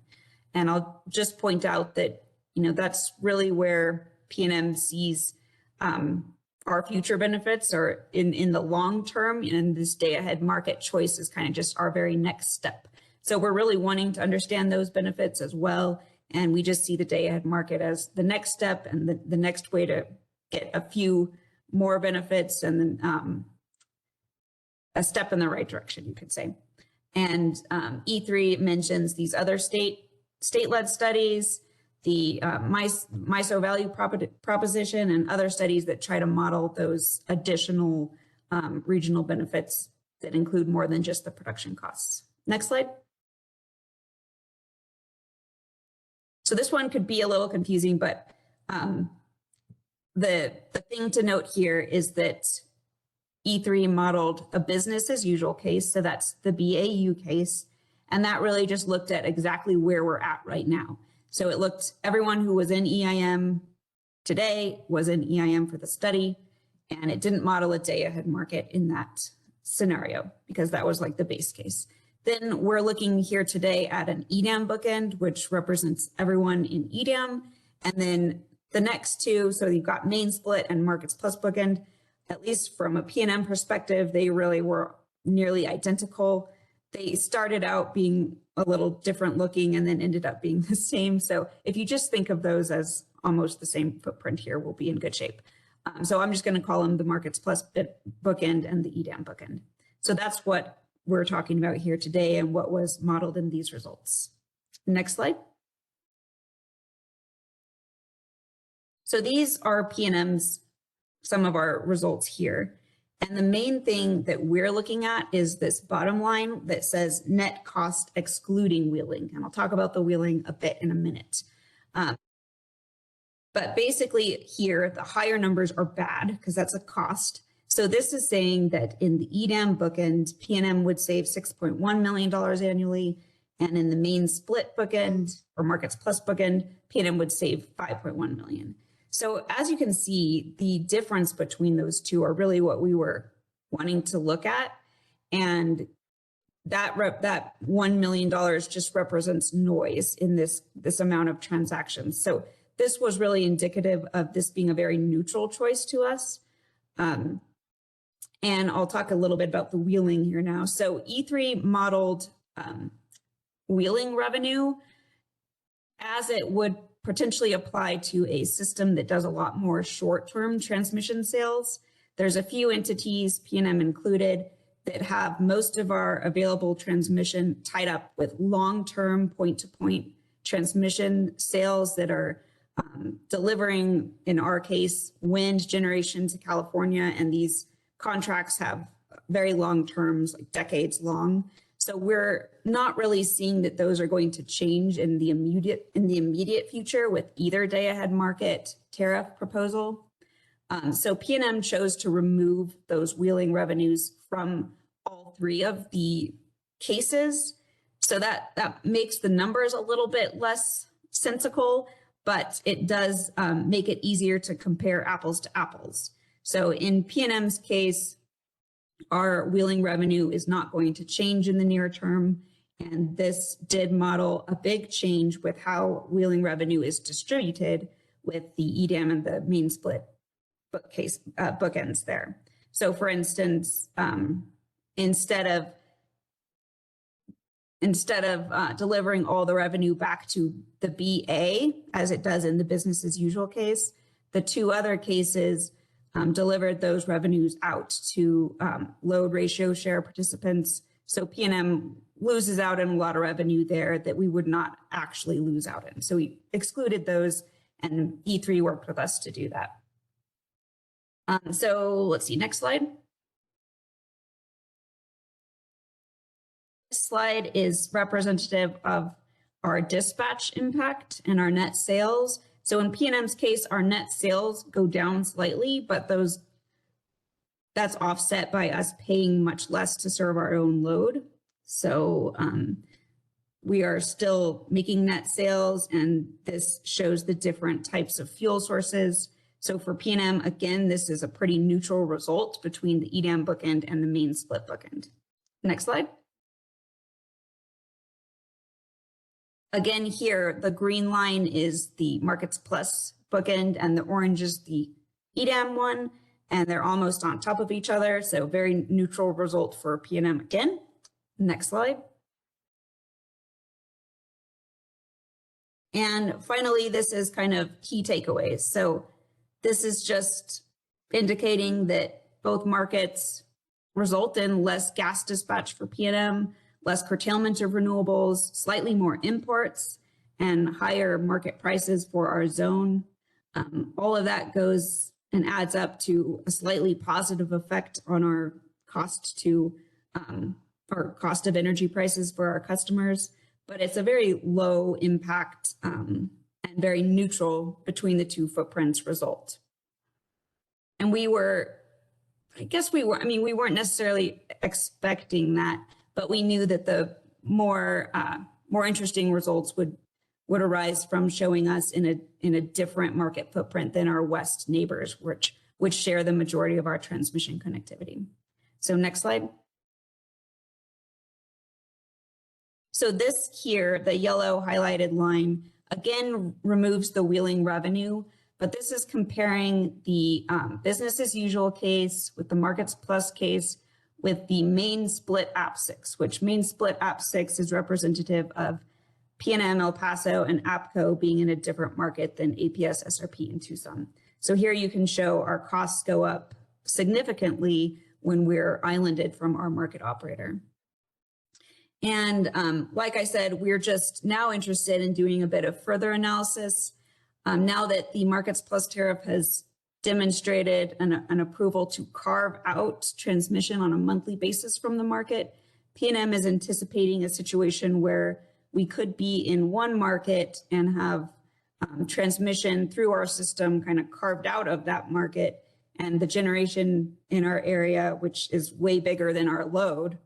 And I'll just point out that, that's really where PNM sees our future benefits are in the long term, and this day ahead market choice is kind of just our very next step. So we're really wanting to understand those benefits as well. And we just see the day ahead market as the next step and the next way to get a few more benefits and then a step in the right direction, you could say. And E3 mentions these other state-led studies, the MISO value proposition, and other studies that try to model those additional regional benefits that include more than just the production costs. Next slide. So this one could be a little confusing, but the thing to note here is that E3 modeled a business as usual case. So that's the BAU case. And that really just looked at exactly where we're at right now. So it looked, everyone who was in EIM today was in EIM for the study, and it didn't model a day ahead market in that scenario because that was like the base case. Then we're looking here today at an EDAM bookend, which represents everyone in EDAM. And then the next two, so you've got main split and markets plus bookend, at least from a PNM perspective, they really were nearly identical. They started out being a little different looking and then ended up being the same. So if you just think of those as almost the same footprint here, we'll be in good shape. So I'm just going to call them the markets plus bookend and the EDAM bookend. So that's what we're talking about here today and what was modeled in these results. Next slide. So these are PNM's, some of our results here. And the main thing that we're looking at is this bottom line that says net cost excluding wheeling. And I'll talk about the wheeling a bit in a minute. But basically here, the higher numbers are bad because that's a cost. So this is saying that in the EDAM bookend, PNM would save $6.1 million annually. And in the main split bookend or markets plus bookend, PNM would save $5.1 million. So as you can see, the difference between those two are really what we were wanting to look at. And that $1 million just represents noise in this amount of transactions. So this was really indicative of this being a very neutral choice to us. And I'll talk a little bit about the wheeling here now. So E3 modeled wheeling revenue as it would potentially apply to a system that does a lot more short-term transmission sales. There's a few entities, PNM included, that have most of our available transmission tied up with long-term point-to-point transmission sales that are delivering, in our case, wind generation to California. And these contracts have very long terms, like decades long. So we're not really seeing that those are going to change in the immediate future with either day-ahead market tariff proposal. So PNM chose to remove those wheeling revenues from all three of the cases. So that makes the numbers a little bit less sensical, but it does make it easier to compare apples to apples. So in PNM's case, our wheeling revenue is not going to change in the near term. And this did model a big change with how wheeling revenue is distributed with the EDAM and the main split bookends there. So for instance, instead of delivering all the revenue back to the BA, as it does in the business as usual case, the two other cases delivered those revenues out to load ratio share participants. So PNM loses out in a lot of revenue there that we would not actually lose out in. So we excluded those, and E3 worked with us to do that. So let's see, next slide. This slide is representative of our dispatch impact and our net sales. So in PNM's case, our net sales go down slightly, but that's offset by us paying much less to serve our own load. So we are still making net sales, and this shows the different types of fuel sources. So for PNM, again, this is a pretty neutral result between the EDAM bookend and the main split bookend. Next slide. Again, here, the green line is the Markets Plus bookend, and the orange is the EDAM one, and they're almost on top of each other. So very neutral result for PNM again. Next slide. And finally, this is kind of key takeaways. So this is just indicating that both markets result in less gas dispatch for PNM, less curtailment of renewables, slightly more imports, and higher market prices for our zone. All of that goes and adds up to a slightly positive effect on our cost of energy prices for our customers, but it's a very low impact and very neutral between the two footprints result. And we weren't necessarily expecting that, but we knew that the more interesting results would arise from showing us in a different market footprint than our west neighbors, which share the majority of our transmission connectivity. So next slide. So this here, the yellow highlighted line, again removes the wheeling revenue, but this is comparing the business as usual case with the Markets Plus case with the main split APP6, which main split APP6 is representative of PNM, El Paso, and APCO being in a different market than APS, SRP, and Tucson. So here you can show our costs go up significantly when we're islanded from our market operator. And like I said, we're just now interested in doing a bit of further analysis. Now that the Markets Plus tariff has demonstrated an approval to carve out transmission on a monthly basis from the market, PNM is anticipating a situation where we could be in one market and have transmission through our system kind of carved out of that market, and the generation in our area, which is way bigger than our load,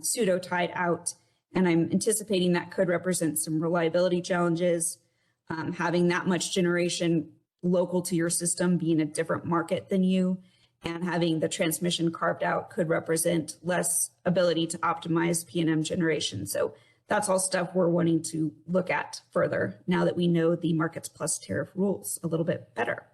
pseudo tied out. And I'm anticipating that could represent some reliability challenges. Having that much generation local to your system, being a different market than you, and having the transmission carved out could represent less ability to optimize PNM generation. So that's all stuff we're wanting to look at further now that we know the Markets Plus tariff rules a little bit better.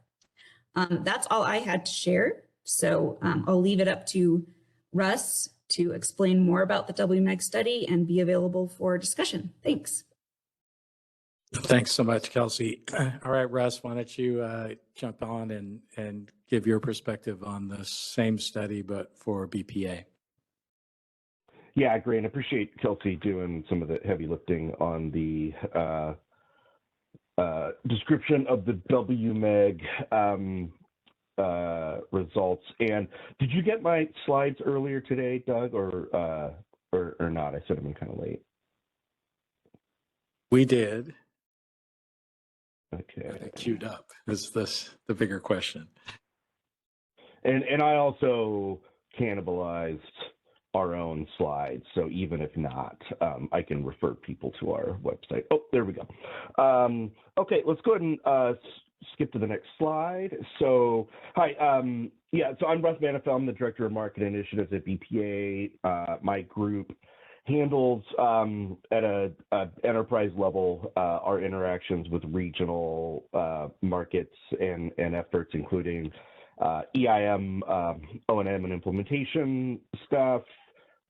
That's all I had to share. So I'll leave it up to Russ to explain more about the WMEG study and be available for discussion. Thanks. Thanks so much, Kelsey. All right, Russ, why don't you jump on and give your perspective on the same study, but for BPA. Yeah, great. I appreciate Kelsey doing some of the heavy lifting on the description of the WMEG results. And did you get my slides earlier today, Doug, or not? I sent them in kind of late. We did. Okay. Got it queued up. Is this the bigger question? And I also cannibalized our own slides, so even if not, I can refer people to our website. Oh, there we go. Okay, let's go ahead and skip to the next slide. So, hi, so I'm Russ Manifel. I'm the Director of Market Initiatives at BPA. My group handles at a enterprise level our interactions with regional markets and efforts, including EIM, O&M and implementation stuff,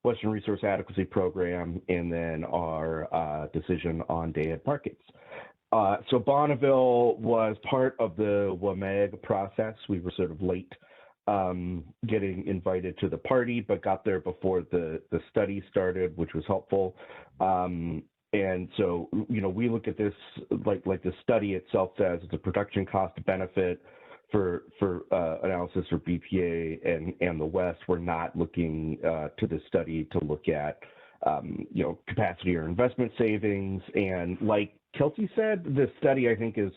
Western Resource Adequacy Program, and then our decision on day-ahead markets. So Bonneville was part of the WMEG process. We were sort of late getting invited to the party, but got there before the study started, which was helpful. And so, we look at this like the study itself says, it's a production cost benefit for analysis for BPA and the West. We're not looking to the study to look at capacity or investment savings. And like Kelsey said, this study, I think, is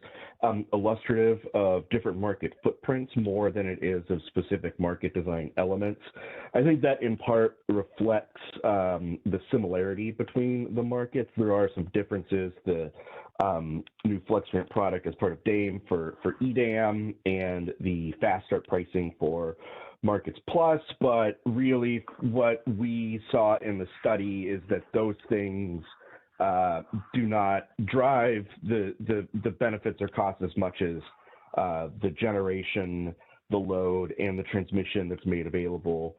illustrative of different market footprints more than it is of specific market design elements. I think that in part reflects the similarity between the markets. There are some differences. The new FlexRent product as part of DAME for EDAM and the fast start pricing for Markets Plus, but really what we saw in the study is that those things do not drive the benefits or costs as much as the generation, the load, and the transmission that's made available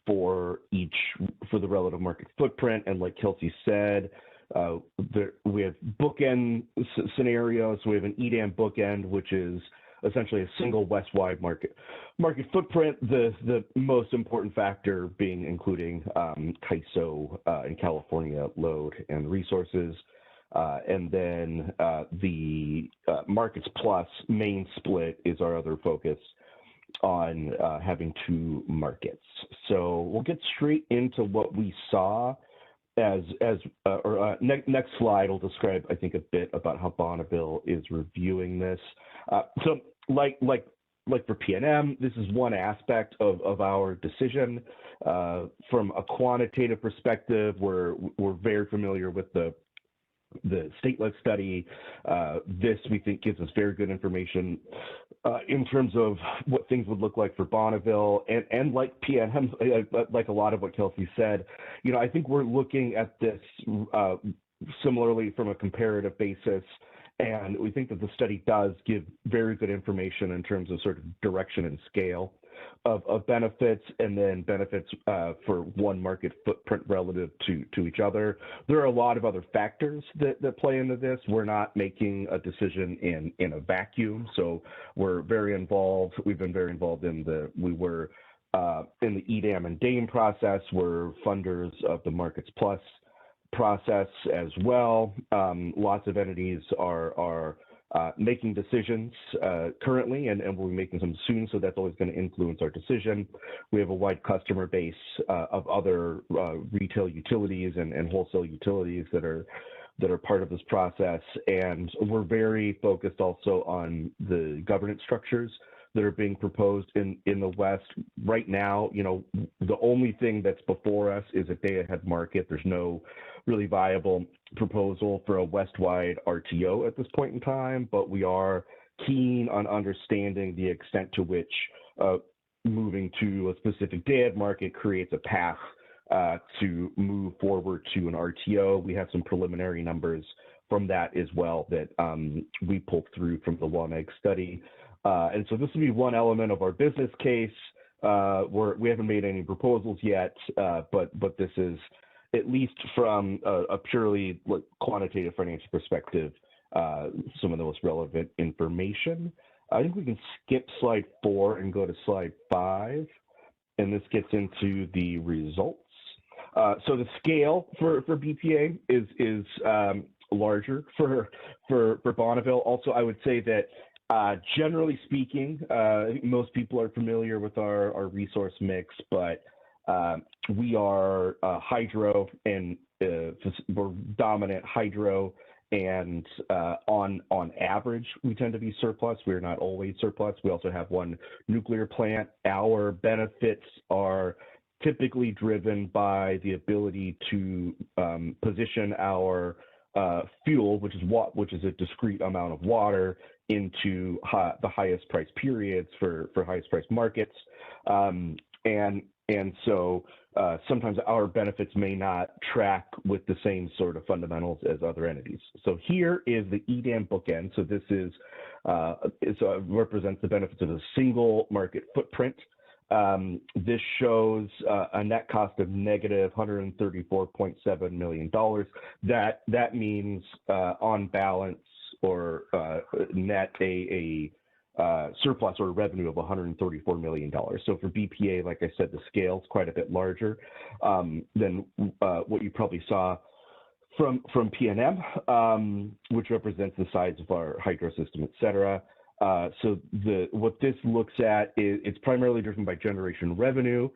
for the relative market footprint. And like Kelsey said, we have bookend scenarios. We have an EDAM bookend, which is essentially a single west-wide market footprint. The most important factor being including CAISO in California load and resources, and then the Markets Plus main split is our other focus on having two markets. So we'll get straight into what we saw. Next slide will describe, I think, a bit about how Bonneville is reviewing this. So like for PNM, this is one aspect of our decision. From a quantitative perspective, we're very familiar with the state-led study. This, we think, gives us very good information in terms of what things would look like for Bonneville, and like PNM, like a lot of what Kelsey said, I think we're looking at this similarly from a comparative basis, and we think that the study does give very good information in terms of sort of direction and scale of benefits, and then benefits for one market footprint relative to each other. There are a lot of other factors that play into this. We're not making a decision in a vacuum, so we're very involved. We've been very involved in the EDAM and DAME process. We're funders of the Markets Plus process as well. Lots of entities are making decisions currently, and we'll be making some soon, so that's always going to influence our decision. We have a wide customer base of other retail utilities and wholesale utilities that are part of this process, and we're very focused also on the governance structures that are being proposed in the West. Right now, the only thing that's before us is a day-ahead market. There's no really viable proposal for a West-wide RTO at this point in time, but we are keen on understanding the extent to which moving to a specific day-ahead market creates a path to move forward to an RTO. We have some preliminary numbers from that as well that we pulled through from the WMEG study. And so this will be one element of our business case. We haven't made any proposals yet, but this is, at least from a purely quantitative financial perspective, some of the most relevant information. I think we can skip slide 4 and go to slide 5, and this gets into the results. So the scale for BPA is larger for Bonneville. Also, I would say that generally speaking, I think most people are familiar with our resource mix, but we are hydro, and we're dominant hydro, and on average, we tend to be surplus. We're not always surplus. We also have one nuclear plant. Our benefits are typically driven by the ability to position our fuel, which is a discrete amount of water, into the highest price periods for highest price markets, and so sometimes our benefits may not track with the same sort of fundamentals as other entities. So here is the EDAM bookend. So this represents the benefits of a single market footprint. This shows a net cost of negative $134.7 million. That means on balance, or net, a surplus or revenue of $134 million. So for BPA, like I said, the scale is quite a bit larger than what you probably saw from PNM, which represents the size of our hydro system, et cetera. So what this looks at is it's primarily driven by generation revenue.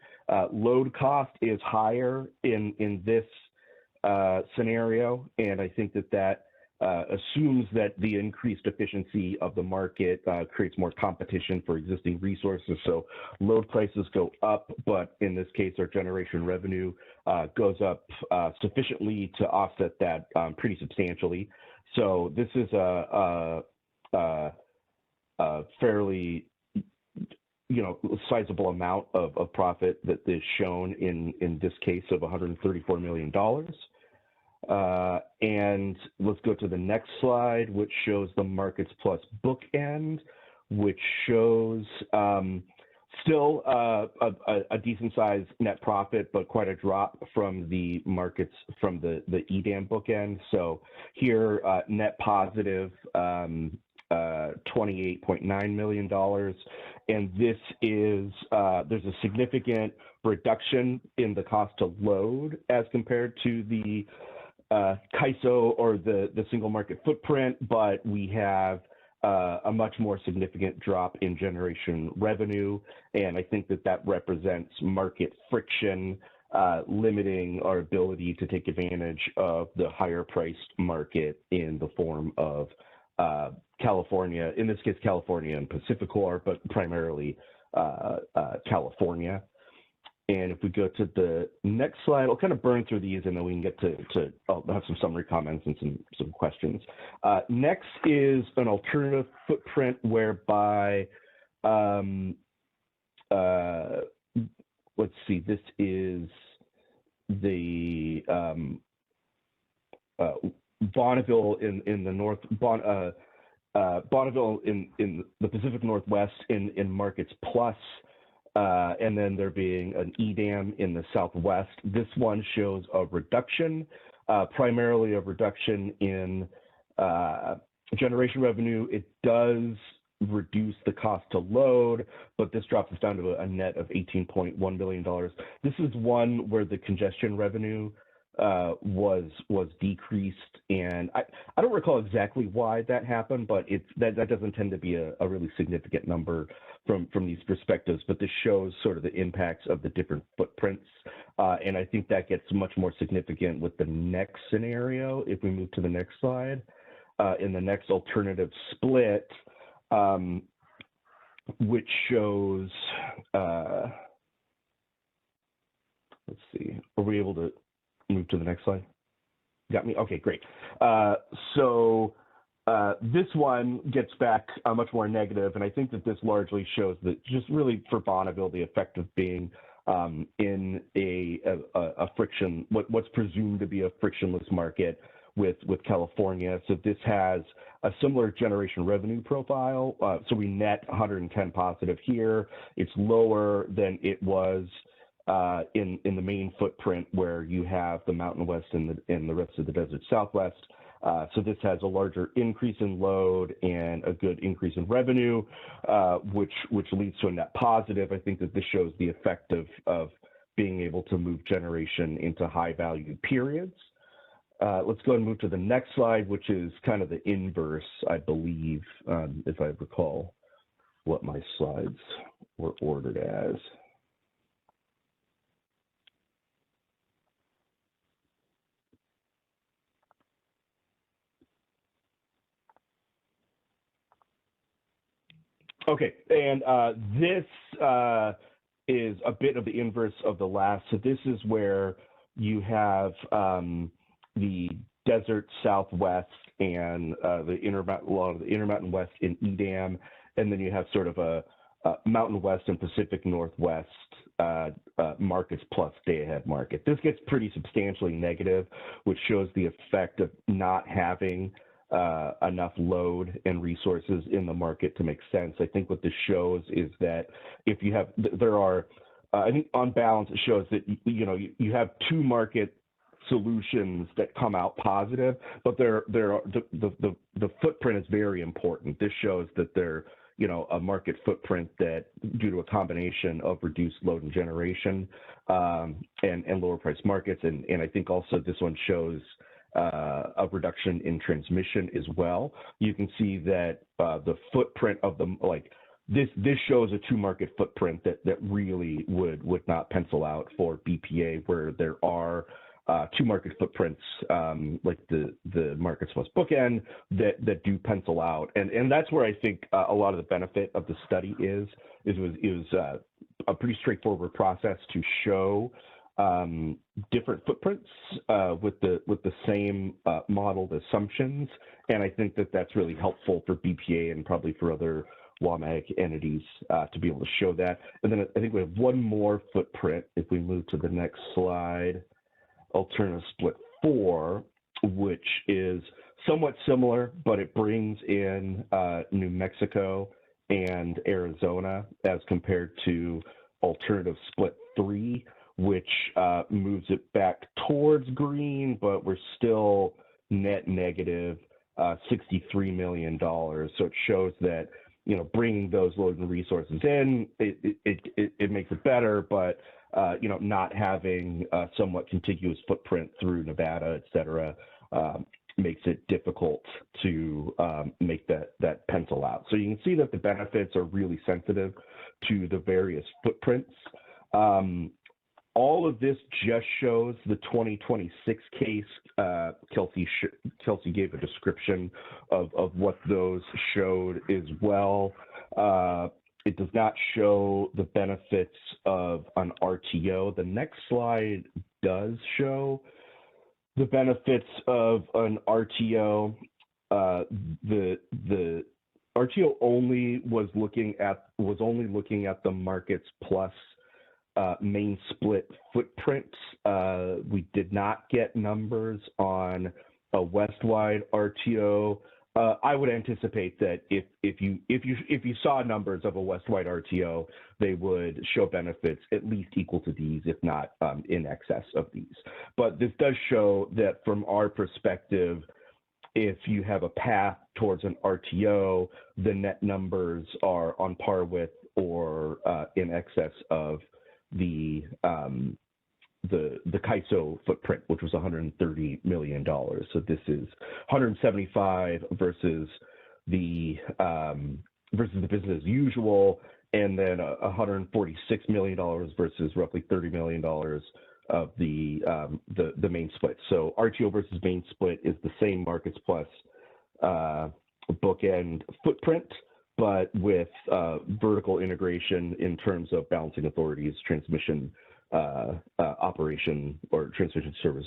Load cost is higher in this scenario, and I think that assumes that the increased efficiency of the market creates more competition for existing resources. So load prices go up, but in this case, our generation revenue goes up sufficiently to offset that pretty substantially. So this is a fairly sizable amount of profit that is shown in this case of $134 million. And let's go to the next slide, which shows the markets plus bookend, which shows still a decent sized net profit, but quite a drop from the markets from the EDAM bookend. So here, net positive $28.9 million. And this is, there's a significant reduction in the cost to load as compared to the CAISO or the single market footprint, but we have a much more significant drop in generation revenue. And I think that represents market friction, limiting our ability to take advantage of the higher priced market in the form of California, in this case, California and Pacificor, but primarily California. And if we go to the next slide, I'll kind of burn through these and then we can get to I'll have some summary comments and some questions. Next is an alternative footprint whereby, let's see, this is the Bonneville in the north, Bonneville in the Pacific Northwest in markets plus, and then there being an EDAM in the Southwest. This one shows a reduction, primarily a reduction in generation revenue. It does reduce the cost to load, but this drops us down to a net of $18.1 billion. This is one where the congestion revenue was decreased, and I don't recall exactly why that happened, but that doesn't tend to be a really significant number from these perspectives, but this shows sort of the impacts of the different footprints, and I think that gets much more significant with the next scenario. If we move to the next slide, in the next alternative split, which shows, let's see, are we able to move to the next slide? Got me? Okay, great. So this one gets back much more negative, and I think that this largely shows that just really for Bonneville, the effect of being in a friction, what's presumed to be a frictionless market, with California. So this has a similar generation revenue profile. So we net 110 positive here. It's lower than it was in the main footprint where you have the Mountain West and the rest of the Desert Southwest. So this has a larger increase in load and a good increase in revenue, which leads to a net positive. I think that this shows the effect of being able to move generation into high value periods. Let's go and move to the next slide, which is kind of the inverse, I believe, if I recall what my slides were ordered as. Okay, and this is a bit of the inverse of the last. So this is where you have the Desert Southwest and the Intermountain West in EDAM, and then you have sort of a Mountain West and Pacific Northwest markets plus day-ahead market. This gets pretty substantially negative, which shows the effect of not having enough load and resources in the market to make sense. I think what this shows is that if you have, I think on balance, it shows that you have two market solutions that come out positive, but the footprint is very important. This shows that they're a market footprint that, due to a combination of reduced load and generation and lower price markets, and I think also this one shows a reduction in transmission as well. You can see that the footprint of this shows a two market footprint that really would not pencil out for BPA, where there are two market footprints like the markets plus bookend that do pencil out, and that's where I think a lot of the benefit of the study is a pretty straightforward process to show different footprints with the same modeled assumptions, and I think that that's really helpful for BPA and probably for other WAMAG entities to be able to show that. And then I think we have one more footprint if we move to the next slide, alternative split 4, which is somewhat similar, but it brings in New Mexico and Arizona as compared to alternative split 3, which moves it back towards green, but we're still net negative $63 million. So it shows that bringing those loads and resources in, it makes it better, but not having a somewhat contiguous footprint through Nevada, et cetera, makes it difficult to make that pencil out. So you can see that the benefits are really sensitive to the various footprints. All of this just shows the 2026 case. Kelsey gave a description of what those showed as well. It does not show the benefits of an RTO. The next slide does show the benefits of an RTO. The RTO only was looking at the markets plus main split footprints. We did not get numbers on a west-wide RTO. I would anticipate that if you saw numbers of a west-wide RTO, they would show benefits at least equal to these, if not in excess of these. But this does show that from our perspective, if you have a path towards an RTO, the net numbers are on par with or in excess of the CAISO footprint, which was $130 million. So this is 175 versus the business as usual, and then $146 million versus roughly $30 million of the main split. So RTO versus main split is the same markets plus bookend footprint, but with vertical integration in terms of balancing authorities, transmission operation or transmission service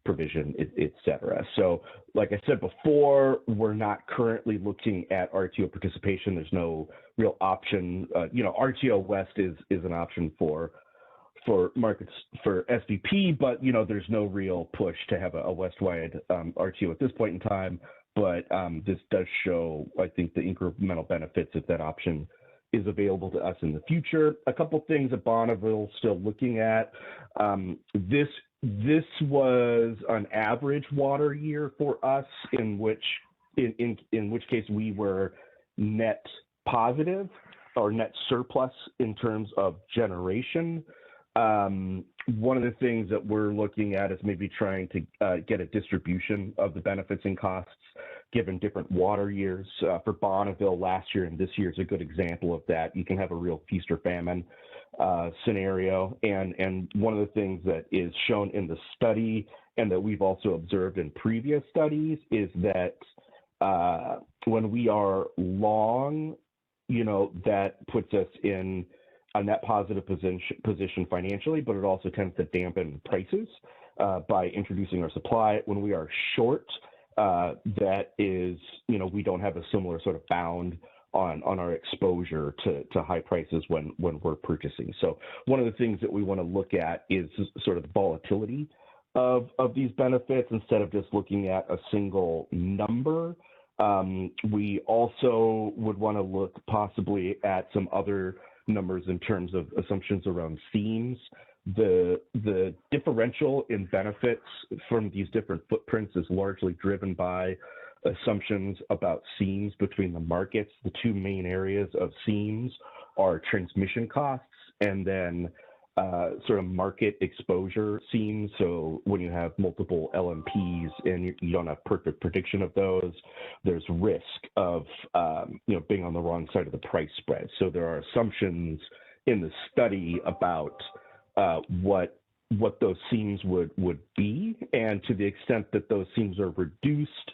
provision, et cetera. So like I said before, we're not currently looking at RTO participation. There's no real option. RTO West is an option for for markets for SVP, but there's no real push to have a West-wide RTO at this point in time. But this does show, I think, the incremental benefits if that option is available to us in the future. A couple things that Bonneville still looking at. This was an average water year for us, in which case we were net positive or net surplus in terms of generation. One of the things that we're looking at is maybe trying to get a distribution of the benefits and costs given different water years. For Bonneville, last year and this year is a good example of that. You can have a real feast or famine scenario. And one of the things that is shown in the study and that we've also observed in previous studies is that when we are long, that puts us in a net positive position financially, but it also tends to dampen prices by introducing our supply. When we are short, that is, we don't have a similar sort of bound on our exposure to high prices when we're purchasing. So one of the things that we want to look at is sort of the volatility of these benefits instead of just looking at a single number. We also would want to look possibly at some other numbers in terms of assumptions around themes. The differential in benefits from these different footprints is largely driven by assumptions about seams between the markets. The two main areas of seams are transmission costs and then sort of market exposure seams. So when you have multiple LMPs and you don't have perfect prediction of those, there's risk of being on the wrong side of the price spread. So there are assumptions in the study about what those seams would be, and to the extent that those seams are reduced,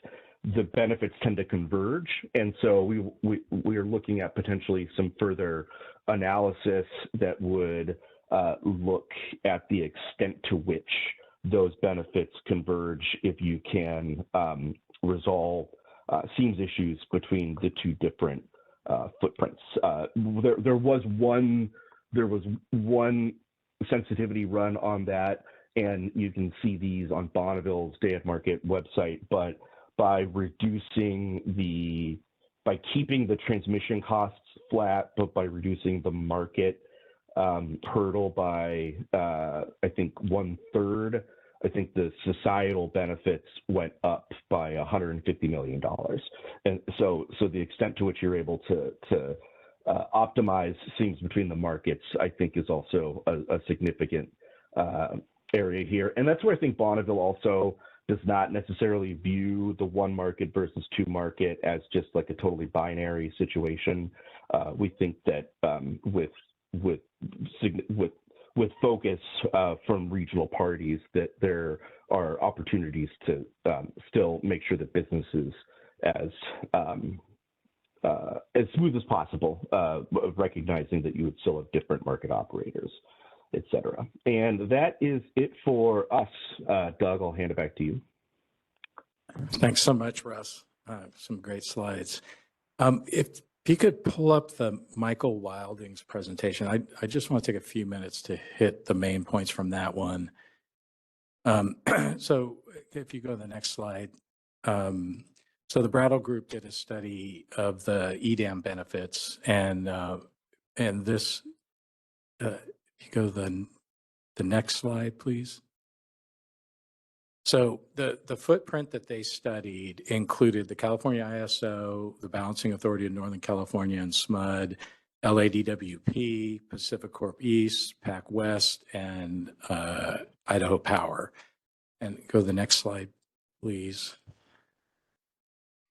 the benefits tend to converge. And so we are looking at potentially some further analysis that would look at the extent to which those benefits converge if you can resolve seams issues between the two different footprints. There was one sensitivity run on that, and you can see these on Bonneville's Day at Market website. But by keeping the transmission costs flat, but by reducing the market hurdle by I think 1/3, I think the societal benefits went up by $150 million. And so the extent to which you're able to optimize seams between the markets, I think, is also a significant area here. And that's where I think Bonneville also does not necessarily view the one market versus two market as just like a totally binary situation. We think that with focus from regional parties, that there are opportunities to still make sure that business is as smooth as possible, recognizing that you would still have different market operators, et cetera. And that is it for us. Doug, I'll hand it back to you. Thanks so much, Russ. Some great slides. If you could pull up the Michael Wilding's presentation, I just want to take a few minutes to hit the main points from that one. So if you go to the next slide. So the Brattle Group did a study of the EDAM benefits, and this, if you go to the next slide, please. So the footprint that they studied included the California ISO, the Balancing Authority of Northern California and SMUD, LADWP, Pacific Corp East, PAC West, and Idaho Power. And go to the next slide, please.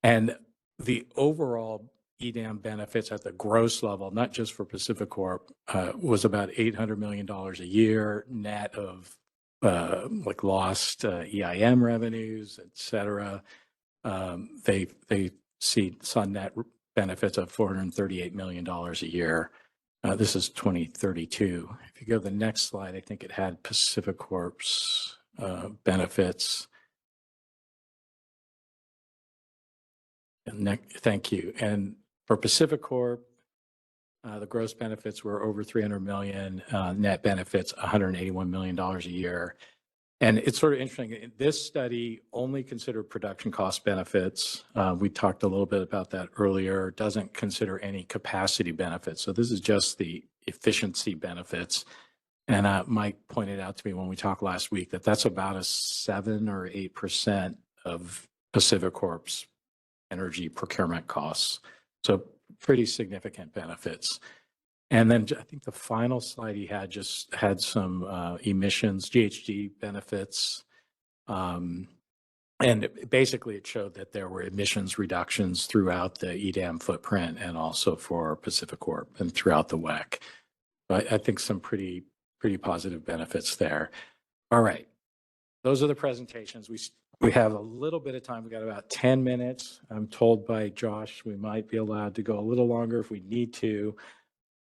And the overall EDAM benefits at the gross level, not just for Pacific Corp, was about $800 million a year net of like lost EIM revenues, et cetera. They saw net benefits of $438 million a year. This is 2032. If you go to the next slide, I think it had Pacific Corp's benefits. Thank you. And for Pacific Corp, The gross benefits were over 300 million, net benefits $181 million a year. And it's sort of interesting. This study only considered production cost benefits. We talked a little bit about that earlier. Doesn't consider any capacity benefits. So this is just the efficiency benefits. And Mike pointed out to me when we talked last week that that's about a 7 or 8% of PacifiCorp's energy procurement costs. So pretty significant benefits. And then I think the final slide he had just had some emissions, GHG benefits. And basically it showed that there were emissions reductions throughout the EDAM footprint and also for PacifiCorp and throughout the WEC. But I think some pretty positive benefits there. All right. Those are the presentations. We have a little bit of time. We got about 10 minutes. I'm told by Josh we might be allowed to go a little longer if we need to.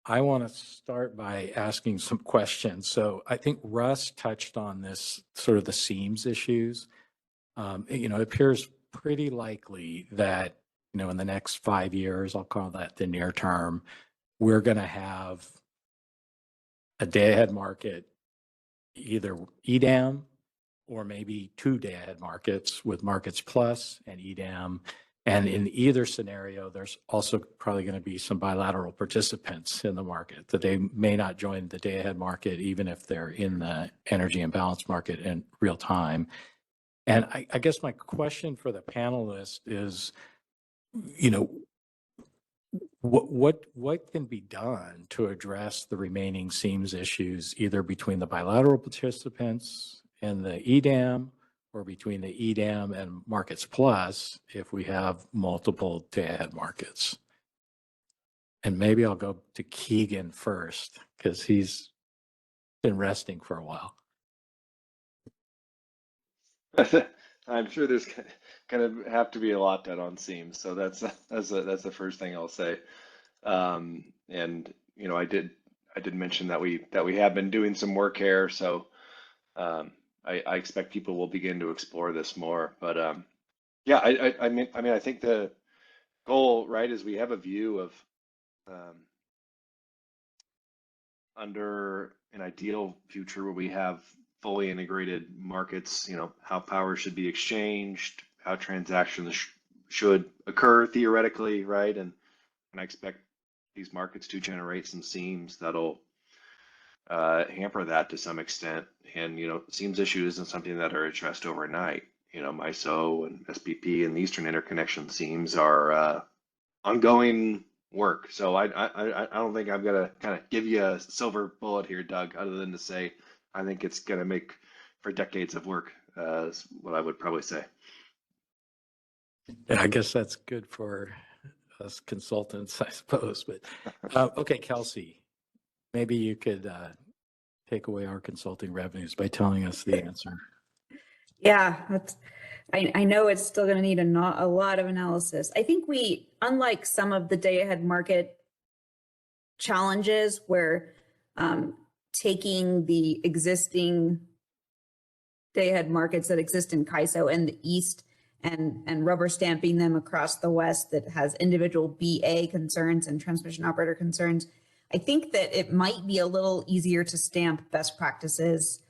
I want to start by asking some questions. So I think Russ touched on this, sort of the seams issues. It appears pretty likely that, in the next 5 years, I'll call that the near term, we're going to have a day-ahead market, either EDAM or maybe 2 day-ahead markets with Markets Plus and EDAM. And in either scenario, there's also probably going to be some bilateral participants in the market that they may not join the day-ahead market, even if they're in the energy imbalance market in real time. And I guess my question for the panelists is, what can be done to address the remaining seams issues, either between the bilateral participants and the EDAM, or between the EDAM and Markets Plus if we have multiple day-ahead markets? And maybe I'll go to Keegan first because he's been resting for a while. I'm sure there's going to have to be a lot done on seams, so that's the first thing I'll say. And I did mention that we have been doing some work here, so I expect people will begin to explore this more. But yeah, I mean, I think the goal, right, is we have a view of under an ideal future where we have fully integrated markets, how power should be exchanged, how transactions should occur theoretically, right? And I expect these markets to generate some seams that'll hamper that to some extent. And, seams issues isn't something that are addressed overnight. MISO and SPP and the Eastern Interconnection seams are ongoing work. So I don't think I'm going to kind of give you a silver bullet here, Doug, other than to say I think it's going to make for decades of work, is what I would probably say. Yeah, I guess that's good for us consultants, I suppose. But okay, Kelsey, maybe you could take away our consulting revenues by telling us the answer. Yeah, I know it's still going to need a lot of analysis. I think unlike some of the day-ahead market challenges where taking the existing day-ahead markets that exist in CAISO and the East and rubber stamping them across the West that has individual BA concerns and transmission operator concerns, I think that it might be a little easier to stamp best practices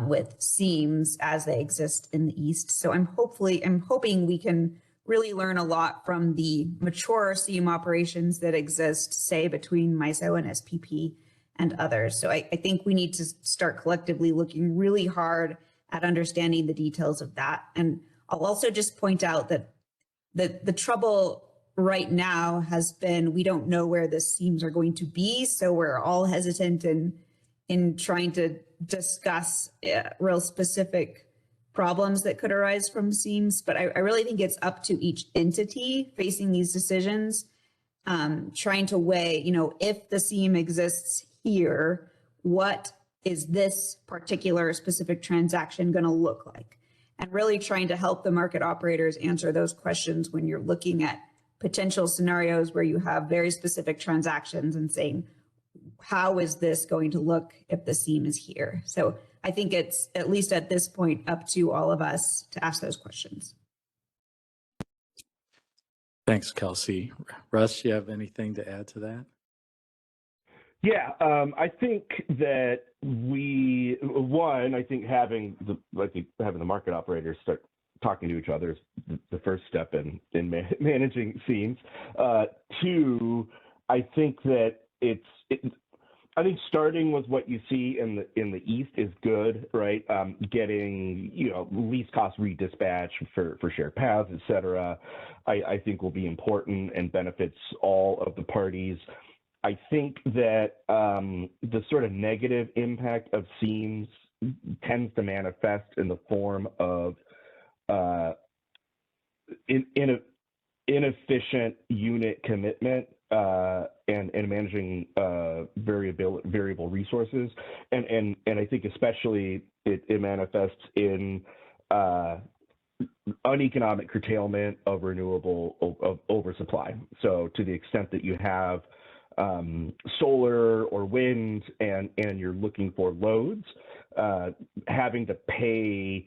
with seams as they exist in the East. So I'm hoping we can really learn a lot from the mature seam operations that exist, say, between MISO and SPP and others. So I think we need to start collectively looking really hard at understanding the details of that. And I'll also just point out that the trouble right now has been, we don't know where the seams are going to be. So we're all hesitant in trying to discuss real specific problems that could arise from seams. But I really think it's up to each entity facing these decisions, trying to weigh, if the seam exists here, what is this particular specific transaction going to look like? And really trying to help the market operators answer those questions when you're looking at potential scenarios where you have very specific transactions and saying, how is this going to look if the seam is here? So I think it's, at least at this point, up to all of us to ask those questions. Thanks, Kelsey. Russ, you have anything to add to that? Yeah, I think that I think having the market operators start talking to each other is the first step in managing scenes. Two, I think that I think starting with what you see in the East is good, right? Getting least cost redispatch for shared paths, et cetera, I think will be important and benefits all of the parties. I think that the sort of negative impact of seams tends to manifest in the form of inefficient unit commitment and managing variable resources, and I think especially it manifests in uneconomic curtailment of renewable oversupply. So to the extent that you have solar or wind and you're looking for loads, having to pay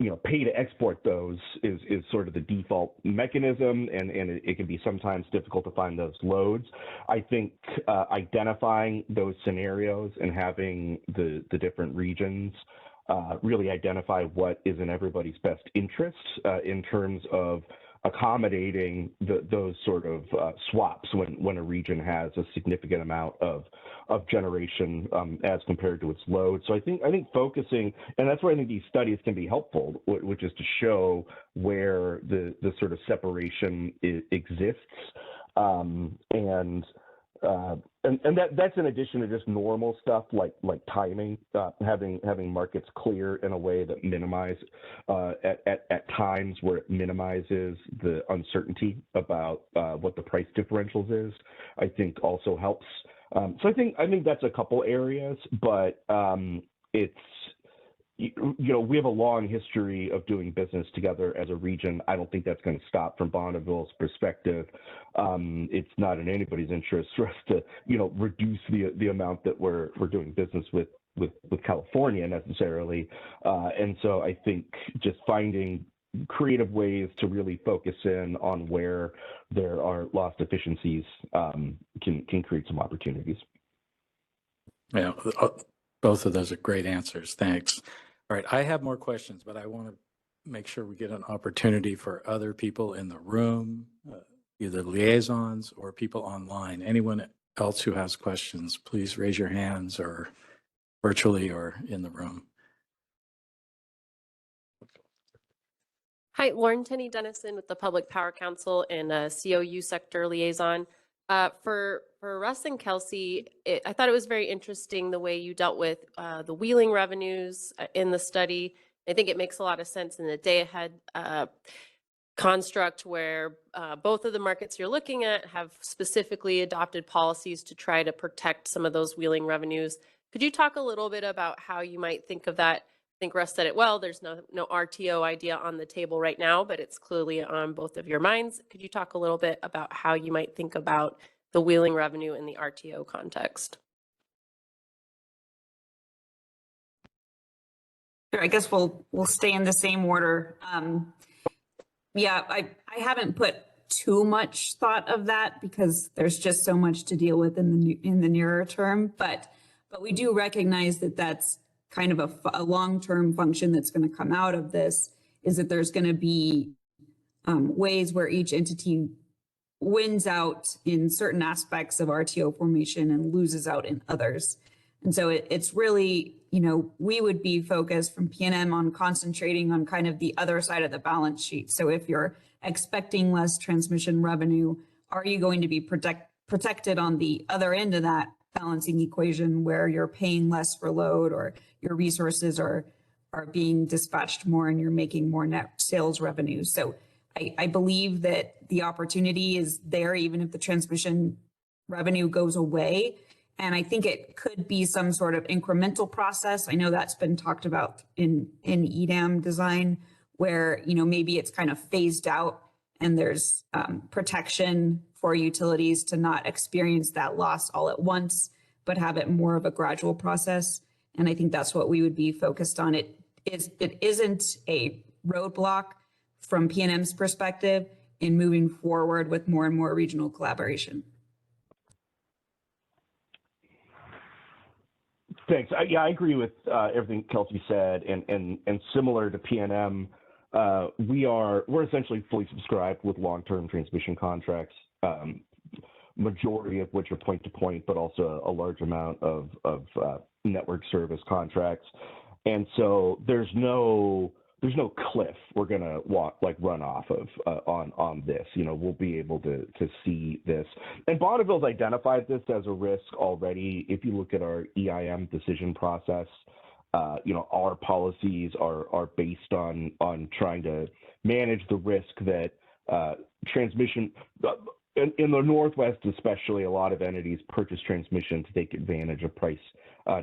to export those is sort of the default mechanism, and it can be sometimes difficult to find those loads. I think identifying those scenarios and having the different regions really identify what is in everybody's best interests in terms of accommodating those sort of swaps when a region has a significant amount of generation as compared to its load. So I think focusing, and that's where I think these studies can be helpful, which is to show where the sort of separation exists, and that's in addition to just normal stuff like timing, having markets clear in a way that minimize at times where it minimizes the uncertainty about what the price differentials is, I think also helps. So I think that's a couple areas, but it's we have a long history of doing business together as a region. I don't think that's going to stop from Bonneville's perspective. It's not in anybody's interest for us to, reduce the amount that we're doing business with California necessarily. And so I think just finding creative ways to really focus in on where there are lost efficiencies can create some opportunities. Yeah, both of those are great answers. Thanks. All right, I have more questions, but I want to make sure we get an opportunity for other people in the room, either liaisons or people online. Anyone else who has questions, please raise your hands, or virtually or in the room. Hi, Lauren Tenney Dennison with the Public Power Council and COU sector liaison. For Russ and Kelsey, I thought it was very interesting the way you dealt with the wheeling revenues in the study. I think it makes a lot of sense in the day ahead construct where both of the markets you're looking at have specifically adopted policies to try to protect some of those wheeling revenues. Could you talk a little bit about how you might think of that? I think Russ said it well, there's no RTO idea on the table right now, but it's clearly on both of your minds. Could you talk a little bit about how you might think about the wheeling revenue in the RTO context? Sure, I guess we'll stay in the same order. Yeah, I haven't put too much thought of that because there's just so much to deal with in the nearer term, but we do recognize that that's kind of a long-term function that's going to come out of this, is that there's going to be ways where each entity wins out in certain aspects of RTO formation and loses out in others. And so it's really, we would be focused from PNM on concentrating on kind of the other side of the balance sheet. So if you're expecting less transmission revenue, are you going to be protected on the other end of that balancing equation where you're paying less for load, or your resources are being dispatched more and you're making more net sales revenue? So I believe that the opportunity is there even if the transmission revenue goes away. And I think it could be some sort of incremental process. I know that's been talked about in EDAM design, where maybe it's kind of phased out and there's protection for utilities to not experience that loss all at once, but have it more of a gradual process. And I think that's what we would be focused on. It isn't a roadblock from PNM's perspective in moving forward with more and more regional collaboration. Thanks. Yeah, I agree with everything Kelsey said, and similar to PNM, we're essentially fully subscribed with long-term transmission contracts, majority of which are point-to-point, but also a large amount of network service contracts. And so there's no cliff we're gonna run off of on this. You know, we'll be able to see this. And Bonneville's identified this as a risk already. If you look at our EIM decision process, you know, our policies are based on trying to manage the risk that transmission. In the Northwest, especially, a lot of entities purchase transmission to take advantage of price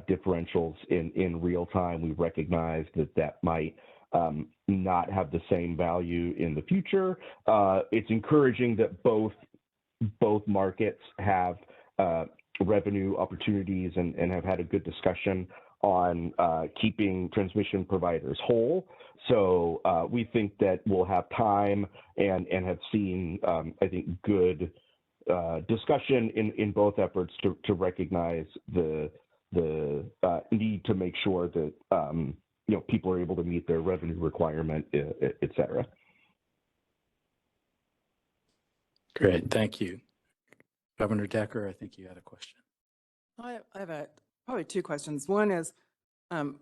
differentials in real time. We recognize that might not have the same value in the future. It's encouraging that both markets have revenue opportunities and have had a good discussion on keeping transmission providers whole. So we think that we'll have time and have seen, I think, good discussion in both efforts to recognize the need to make sure that you know, people are able to meet their revenue requirement, et cetera. Great, thank you. Governor Decker, I think you had a question. I have probably two questions. One is,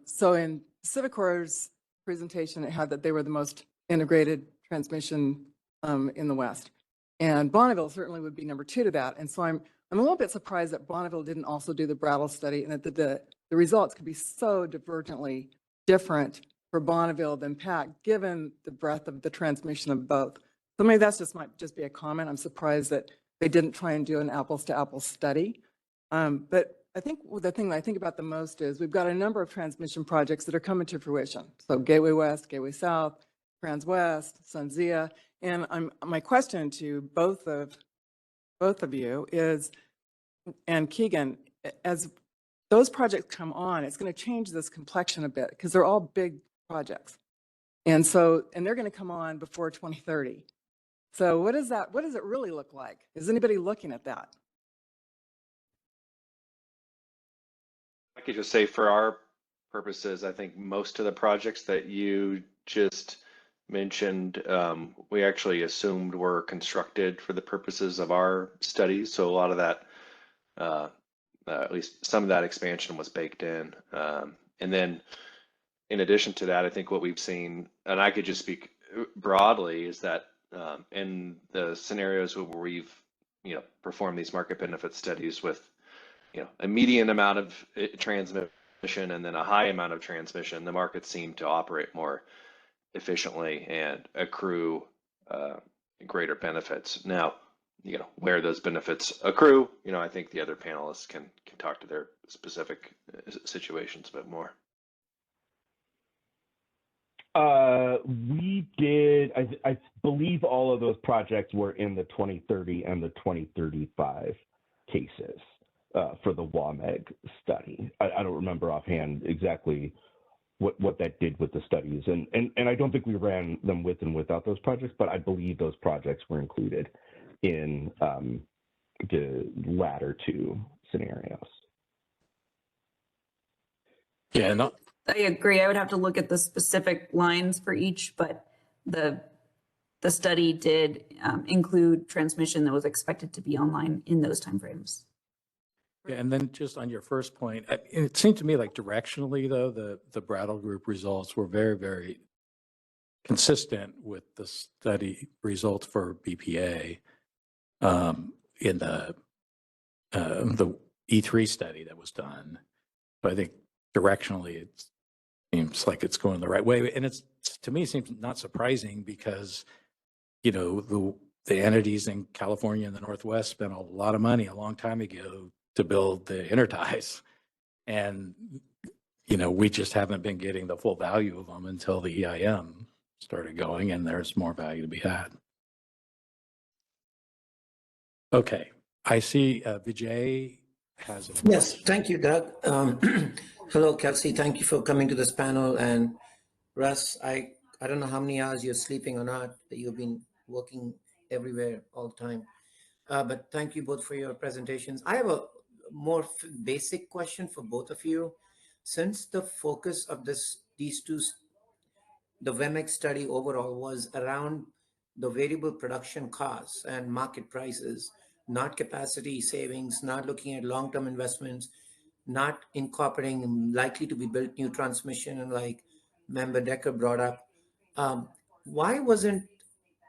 so in PacifiCorp's presentation, it had that they were the most integrated transmission in the West. And Bonneville certainly would be number 2 to that. And so I'm a little bit surprised that Bonneville didn't also do the Brattle study, and that the results could be so divergently different for Bonneville than PAC, given the breadth of the transmission of both. So maybe that's might just be a comment. I'm surprised that they didn't try and do an apples to apples study. But I think the thing that I think about the most is we've got a number of transmission projects that are coming to fruition. So Gateway West, Gateway South, Trans West, SunZia. And my question to both of you is, and Keegan, as those projects come on, it's going to change this complexion a bit because they're all big projects. And they're going to come on before 2030. So what does it really look like? Is anybody looking at that? I could just say for our purposes, I think most of the projects that you just mentioned, we actually assumed were constructed for the purposes of our studies. So a lot of that, at least some of that expansion was baked in. And then in addition to that, I think what we've seen, and I could just speak broadly, is that in the scenarios where we've, you know, performed these market benefit studies with, you know, a median amount of transmission and then a high amount of transmission, the markets seem to operate more efficiently and accrue greater benefits. Now, you know, where those benefits accrue, you know, I think the other panelists can talk to their specific situations a bit more. We did, I believe all of those projects were in the 2030 and the 2035 cases for the WAMEG study. I don't remember offhand exactly what that did with the studies. And I don't think we ran them with and without those projects, but I believe those projects were included in the latter 2 scenarios. Yeah, no. I agree. I would have to look at the specific lines for each, but the study did include transmission that was expected to be online in those timeframes. Yeah, and then just on your first point, it seemed to me like directionally, though, the Brattle Group results were very, very consistent with the study results for BPA in the E3 study that was done. But I think directionally, it seems like it's going the right way. And it's, to me, it seems not surprising because, you know, the entities in California and the Northwest spent a lot of money a long time ago to build the interties. And, you know, we just haven't been getting the full value of them until the EIM started going, and there's more value to be had. Okay, I see Vijay has a question. Yes, thank you, Doug. Hello, Kelsey. Thank you for coming to this panel. And Russ, I don't know how many hours you're sleeping or not, but you've been working everywhere all the time. But thank you both for your presentations. I have a more basic question for both of you. since the focus of these two, the WEMEX study overall was around the variable production costs and market prices, not capacity savings, not looking at long-term investments, not incorporating likely to be built new transmission, and like Member Decker brought up. Why wasn't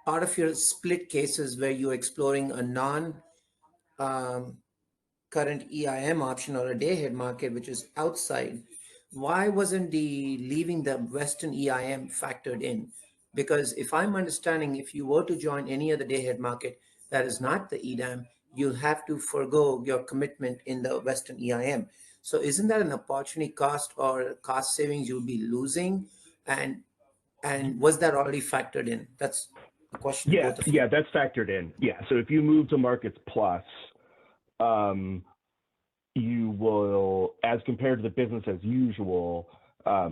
part of your split cases where you're exploring a non current EIM option or a day-ahead market, which is outside, why wasn't the leaving the Western EIM factored in? Because if I'm understanding, if you were to join any other day-ahead market that is not the EDAM, you'll have to forego your commitment in the Western EIM. So isn't that an opportunity cost or cost savings you'll be losing? And was that already factored in? That's a question to both of you. Yeah, that's factored in. Yeah, so if you move to Markets Plus, you will, as compared to the business as usual,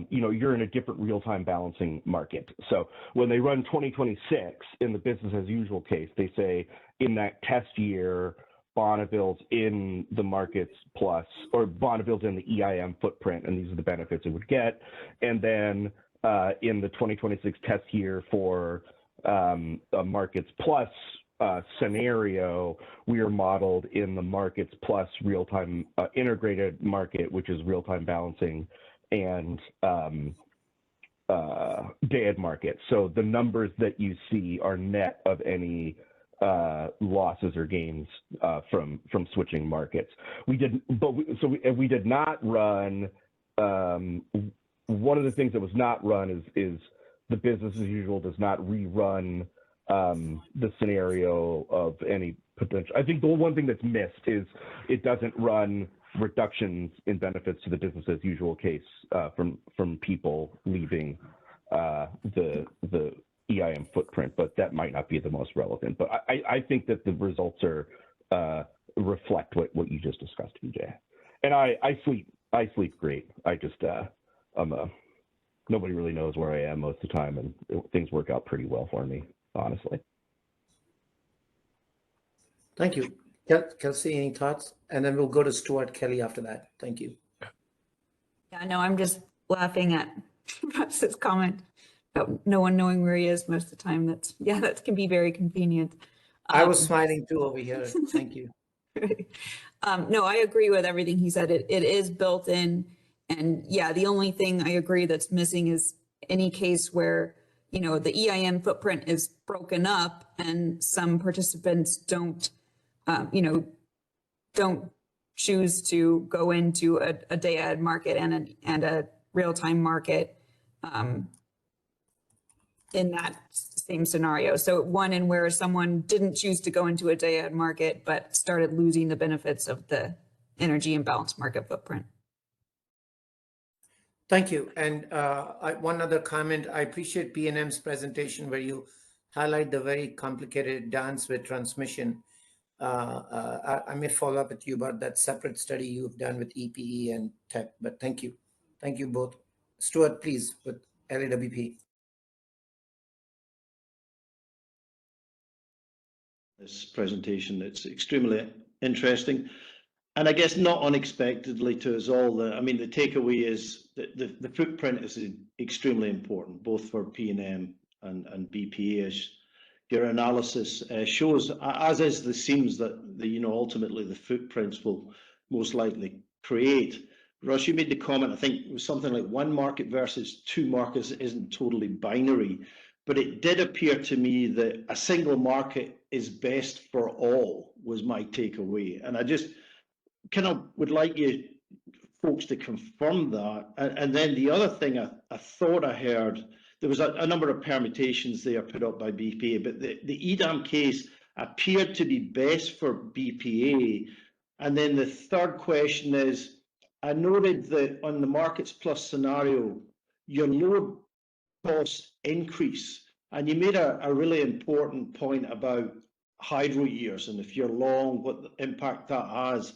you're in a different real-time balancing market. So when they run 2026 in the business as usual case, they say in that test year, Bonneville's in the Markets Plus, or Bonneville's in the EIM footprint, and these are the benefits it would get. And then in the 2026 test year for a Markets Plus scenario, we are modeled in the Markets Plus real-time integrated market, which is real-time balancing and day-ahead market. So the numbers that you see are net of any losses or gains from switching markets. We did not run. One of the things that was not run is the business as usual does not rerun the scenario of any potential. I think the one thing that's missed is it doesn't run reductions in benefits to the business as usual case from people leaving the EIM footprint, but that might not be the most relevant. But I think that the results are reflect what you just discussed, VJ. And I sleep great. I just nobody really knows where I am most of the time, and things work out pretty well for me, honestly. Thank you. Kelsey, any thoughts? And then we'll go to Stuart Kelly after that. Thank you. Yeah, no, I'm just laughing at Russ's comment about no one knowing where he is most of the time. That can be very convenient. I was smiling too over here. Thank you. No, I agree with everything he said. It is built in. And yeah, the only thing I agree that's missing is any case where, the EIM footprint is broken up and some participants don't choose to go into a day-ahead market and a real-time market in that same scenario. So one in where someone didn't choose to go into a day-ahead market, but started losing the benefits of the energy imbalance market footprint. Thank you. And one other comment, I appreciate PNM's presentation where you highlight the very complicated dance with transmission. I may follow up with you about that separate study you've done with EPE and TEP, but thank you. Thank you both. Stuart, please, with LAWP. This presentation, it's extremely interesting. And I guess not unexpectedly to us all, the takeaway is that the footprint is extremely important, both for PNM and BPA, as your analysis shows, as is the seams that ultimately the footprints will most likely create. Russ, you made the comment, I think it was something like one market versus two markets isn't totally binary, but it did appear to me that a single market is best for all, was my takeaway. And I just kind of would like you folks to confirm that. And then the other thing I thought I heard, there was a number of permutations there put up by BPA, but the EDAM case appeared to be best for BPA. And then the third question is, I noted that on the Markets Plus scenario, your load costs increase. And you made a really important point about hydro years, and if you're long, what impact that has.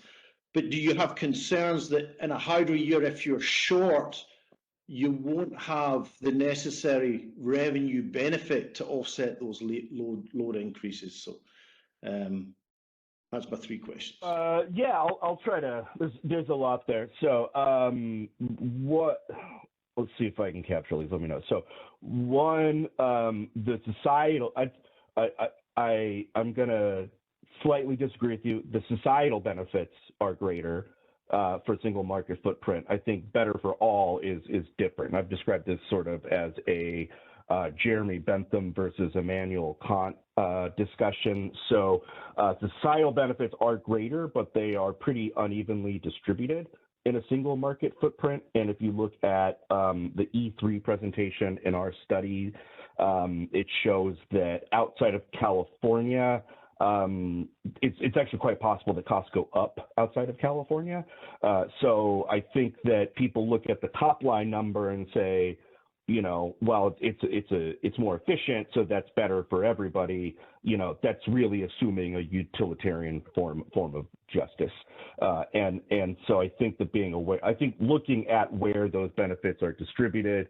But do you have concerns that in a hydro year, if you're short, you won't have the necessary revenue benefit to offset those load increases? So That's my 3 questions. Yeah, I'll try to. There's a lot there. So, let's see if I can capture these. Let me know. So, one, the societal. I'm gonna slightly disagree with you. The societal benefits are greater for single market footprint. I think better for all is different. I've described this sort of as a Jeremy Bentham versus Immanuel Kant discussion. So societal benefits are greater, but they are pretty unevenly distributed in a single market footprint. And if you look at the E3 presentation in our study, it shows that outside of California, it's actually quite possible that costs go up outside of California. So I think that people look at the top line number and say, you know, well, it's more efficient, so that's better for everybody. You know, that's really assuming a utilitarian form of justice. And so I think that being aware, I think looking at where those benefits are distributed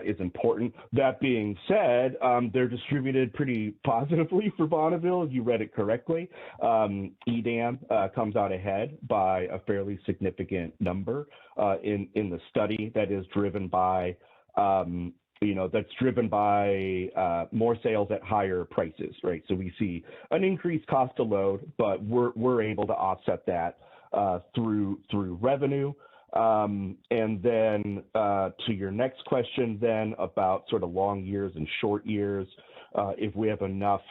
is important. That being said, they're distributed pretty positively for Bonneville, if you read it correctly. EDAM comes out ahead by a fairly significant number in the study that is driven by more sales at higher prices, right? So we see an increased cost to load, but we're able to offset that through revenue. And then to your next question then about sort of long years and short years, if we have enough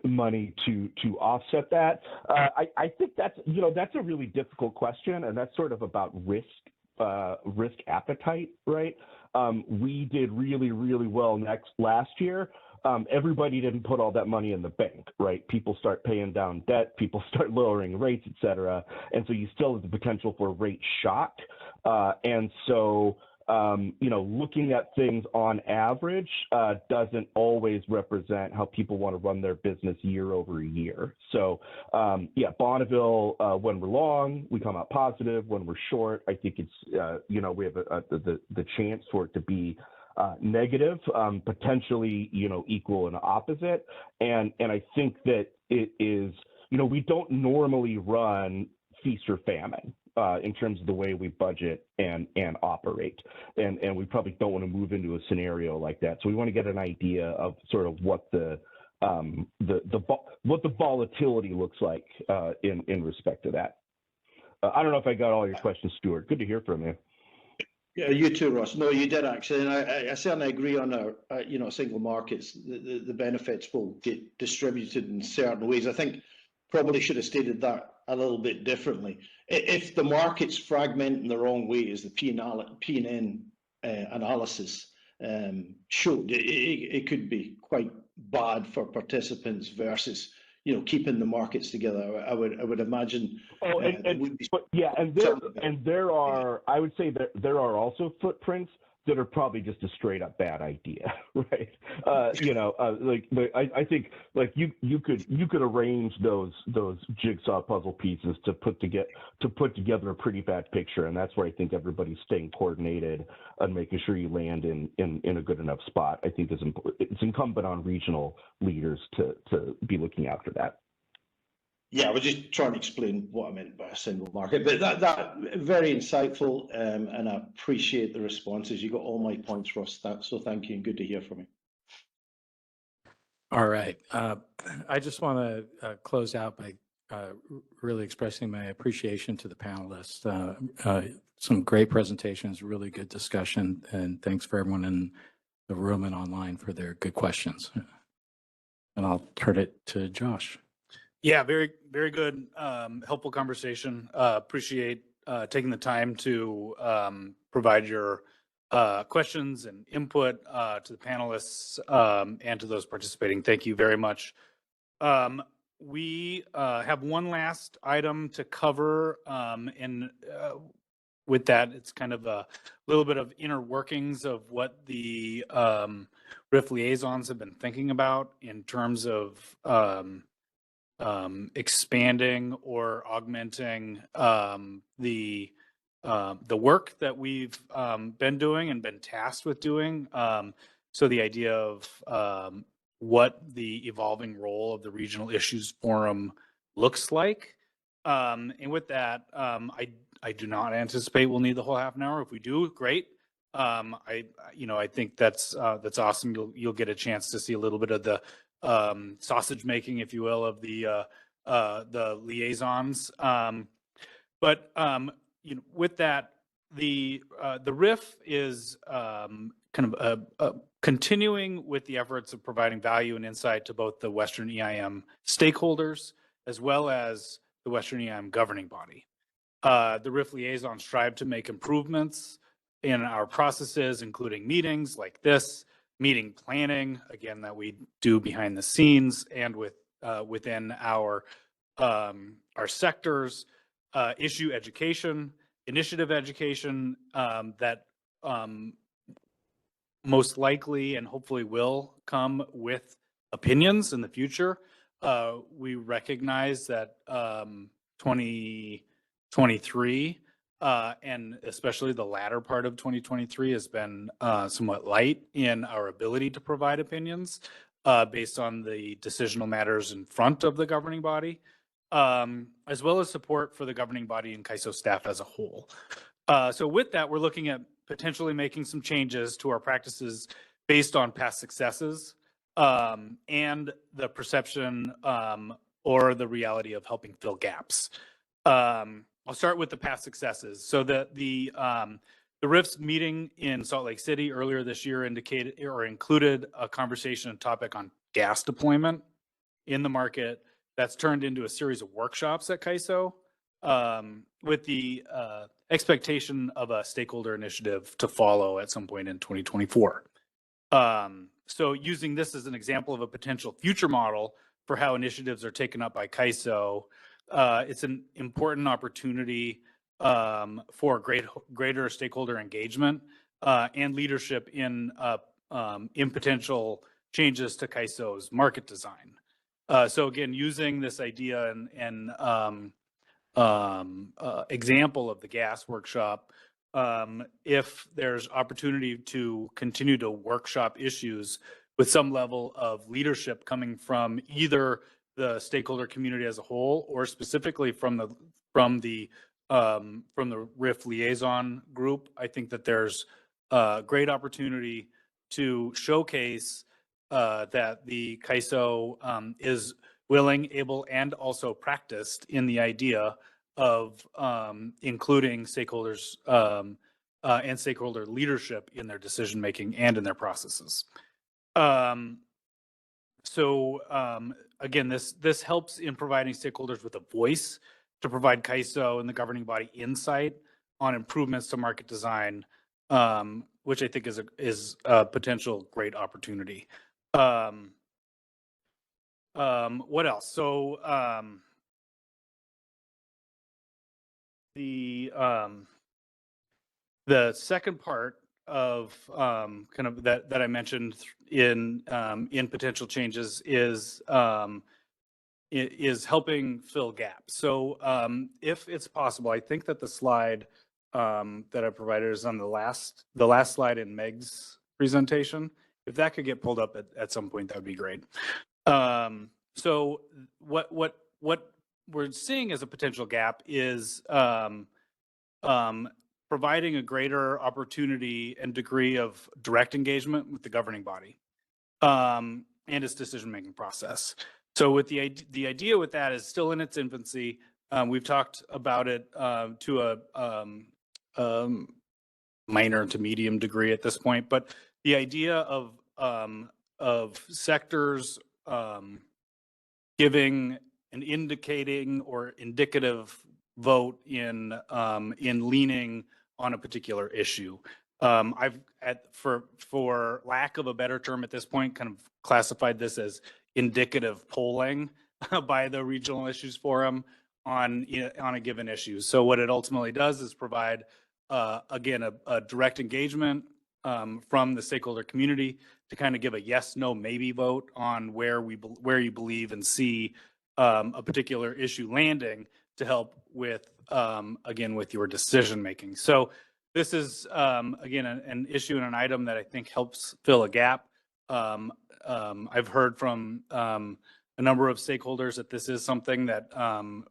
money to offset that, I think that's a really difficult question, and that's sort of about risk appetite, right? We did really, really well last year. Everybody didn't put all that money in the bank, right? People start paying down debt, people start lowering rates, et cetera. And so you still have the potential for a rate shock. And so, looking at things on average doesn't always represent how people want to run their business year over year. So, Bonneville, when we're long, we come out positive. When we're short, I think it's, we have the chance for it to be negative, potentially, equal and opposite. And I think that it is, we don't normally run feast or famine in terms of the way we budget and operate. And we probably don't want to move into a scenario like that. So we want to get an idea of sort of what the volatility looks like in respect to that. I don't know if I got all your questions, Stuart. Good to hear from you. Yeah, you too, Ross. No, you did actually, and I certainly agree on our, single markets. The benefits will get distributed in certain ways. I think probably should have stated that a little bit differently. If the markets fragment in the wrong way, as the P&N analysis showed, it could be quite bad for participants versus keeping the markets together. I would imagine. There are, I would say that there are also footprints that are probably just a straight up bad idea, right? I think like you could arrange those jigsaw puzzle pieces to put together a pretty bad picture, and that's where I think everybody's staying coordinated and making sure you land in a good enough spot. I think it's incumbent on regional leaders to be looking after that. Yeah, I was just trying to explain what I meant by a single market, but that very insightful, and I appreciate the responses. You got all my points, Ross. So thank you, and good to hear from you. All right. I just want to close out by really expressing my appreciation to the panelists. Some great presentations, really good discussion, and thanks for everyone in the room and online for their good questions. And I'll turn it to Josh. Yeah, very, very good, helpful conversation. Appreciate taking the time to provide your questions and input to the panelists and to those participating. Thank you very much. We have one last item to cover, and with that, it's kind of a little bit of inner workings of what the RIF liaisons have been thinking about in terms of expanding or augmenting the work that we've been doing and been tasked with doing. So the idea of what the evolving role of the Regional Issues Forum looks like. And with that, I do not anticipate we'll need the whole half an hour. If we do, great. I think that's awesome. You'll get a chance to see a little bit of the sausage making, if you will, of the liaisons. But with that, the RIF is kind of continuing with the efforts of providing value and insight to both the Western EIM stakeholders as well as the Western EIM governing body. The RIF liaisons strive to make improvements in our processes, including meetings like this, meeting planning, again, that we do behind the scenes and within our sectors, issue education, initiative education that most likely and hopefully will come with opinions in the future. We recognize that 2023 and especially the latter part of 2023 has been somewhat light in our ability to provide opinions based on the decisional matters in front of the governing body, as well as support for the governing body and CAISO staff as a whole. So with that, we're looking at potentially making some changes to our practices based on past successes and the perception or the reality of helping fill gaps. I'll start with the past successes. So the RIF's meeting in Salt Lake City earlier this year included a conversation and topic on gas deployment in the market. That's turned into a series of workshops at CAISO with the expectation of a stakeholder initiative to follow at some point in 2024. So using this as an example of a potential future model for how initiatives are taken up by CAISO, it's an important opportunity for greater stakeholder engagement and leadership in potential changes to CAISO's market design. So again, using this idea and example of the gas workshop, if there's opportunity to continue to workshop issues with some level of leadership coming from either the stakeholder community as a whole or specifically from the RIF liaison group, I think that there's a great opportunity to showcase that the CAISO is willing, able, and also practiced in the idea of including stakeholders and stakeholder leadership in their decision making and in their processes. Again, this helps in providing stakeholders with a voice to provide CAISO and the governing body insight on improvements to market design, which I think is a potential great opportunity. What else? So the second part of kind of that I mentioned in potential changes is helping fill gaps. So if it's possible, I think that the slide that I provided is on the last slide in Meg's presentation. If that could get pulled up at some point, that would be great. So what we're seeing as a potential gap is providing a greater opportunity and degree of direct engagement with the governing body and its decision-making process. So with the idea with that is still in its infancy. We've talked about it to a minor to medium degree at this point, but the idea of sectors giving an indicating or indicative vote in leaning on a particular issue. I've for lack of a better term at this point, kind of classified this as indicative polling by the Regional Issues Forum on a given issue. So what it ultimately does is provide again a direct engagement from the stakeholder community to kind of give a yes, no, maybe vote on where you believe and see a particular issue landing to help with again with your decision making. So this is again an issue and an item that I think helps fill a gap. I've heard from a number of stakeholders that this is something that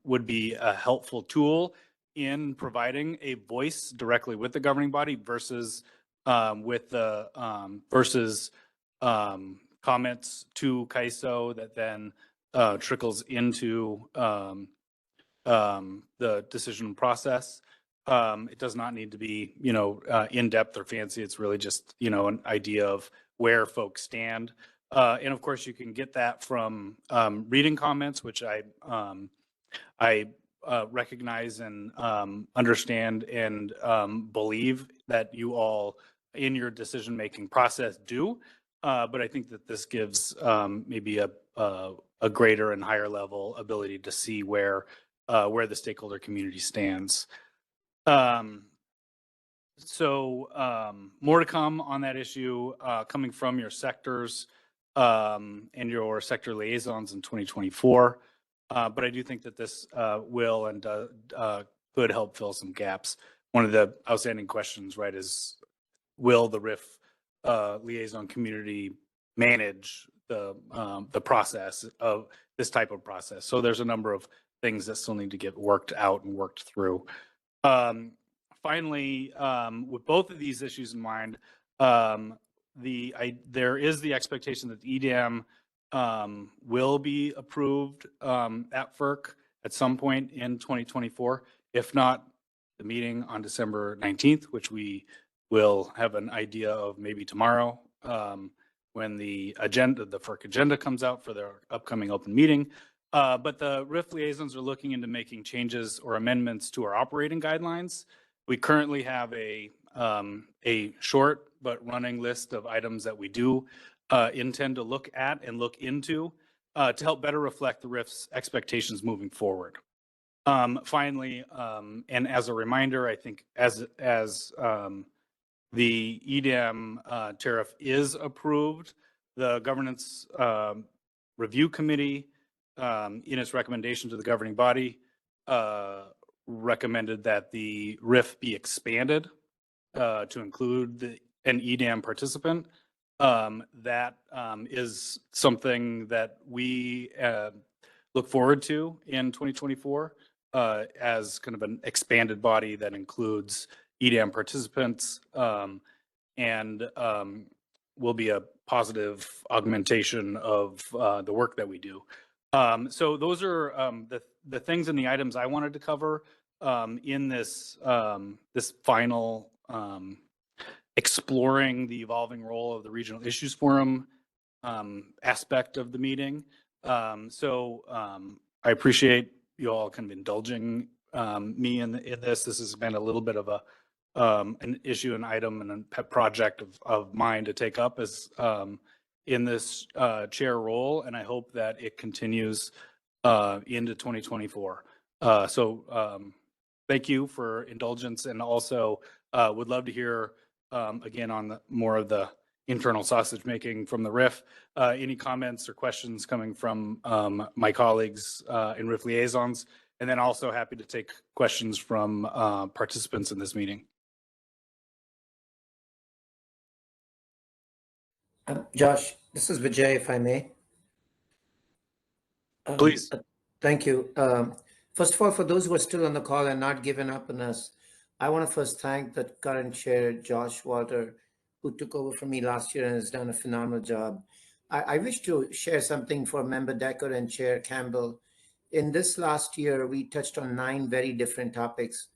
would be a helpful tool in providing a voice directly with the governing body versus with the comments to CAISO that then trickles into the decision process. It does not need to be, in depth or fancy. It's really just, an idea of where folks stand. And of course, you can get that from reading comments, which I recognize and understand and believe that you all in your decision-making process do. But I think that this gives maybe a greater and higher level ability to see where the stakeholder community stands. More to come on that issue coming from your sectors and your sector liaisons in 2024. But I do think that this will and could help fill some gaps. One of the outstanding questions, right, is will the RIF liaison community manage the process of this type of process? So there's a number of things that still need to get worked out and worked through. Finally, with both of these issues in mind, there is the expectation that the EDAM will be approved at FERC at some point in 2024. If not, the meeting on December 19th, which we will have an idea of maybe tomorrow when the FERC agenda comes out for their upcoming open meeting. But the RIF liaisons are looking into making changes or amendments to our operating guidelines. We currently have a short but running list of items that we do intend to look at and look into to help better reflect the RIF's expectations moving forward. Finally, and as a reminder, I think as the EDAM tariff is approved, the Governance Review Committee, in its recommendation to the governing body, recommended that the RIF be expanded to include an EDAM participant. That is something that we look forward to in 2024 as kind of an expanded body that includes EDAM participants and will be a positive augmentation of the work that we do. So those are the things and the items I wanted to cover in this final exploring the evolving role of the Regional Issues Forum aspect of the meeting. I appreciate you all kind of indulging me in this. This has been a little bit of an issue, an item, and a pet project of mine to take up as in this chair role, and I hope that it continues into 2024. Thank you for indulgence, and also would love to hear again on more of the internal sausage making from the RIF. Any comments or questions coming from my colleagues in RIF liaisons, and then also happy to take questions from participants in this meeting. Josh, this is Vijay, if I may. Please. Thank you. First of all, for those who are still on the call and not given up on us, I want to first thank the current chair, Josh Walter, who took over from me last year and has done a phenomenal job. I wish to share something for Member Decker and Chair Campbell. In this last year, we touched on 9 very different topics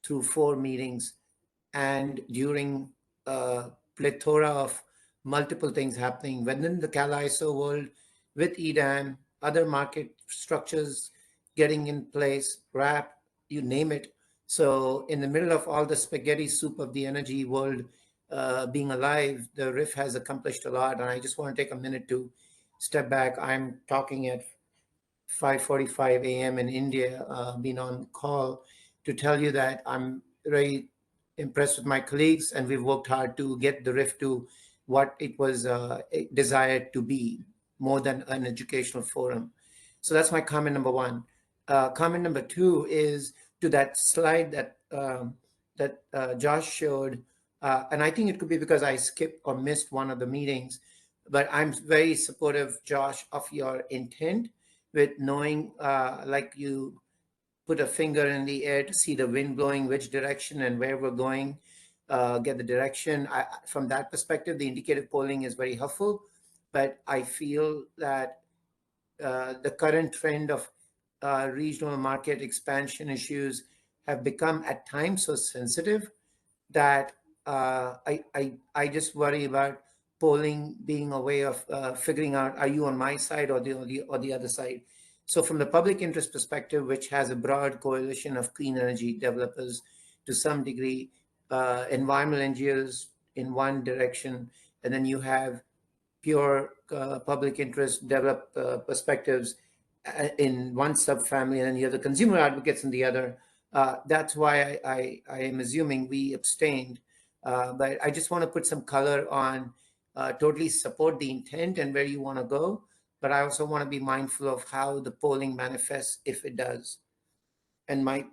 through 4 meetings, and during a plethora of multiple things happening within the CalISO world, with EDAM, other market structures getting in place, RAP, you name it. So in the middle of all the spaghetti soup of the energy world being alive, the RIF has accomplished a lot. And I just want to take a minute to step back. I'm talking at 5:45 a.m. in India, been on call to tell you that I'm very impressed with my colleagues, and we've worked hard to get the RIF to what it was desired to be, more than an educational forum. So that's my comment number 1. Comment number 2 is to that slide that Josh showed, and I think it could be because I skipped or missed one of the meetings, but I'm very supportive, Josh, of your intent with knowing, like you put a finger in the air to see the wind blowing which direction and where we're going, get the direction. From that perspective, the indicative polling is very helpful, but I feel that the current trend of regional market expansion issues have become at times so sensitive that I just worry about polling being a way of figuring out, are you on my side or the other side? So from the public interest perspective, which has a broad coalition of clean energy developers to some degree, environmental NGOs in one direction, and then you have pure public interest developed perspectives in one subfamily, and then you have the consumer advocates in the other. That's why I am assuming we abstained. But I just want to put some color on totally support the intent and where you want to go. But I also want to be mindful of how the polling manifests if it does. And my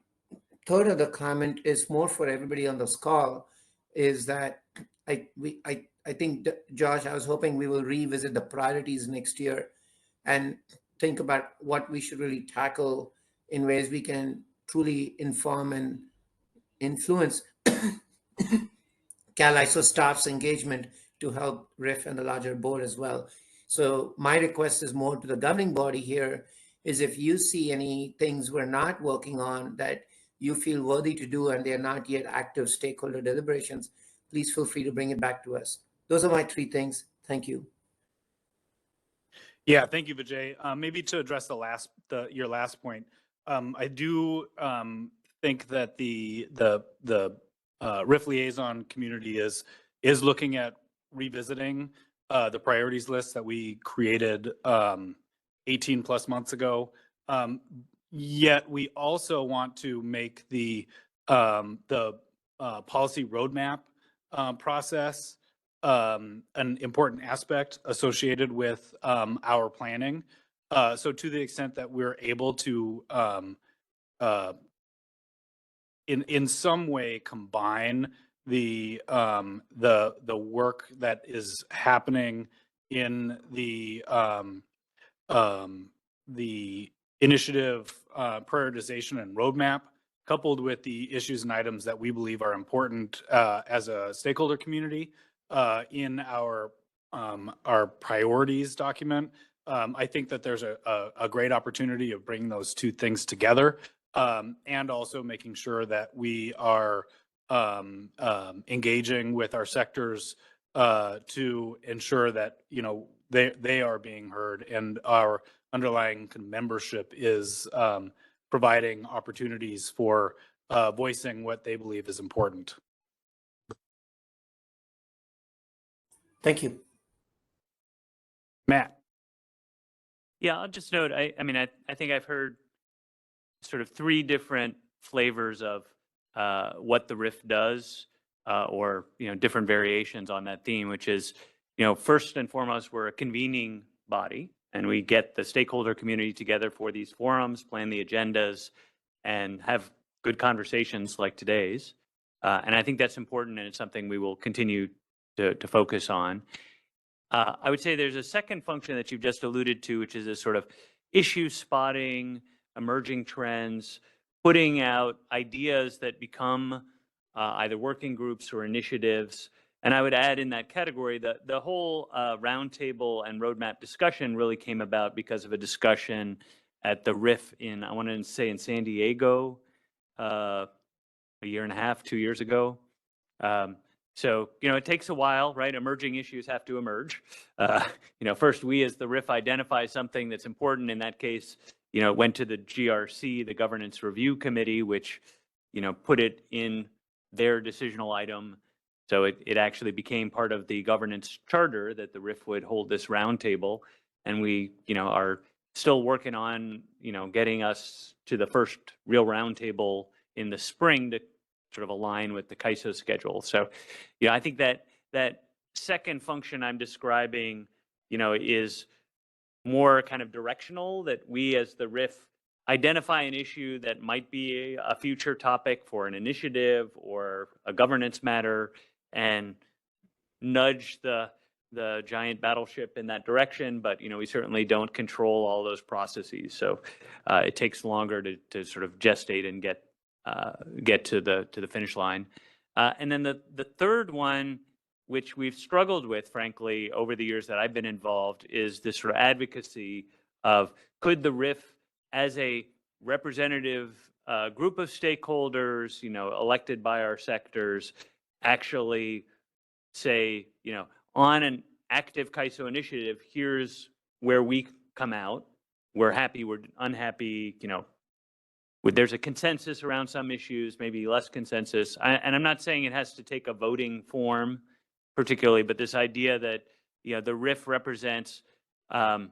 third other comment is more for everybody on this call, is that I think, Josh, I was hoping we will revisit the priorities next year and think about what we should really tackle in ways we can truly inform and influence CalISO staff's engagement to help RIF and the larger board as well. So my request is more to the governing body here, is if you see any things we're not working on that you feel worthy to do and they're not yet active stakeholder deliberations, please feel free to bring it back to us. Those are my three things. Thank you. Yeah, thank you, Vijay. Maybe to address your last point, I do think that the RIF liaison community is looking at revisiting the priorities list that we created 18 plus months ago. Yet we also want to make the policy roadmap process an important aspect associated with our planning. So to the extent that we're able to in some way combine the work that is happening in the initiative prioritization and roadmap, coupled with the issues and items that we believe are important as a stakeholder community in our priorities document. I think that there's a great opportunity of bringing those two things together, and also making sure that we are engaging with our sectors to ensure that they are being heard, and our underlying membership is providing opportunities for voicing what they believe is important. Thank you. Matt. Yeah, I'll just note, I mean, I think I've heard sort of three different flavors of what the RIF does, or, different variations on that theme, which is, first and foremost, we're a convening body, and we get the stakeholder community together for these forums, plan the agendas, and have good conversations like today's. And I think that's important, and it's something we will continue to focus on. I would say there's a second function that you've just alluded to, which is a sort of issue spotting, emerging trends, putting out ideas that become either working groups or initiatives. And I would add in that category that the whole roundtable and roadmap discussion really came about because of a discussion at the RIF I want to say in San Diego, a year and a half, 2 years ago. So, it takes a while, right? Emerging issues have to emerge. First we as the RIF identify something that's important. In that case, it went to the GRC, the Governance Review Committee, which, put it in their decisional item. So it actually became part of the governance charter that the RIF would hold this roundtable. And we, are still working on, getting us to the first real roundtable in the spring to sort of align with the CAISO schedule. So, I think that second function I'm describing, is more kind of directional, that we as the RIF identify an issue that might be a future topic for an initiative or a governance matter, and nudge the the giant battleship in that direction, but we certainly don't control all those processes. So it takes longer to sort of gestate and get to the finish line. And then the third one, which we've struggled with, frankly, over the years that I've been involved, is this sort of advocacy of, could the RIF, as a representative group of stakeholders, elected by our sectors, actually say, on an active CAISO initiative, here's where we come out. We're happy, we're unhappy, there's a consensus around some issues, maybe less consensus. And I'm not saying it has to take a voting form particularly, but this idea that, the RIF represents, a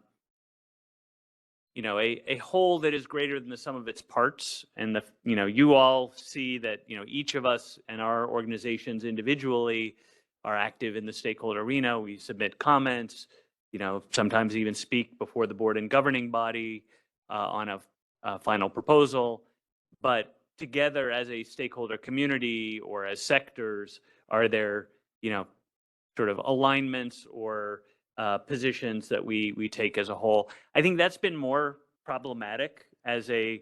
whole that is greater than the sum of its parts. And you all see that, each of us and our organizations individually are active in the stakeholder arena. We submit comments, sometimes even speak before the board and governing body on a final proposal. But together as a stakeholder community or as sectors, are there, sort of alignments or positions that we take as a whole? I think that's been more problematic to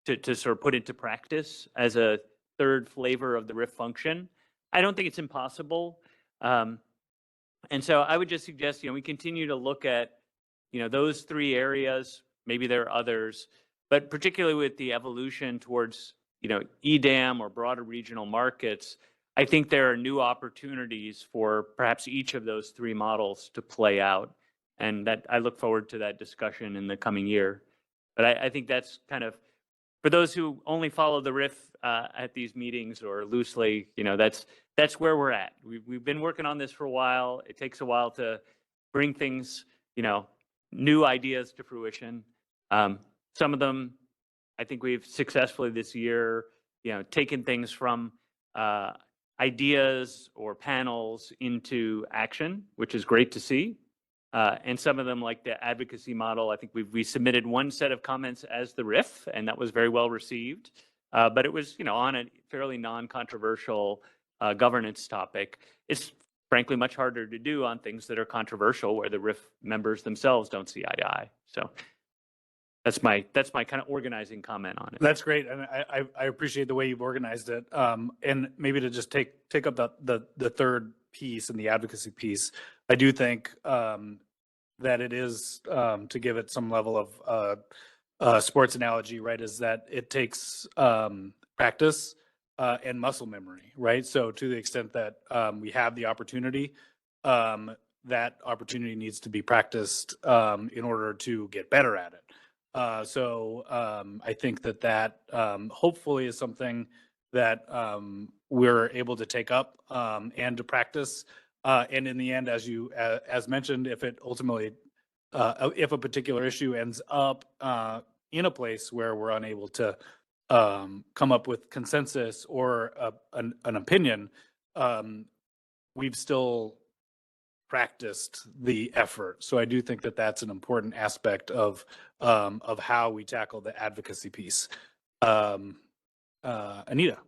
sort of put into practice as a third flavor of the RIF function. I don't think it's impossible. And so I would just suggest, we continue to look at, those three areas. Maybe there are others, but particularly with the evolution towards, EDAM or broader regional markets, I think there are new opportunities for perhaps each of those three models to play out. And that I look forward to that discussion in the coming year. But I think that's kind of, for those who only follow the RIF at these meetings or loosely, that's where we're at. We've been working on this for a while. It takes a while to bring things, new ideas to fruition. Some of them, I think we've successfully this year, taken things from ideas or panels into action, which is great to see. And some of them, like the advocacy model, I think we submitted one set of comments as the RIF, and that was very well received. But it was, on a fairly non-controversial governance topic. It's frankly much harder to do on things that are controversial, where the RIF members themselves don't see eye to eye. So that's my kind of organizing comment on it. That's great, and I appreciate the way you've organized it. And maybe to just take up the third piece and the advocacy piece, I do think that it is, to give it some level of sports analogy, right, is that it takes practice and muscle memory, right? So to the extent that we have the opportunity, that opportunity needs to be practiced in order to get better at it. So I think that hopefully is something that we're able to take up and to practice. And in the end, as mentioned, if it ultimately, if a particular issue ends up in a place where we're unable to come up with consensus or an opinion, we've still practiced the effort. So I do think that that's an important aspect of how we tackle the advocacy piece. Anita.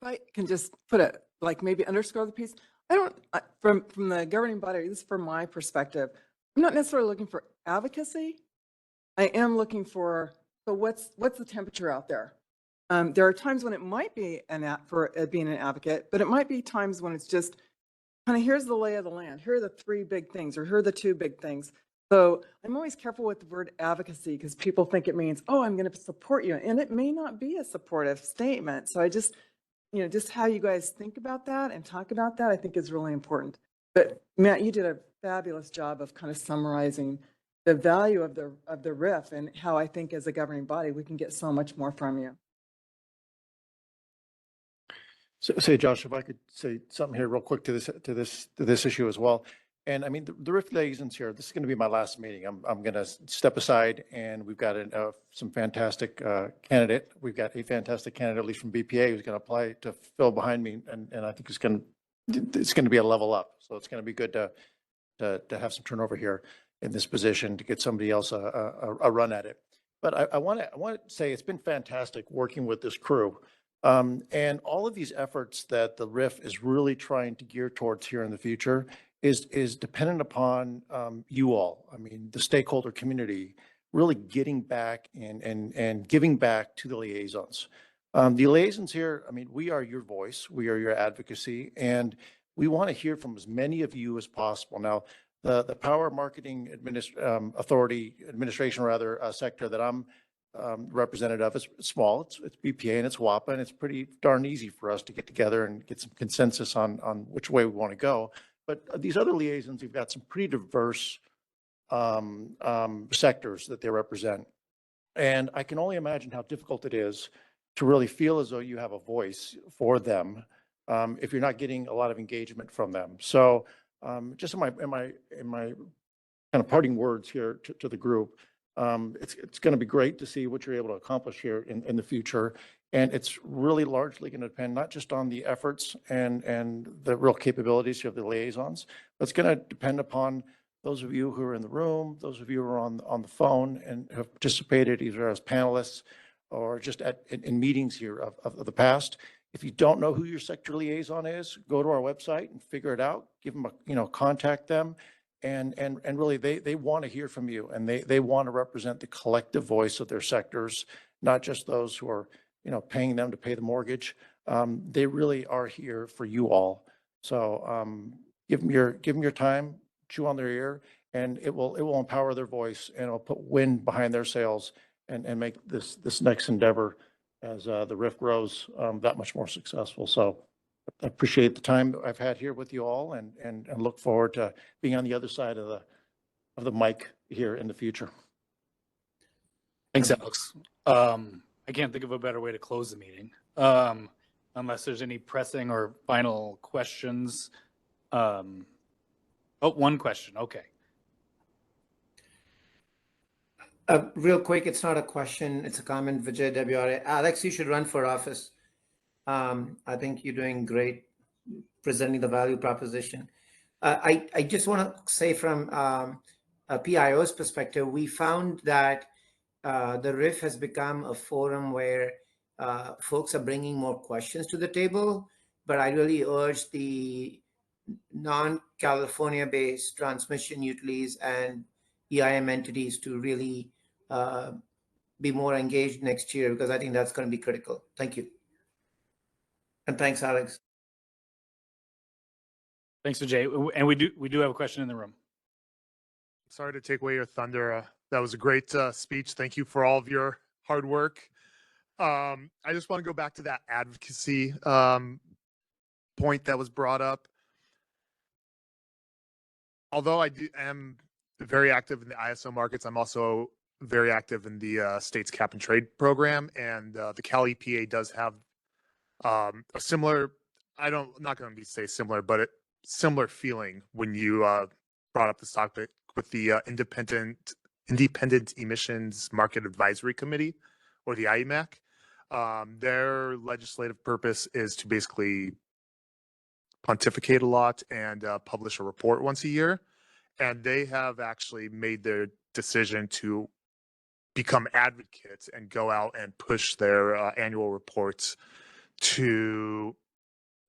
If I can just maybe underscore the piece. From the governing body, this is from my perspective, I'm not necessarily looking for advocacy. I am looking for, so what's the temperature out there? There are times when it might be being an advocate, but it might be times when it's just kind of, here's the lay of the land. Here are the three big things, or here are the two big things. So I'm always careful with the word advocacy, because people think it means, oh, I'm going to support you. And it may not be a supportive statement. So I just, just how you guys think about that and talk about that, I think is really important. But Matt, you did a fabulous job of kind of summarizing the value of the RIF and how I think as a governing body, we can get so much more from you. So, say, Josh, if I could say something here real quick to this issue as well. And I mean, the RIF liaisons here, this is going to be my last meeting. I'm going to step aside, and we've got some fantastic candidate. We've got a fantastic candidate, at least from BPA, who's going to apply to fill behind me. And I think it's going to be a level up. So it's going to be good to have some turnover here in this position to get somebody else a run at it. But I want to say it's been fantastic working with this crew. And all of these efforts that the RIF is really trying to gear towards here in the future is dependent upon you all. I mean, the stakeholder community really getting back and giving back to the liaisons. The liaisons here, I mean, we are your voice, we are your advocacy, and we want to hear from as many of you as possible. Now, the Power Marketing Authority Administration, rather, sector that I'm representative of is small. It's BPA and it's WAPA, and it's pretty darn easy for us to get together and get some consensus on which way we want to go. But these other liaisons, you've got some pretty diverse sectors that they represent. And I can only imagine how difficult it is to really feel as though you have a voice for them if you're not getting a lot of engagement from them. So just in my kind of parting words here to the group, it's going to be great to see what you're able to accomplish here in the future. And it's really largely going to depend not just on the efforts and the real capabilities of the liaisons, but it's going to depend upon those of you who are in the room, those of you who are on the phone and have participated either as panelists or just in meetings here of the past. If you don't know who your sector liaison is, go to our website and figure it out. Give them contact them. And really, they want to hear from you, and they want to represent the collective voice of their sectors, not just those who are paying them to pay the mortgage. They really are here for you all. So give them your time, chew on their ear, and it will empower their voice, and it'll put wind behind their sails and make this next endeavor as the RIF grows that much more successful. So I appreciate the time that I've had here with you all, and look forward to being on the other side of the mic here in the future. Thanks, Alex. I can't think of a better way to close the meeting, unless there's any pressing or final questions. Oh, one question. Okay. Real quick, it's not a question, it's a comment. Vijay Debiore. Alex, you should run for office. I think you're doing great presenting the value proposition. I just want to say from a PIO's perspective, we found that the RIF has become a forum where folks are bringing more questions to the table, but I really urge the non-California based transmission utilities and EIM entities to really be more engaged next year, because I think that's going to be critical. Thank you. And thanks, Alex. Thanks, Vijay. And we do have a question in the room. Sorry to take away your thunder. That was a great speech. Thank you for all of your hard work. I just want to go back to that advocacy point that was brought up. Although I am very active in the ISO markets, I'm also very active in the state's cap and trade program, and the Cal EPA does have a similar, not going to say similar, but similar feeling when you brought up this topic with the Independent Emissions Market Advisory Committee, or the IEMAC. Their legislative purpose is to basically pontificate a lot and publish a report once a year. And they have actually made their decision to become advocates and go out and push their annual reports to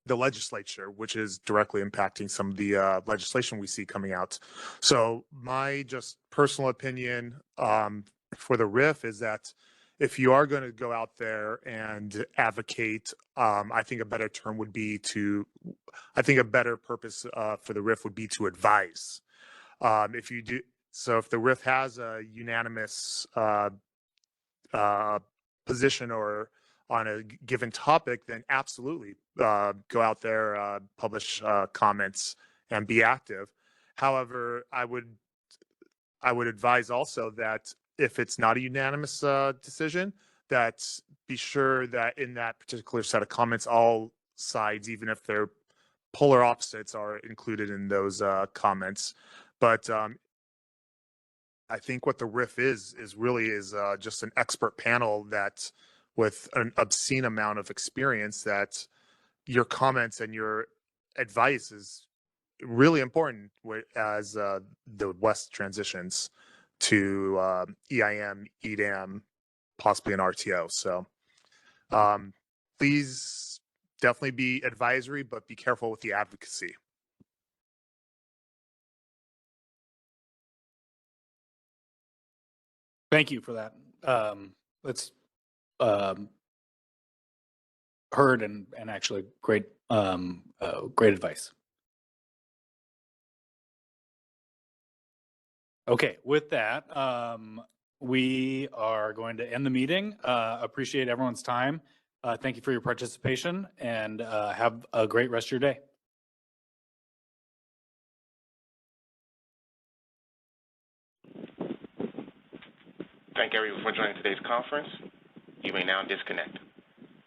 the legislature, which is directly impacting some of the legislation we see coming out. So my just personal opinion for the RIF is that if you are going to go out there and advocate, I think a better term would be I think a better purpose for the RIF would be to advise. If you do, so if the RIF has a unanimous position or on a given topic, then absolutely go out there, publish comments, and be active. However, I would advise also that if it's not a unanimous decision, that be sure that in that particular set of comments, all sides, even if they're polar opposites, are included in those comments. But I think what the RIF is really just an expert panel that, with an obscene amount of experience, that your comments and your advice is really important as the West transitions to EIM, EDAM, possibly an RTO. So please definitely be advisory, but be careful with the advocacy. Thank you for that. That's heard and actually great great advice. Okay, with that, we are going to end the meeting. Appreciate everyone's time. Thank you for your participation and have a great rest of your day. Thank everyone for joining today's conference. You may now disconnect.